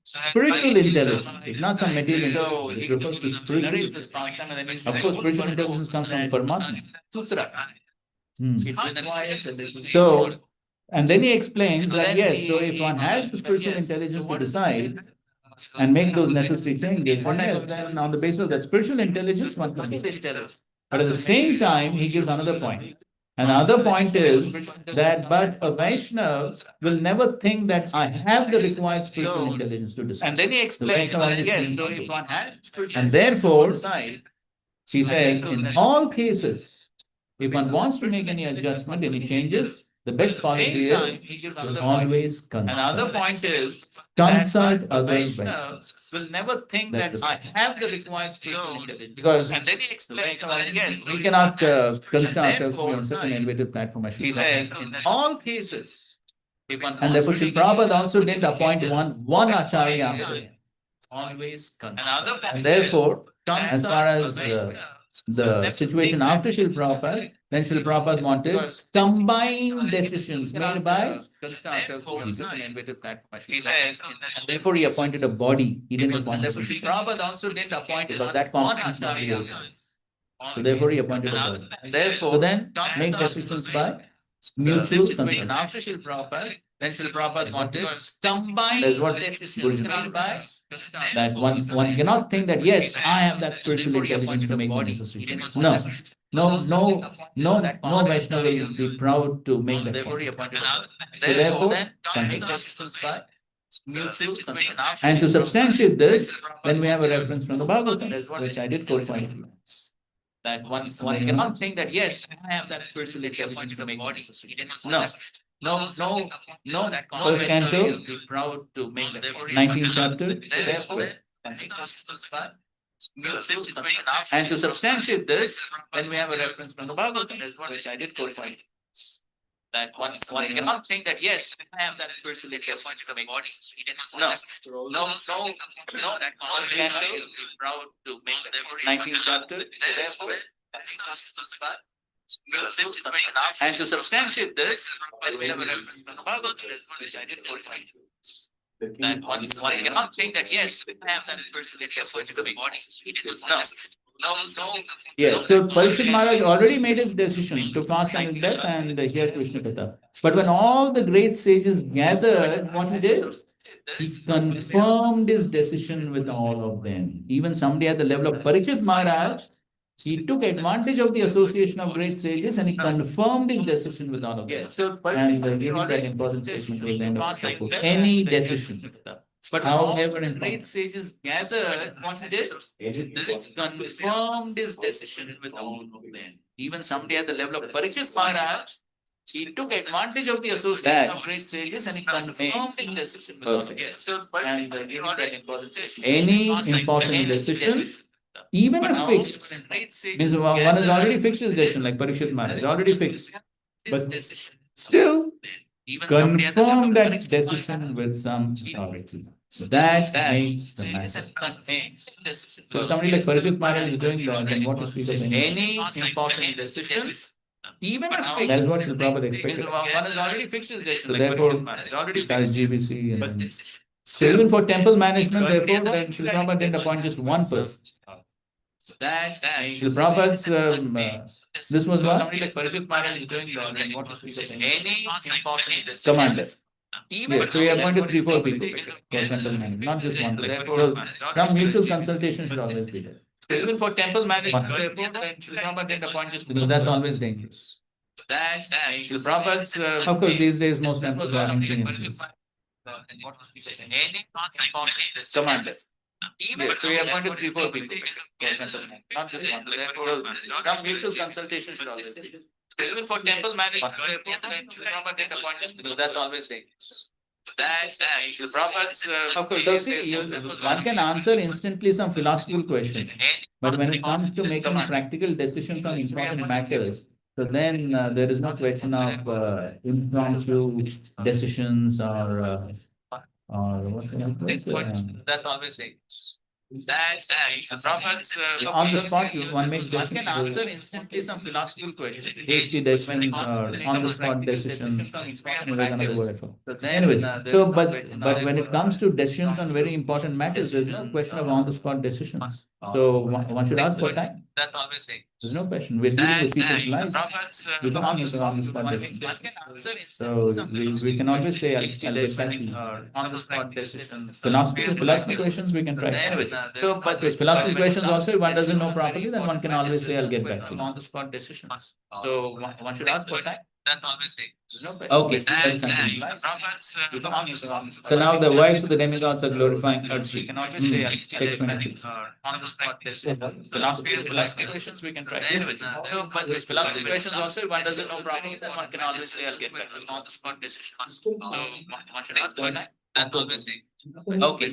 Spiritual intelligence. It's not some material intelligence. It refers to spiritual intelligence. Of course, spiritual intelligence comes from Paramatma. So, and then he explains that yes, so if one has the spiritual intelligence to decide and make those necessary changes, then on the basis of that spiritual intelligence, one can decide. But at the same time, he gives another point. And the other point is that, but a Vaishnava will never think that I have the required spiritual intelligence to decide. And then he explains that yes, so if one has And therefore, he says, in all cases, if one wants to make any adjustment, any changes, the best policy is always consult. Another point is Consult that other Vaishnavas will never think that I have the required spiritual intelligence. Because And then he explains that yes, we cannot consider ourselves to be on such an elevated platform as he Srila says Prabhupada. in all cases, if one And therefore, wants to Srila make any Prabhupada also didn't appoint changes, one Acharya. always consult. And therefore, as far as the situation after Srila Prabhupada, then Srila Prabhupada wanted combined decisions made by He says, and therefore he appointed a body. He didn't appoint a Srila Prabhupada also didn't appoint because that conflicts not Acharya. So therefore he appointed a body. Therefore, So then make decisions by mutual situation consent. after Srila Prabhupada, then Srila Prabhupada wanted combined That's what decisions Guruji made by That one cannot think that yes, I have that spiritual intelligence to make the necessary changes. No, no Vaishnava will be proud to make that possible. So therefore, consult. And to substantiate this, then we have a reference from the Bhagavatam, which I did quote for you. That one cannot think that yes, I have that spiritual intelligence to make the necessary changes. No. First canto, Be proud to make that 19th chapter. And to substantiate this, then we have a reference from the Bhagavatam, which I did quote for you. That one cannot think that yes, I have that spiritual intelligence to make no. First canto, be proud to make that 19th chapter. And to substantiate this, then we have a reference from the Bhagavatam, which I did quote for you. That one cannot think that yes, I have that spiritual intelligence to make no. Yes, so Parikshit Maharaj already made his decision to fast until death and hear Krishna Katha. But when all the great sages gathered, what he did? He confirmed his decision with all of them. Even somebody at the level of Parikshit Maharaj, he took advantage of the association of great sages and he confirmed his decision with all of them. So And giving that important statement at the end of the book. Any decision, but however great important. sages gathered, what he did? Confirmed his decision with all of them. Even somebody at the level of Parikshit Maharaj, he took advantage of the association of great sages and he confirmed his decision with all of them. So, And giving that important statement. any important decision, even if fixed, means one has already fixed his decision, like Parikshit Maharaj, already fixed. But still, confirm that decision with some authority. That makes the matter. So somebody like Parikshit Maharaj is doing that, then what is people saying? Any important decision, even if That's what the Prabhupada expected. one has already fixed his decision. So like therefore, Parikshit Maharaj, already as fixed GBC his and decision. so even for temple management, therefore, then Srila Prabhupada didn't appoint just one person. Srila Prabhupada's, this was what? Somebody like Parikshit Maharaj is doing that, then what is people saying? Any important decision. Commander. Yes, so we appointed 3-4 people for temple management, not just one. So some mutual consultation should always be there. Even for temple management, Prabhupada didn't appoint just Because that's always dangerous. that's the Prabhupada's. Of course, these days most temples are having PNCs. Commander. Yes, so we appointed 3-4 people for temple management, not just one. Some mutual consultation should always be there. Even for temple management, Prabhupada didn't appoint just because that's always dangerous. That's the Prabhupada's. Of course, so see, one can answer instantly some philosophical question, but when it comes to making practical decisions on important matters, so then there is no question of impromptu decisions or what's the name? That's always dangerous. That's the Prabhupada's. On the spot, one makes One can answer decisions, instantly some philosophical question. hasty decisions or on the spot decisions. There's another word I forgot. So then, Anyways, there's so no but question when of, it comes to decisions on very important matters, there's no question of on the spot decisions. So one should ask for time. That's always dangerous. There's no question. We're dealing with people's lives. Prabhupada's. We don't answer on the spot decisions. One can answer So instantly some we can always say, I'll get back to you. on the spot decisions. Philosophical questions we can try. Anyways, So, but with philosophical questions also, if one doesn't know properly, then one can always say, I'll get back to you. on the spot decisions. So one should ask for time. That's always dangerous. Okay, let's continue. So now the wives of the demigods are glorifying Archie. Can always say Text 26. on the spot decisions. Philosophical questions we can try. Anyways, so but with philosophical questions also, if one doesn't know properly, then one can always say, I'll get back to you on the spot decisions. So one should ask for time. That's always dangerous. Okay,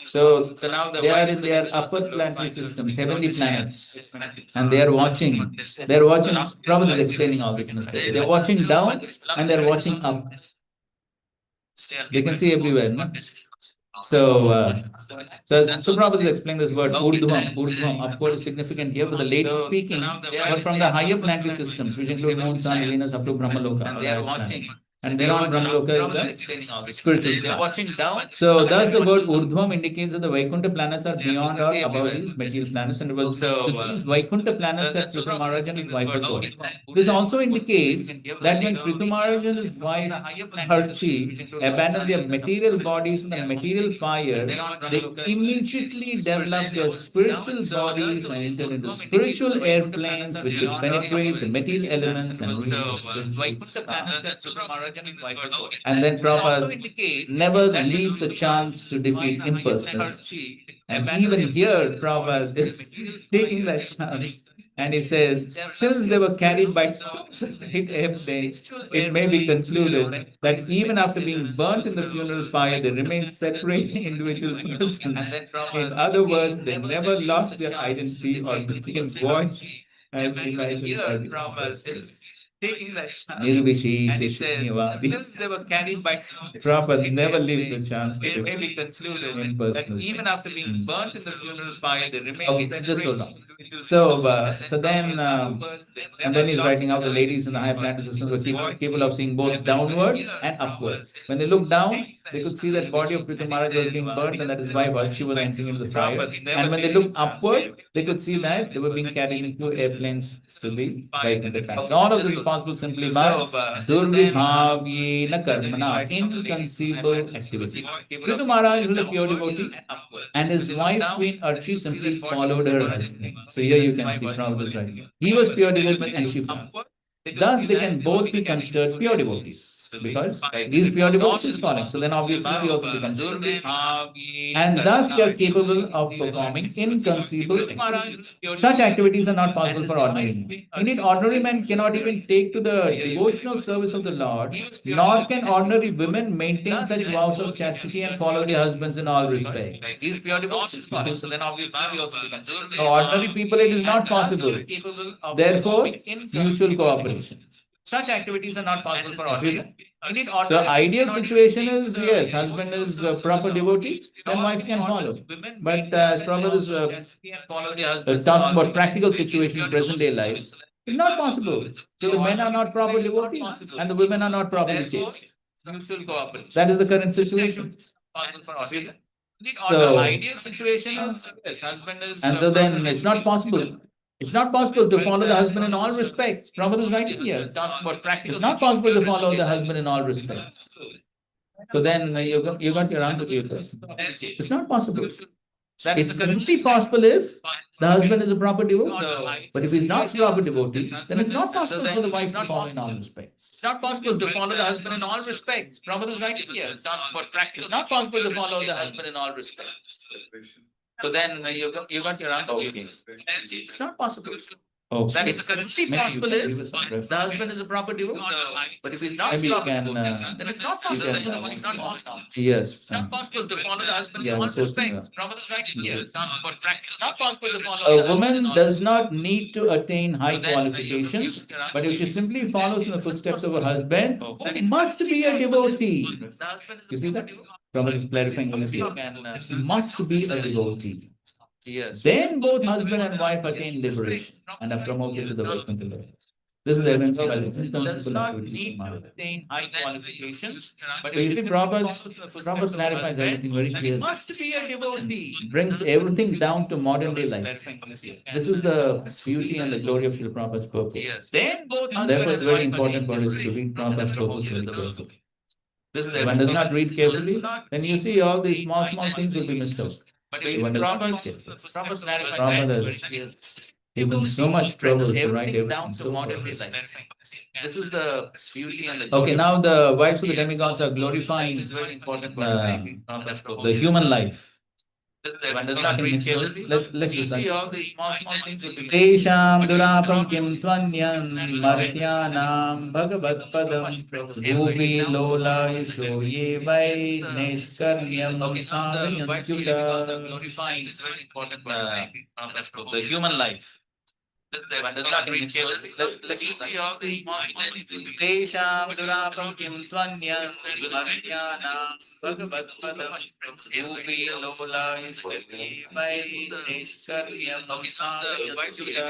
so now they are in their upper planetary systems, heavenly planets, and they are watching. Prabhupada is explaining all this in his book. They're watching down and they're watching up. They can see everywhere, no? So Prabhupada is explaining this word urdhvam, upward is significant here for the lady speaking, but from the higher planetary systems, which include moon, sun, Venus, up to Brahmaloka. They are watching. And beyond Brahmaloka is the spiritual They're star. watching down. So thus the word urdhvam indicates that the Vaikuntha planets are beyond or above these material planets, and it was these Vaikuntha planets that Prithu Maharaj and his wife were going. This also indicates that when Prithu Maharaj and his wife Harchi abandoned their material bodies in the material fire, they immediately developed their spiritual bodies and entered into spiritual airplanes which will penetrate the material elements and reach the spiritual star. And then Prabhupada never leaves a chance to defeat impersonalism. And even here, Prabhupada is taking that chance. And he says, since they were carried by separate airplanes, it may be concluded that even after being burnt in the funeral fire, they remain separate individual persons. In other words, they never lost their identity or became void as imagined by the Prabhupada. Taking that chance. Nirvishi, And he says, Shishniva. since they were carried by Prabhupada never leaves the chance to it may defeat be concluded that impersonalism. even after being burnt in the funeral fire, they remain Okay, just goes on. So then, and then he's writing out the ladies in the high planetary systems were capable of seeing both downward and upwards. When they looked down, they could see that body of Prithu Maharaj was being burnt, and that is why Vaibhav was entering into the fire. And when they looked upward, they could see that they were being carried into airplanes to the Vaikuntha planets. All of this is possible simply by durvibhavyena karmana, inconceivable activity. Prithu Maharaj was a pure devotee, and his wife Queen Archie simply followed her husband. So here you can see Prabhupada writing. He was pure devotee and she followed. Thus they can both be considered pure devotees. Because these pure devotees following. So then obviously we also become pure. And thus they are capable of performing inconceivable activities. Such activities are not possible for ordinary men. Indeed, ordinary men cannot even take to the devotional service of the Lord, nor can ordinary women maintain such vows of chastity and follow their husbands in all respect. these pure devotees follow. So then obviously we also become For ordinary people, it is not possible. Therefore, mutual cooperation. Such activities are not possible for ordinary. So ideal situation is, yes, husband is a proper devotee, then wife can follow. But as Prabhupada is talking about practical situation in present day life, it's not possible. So the men are not proper devotees and the women are not properly chaste. That is the current situation. The ideal situation is, yes, husband is. And so then it's not possible. It's not possible to follow the husband in all respects. Prabhupada is writing here. It's not possible to follow the husband in all respects. So then you got your answer to your question. It's not possible. It's only possible if the husband is a proper devotee. But if he's not a proper devotee, then it's not possible for the wife to follow in all respects. It's not possible to follow the husband in all respects. Prabhupada is writing here. It's not possible to follow the husband in all respects. So then you got your answer. Okay. It's not possible. Okay. It's only possible if the husband is a proper devotee. But if he's not a proper devotee, then it's not possible. It's not possible. Yes. It's not possible to follow the husband in all respects. Prabhupada is writing here. It's not possible to follow. A woman does not need to attain high qualifications, but if she simply follows in the footsteps of her husband, who must be a devotee. You see that? Prabhupada is clarifying over here. Must be a devotee. Yes. Then both husband and wife attain liberation and are promoted to the Vaikuntha level. This is evidenced by the principle activities of Maya. Attain high qualifications, but you see, Prabhupada clarifies everything very clearly. Must be a devotee. Brings everything down to modern day life. This is the beauty and the glory of Srila Prabhupada's purpose. Then both therefore, it's very important for us to read Prabhupada's purpose very carefully. If one does not read carefully, then you see all these small things will be missed out. But when Prabhupada has taken so much trouble to write everything down to modern day life. This is the beauty and the okay, now the wives of the demigods are glorifying the human life. One does not read carefully. Let's you see all these small things will be Tesham durapam kim tvanyam martyanam bhagavat padam bhubi lola yasho ye vai neshkaryam sadhayantyuta. Glorifying it's very important the human life. One does not read carefully. Let's you see all these small things will be Tesham durapam kim tvanyam martyanam bhagavat padam bhubi lola yasho ye vai neshkaryam sadhayantyuta.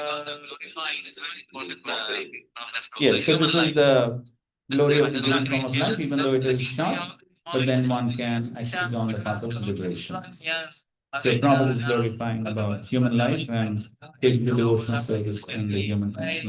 Yes, so this is the glory of the human form of life, even though it is not, but then one can actually go on the path of liberation. So Prabhupada is glorifying about human life and taking the devotional service in the human life.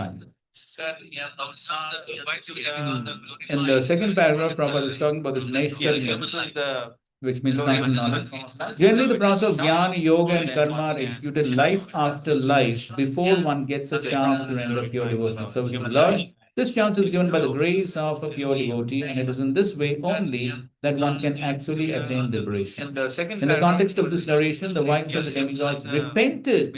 In the second paragraph, Prabhupada is talking about this Neshkaryam, which means common knowledge. Generally, the process of jnana, yoga, and karma are executed life after life before one gets a chance to render pure devotional service to the Lord. This chance is given by the grace of a pure devotee, and it is in this way only that one can actually attain liberation. In the context of this narration, the wives of the demigods repented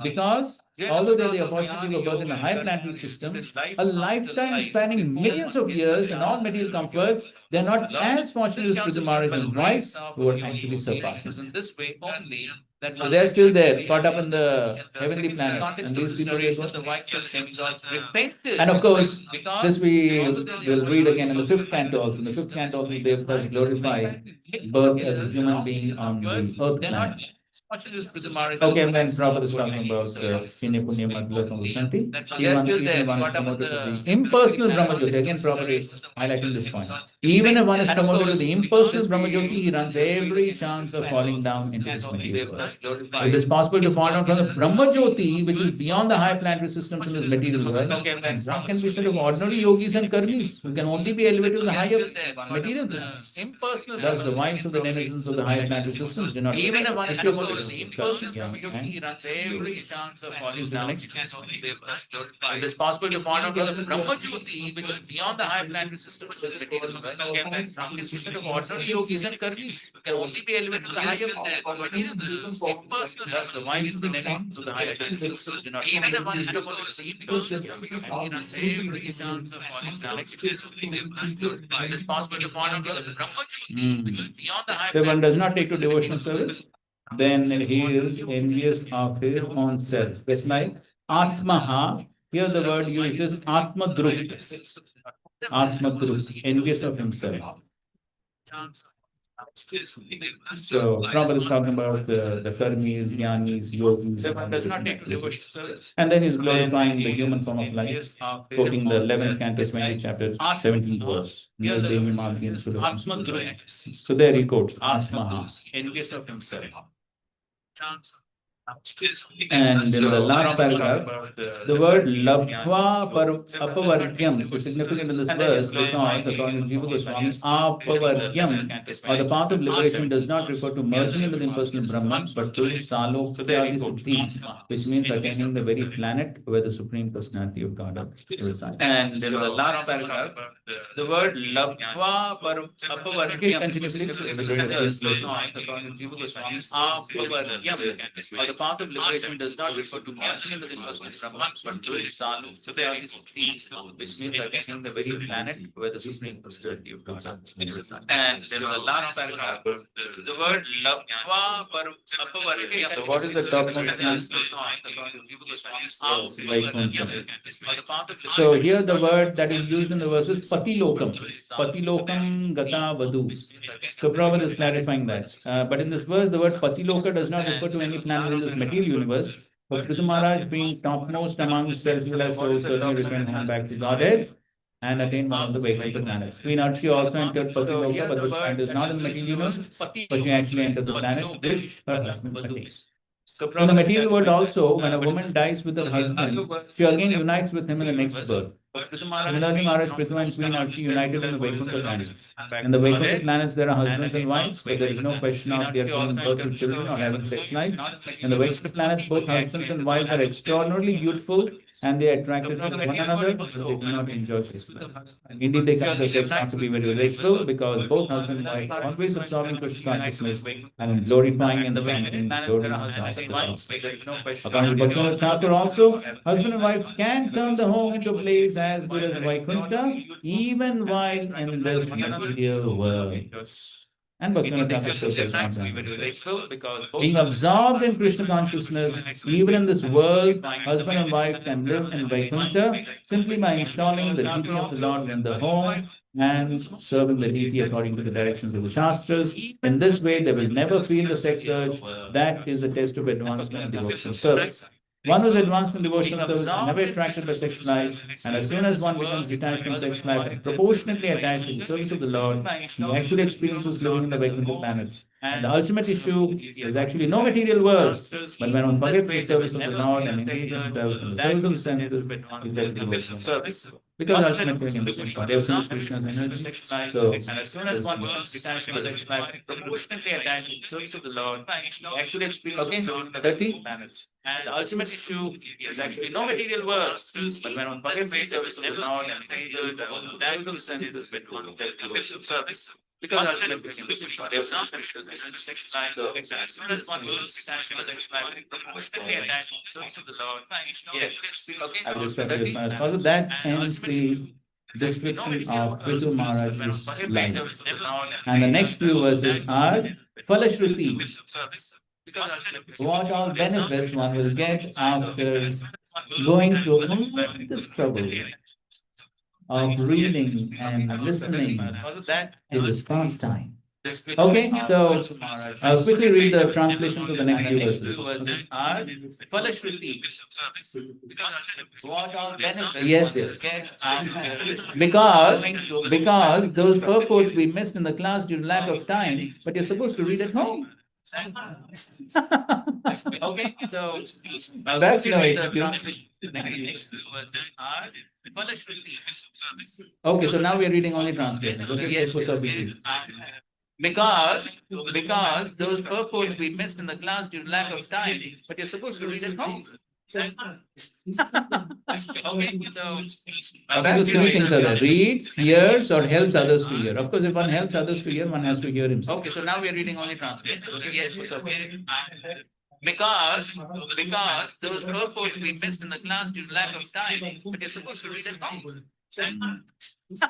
because, although they are the opportunity of birth in a higher planetary system, a lifetime spanning millions of years and all material comforts, they are not as fortunate as Prithu Maharaj's wives who are actually surpassing. In this way only. So they are still there, caught up in the heavenly planets, and these people repented. And of course, this we will read again in the fifth canto also. In the fifth canto also, they first glorify birth as a human being on the earth planet. Okay, and then Prabhupada is talking about Punya Punya Madhulakam Vishanti. Even one promoted to the impersonal Brahmajyoti. Again, Prabhupada is highlighting this point. Even if one is promoted to the impersonal Brahmajyoti, he runs every chance of falling down into this material world. It is possible to fall down from the Brahmajyoti, which is beyond the high planetary systems in this material world. And one can be said of ordinary yogis and karmis who can only be elevated to the higher material planes. Thus, the wives of the denizens of the higher planetary systems do not. Even if one is promoted to the impersonal Brahmajyoti, he runs every chance of falling down. It is possible to fall down from the Brahmajyoti, which is beyond the high planetary systems of this material world. And one can be said of ordinary yogis and karmis who can only be elevated to the higher material planes. Thus, the wives of the denizens of the higher planetary systems do not. Even if one is promoted to the impersonal Brahmajyoti, he runs every chance of falling down. It is possible to fall down from the Brahmajyoti, which is beyond the high. If one does not take to devotional service, then he is envious of his own self. It's like Atmaha. Here the word used is Atmadruk. Atmadruk, envious of himself. So Prabhupada is talking about the karmis, jnanis, yogis. Does not take devotional service. And then he's glorifying the human form of life, quoting the 11th canto, 20th chapter, 17th verse. So there he quotes Atmaha, envious of himself. And in the last paragraph, the word labhva apavargyam is significant in this verse because, according to Jiva Goswami, apavargyam, or the path of liberation, does not refer to merging into the impersonal Brahman, but to salokhyadi siddhi, which means attaining the very planet where the Supreme Personality of God resides. And in the last paragraph, the word labhva apavargyam, continue please. According to Jiva Goswami, apavargyam, or the path of liberation, does not refer to merging into the impersonal Brahman, but to salokhyadi siddhi, which means attaining the very planet where the Supreme Personality of God resides. And in the last paragraph, the word labhva apavargyam. So what is the topmost place? So here the word that is used in the verse is patilokam. Patilokam gata vadu. So Prabhupada is clarifying that. But in this verse, the word patiloka does not refer to any planet in this material universe. But Prithu Maharaj, being topmost among self-realized souls, certainly returned home back to Godhead and attained one of the Vaibhav planets. Queen Archie also entered Patiloka, but this planet is not in the material universe, but she actually entered the planet which her husband attains. In the material world also, when a woman dies with her husband, she again unites with him in the next birth. Similarly, Maharaj Prithu and Queen Archie united in the Vaikuntha planets. In the Vaikuntha planets, there are husbands and wives, so there is no question of their giving birth to children or having sex life. In the Vaikuntha planets, both husbands and wives are extraordinarily beautiful and they are attracted to one another, but they do not enjoy sex life. Indeed, they consider sex not to be very graceful because both husband and wife are always absorbing Krishna consciousness and glorifying and chanting the glory of the Lord. According to Bhakti Thakur also, husband and wife can turn the home into a place as good as Vaikuntha, even while in this material world. And Bhaktivinoda Thakur says that's not done. Being absorbed in Krishna consciousness, even in this world, husband and wife can live in Vaikuntha simply by installing the deity of the Lord in the home and serving the deity according to the directions of the Shastras. In this way, they will never feel the sex urge. That is the test of advancement in devotional service. One who is advanced in devotional service is never attracted by sex life, and as soon as one becomes detached from sex life and proportionately attached to the service of the Lord, he actually experiences living in the Vaikuntha planets. And the ultimate issue is actually no material world, but when one forgets the service of the Lord and engages himself in the service of the senses, is that devotional service. Because ultimately, in the same God, everything is Krishna's energy. So, and as soon as one becomes detached from sex life and proportionately attached to the service of the Lord, he actually experiences living in the Vaikuntha planets. And the ultimate issue is actually no material world, but when one forgets the service of the Lord and engages the senses, is devotional service. Because ultimately, in the same God, everything is Krishna's energy. So, as soon as one becomes detached from sex life and proportionally attached to the service of the Lord, yes, I will describe it as far as possible. That ends the description of Prithu Maharaj's life. And the next few verses are Falashruti. What all benefits one will get after going through all this trouble of reading and listening to this pastime. Okay, so I'll quickly read the translations of the next few verses. Yes, yes. Because those purports we missed in the class due to lack of time, but you're supposed to read at home. Okay, so that's no excuse. Okay, so now we are reading only translations. Okay, yes, because those purports we missed in the class due to lack of time, but you're supposed to read at home. Okay, so those three things are there: reads, hears, or helps others to hear. Of course, if one helps others to hear, one has to hear himself. Okay, so now we are reading only translations. Okay, yes, okay. Because those purports we missed in the class due to lack of time, but you're supposed to read at home. Okay,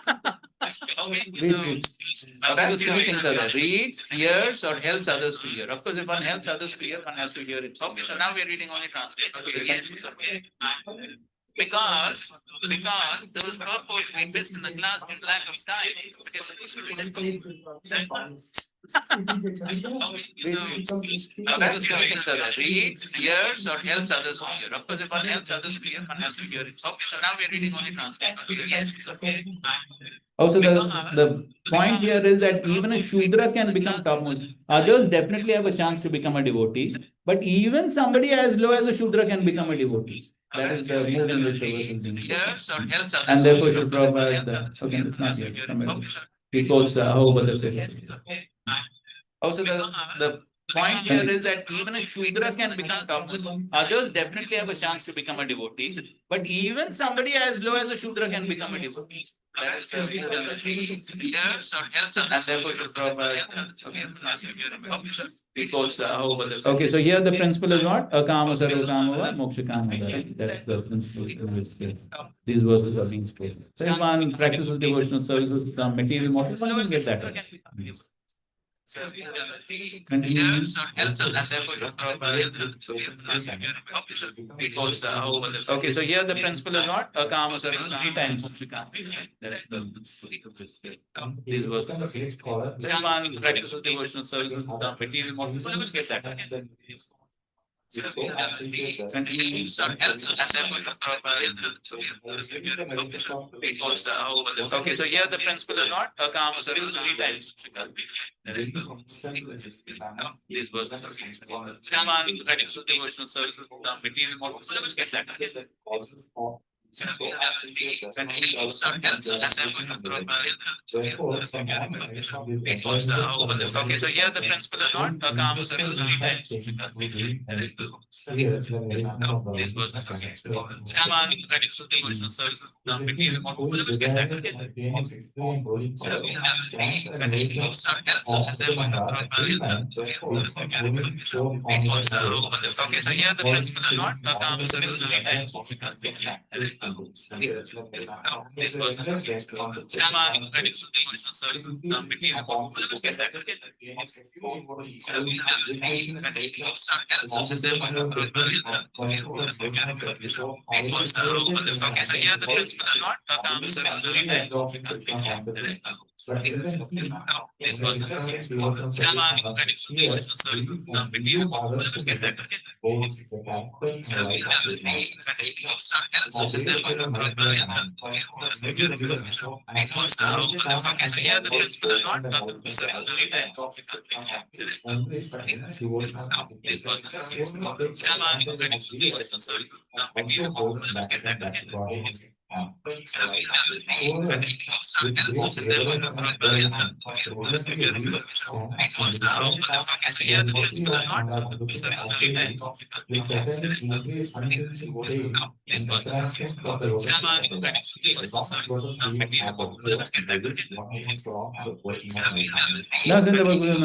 so those three things are there: reads, hears, or helps others to hear. Of course, if one helps others to hear, one has to hear it. Okay, so now we are reading only translation. Okay, yes, okay. Because those purports we missed in the class due to lack of time, but you're supposed to read at home. Read, hears, or helps others to hear. Of course, if one helps others to hear, one has to hear it. Okay, so now we are reading only translation. Yes, okay. Also, the point here is that even a Shudra can become topmost. Others definitely have a chance to become a devotee, but even somebody as low as a Shudra can become a devotee. That is the mood in which the verse is being spoken. And therefore, Srila Prabhupada, okay, it's not here. Somebody. He quotes Vaibhav statement. Also, the point here is that even a Shudra can become topmost. Others definitely have a chance to become a devotee, but even somebody as low as a Shudra can become a devotee. That is the mood in which the verse is being spoken. And therefore, Srila Prabhupada, okay, he quotes Vaibhav. Okay, so here the principle is what? Akama sarva kamava moksha kamava. That's the principle in which these verses are being spoken. So if one practices devotional service with some material motive, one will get that. Continue. Okay, so here the principle is what? Akama sarva 3 times moksha kamava. That's the these verses are being spoken. So if one practices devotional service with some material motive, one will get that. Okay, so here the principle is not Akama sarva 3 times. These verses are saying devotional service with material motive. Okay, so here the principle is not Akama sarva 3 times. These verses are saying devotional service with material Okay, so here the principle is not Akama sarva 3 times. These verses are saying devotional service with material Okay, so here the principle is not Akama sarva 3 times. These verses are saying devotional service with material Okay, so here the principle is not Akama sarva 3 times. These verses are saying devotional service with material Thus, in the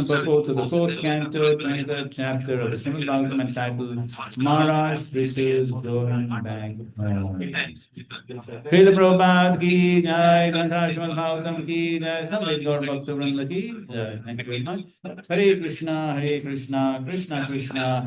purport of the 4th canto, 23rd chapter of the Srimad Bhagavatam entitled Maharaj receives going back home. Srila Prabhupada ki jai, Granthara Srimad Bhagavatam ki jai, Samved Gaur Bhakta Vrinda ki jai. Thank you very much. Hare Krishna, Krishna Krishna, Hare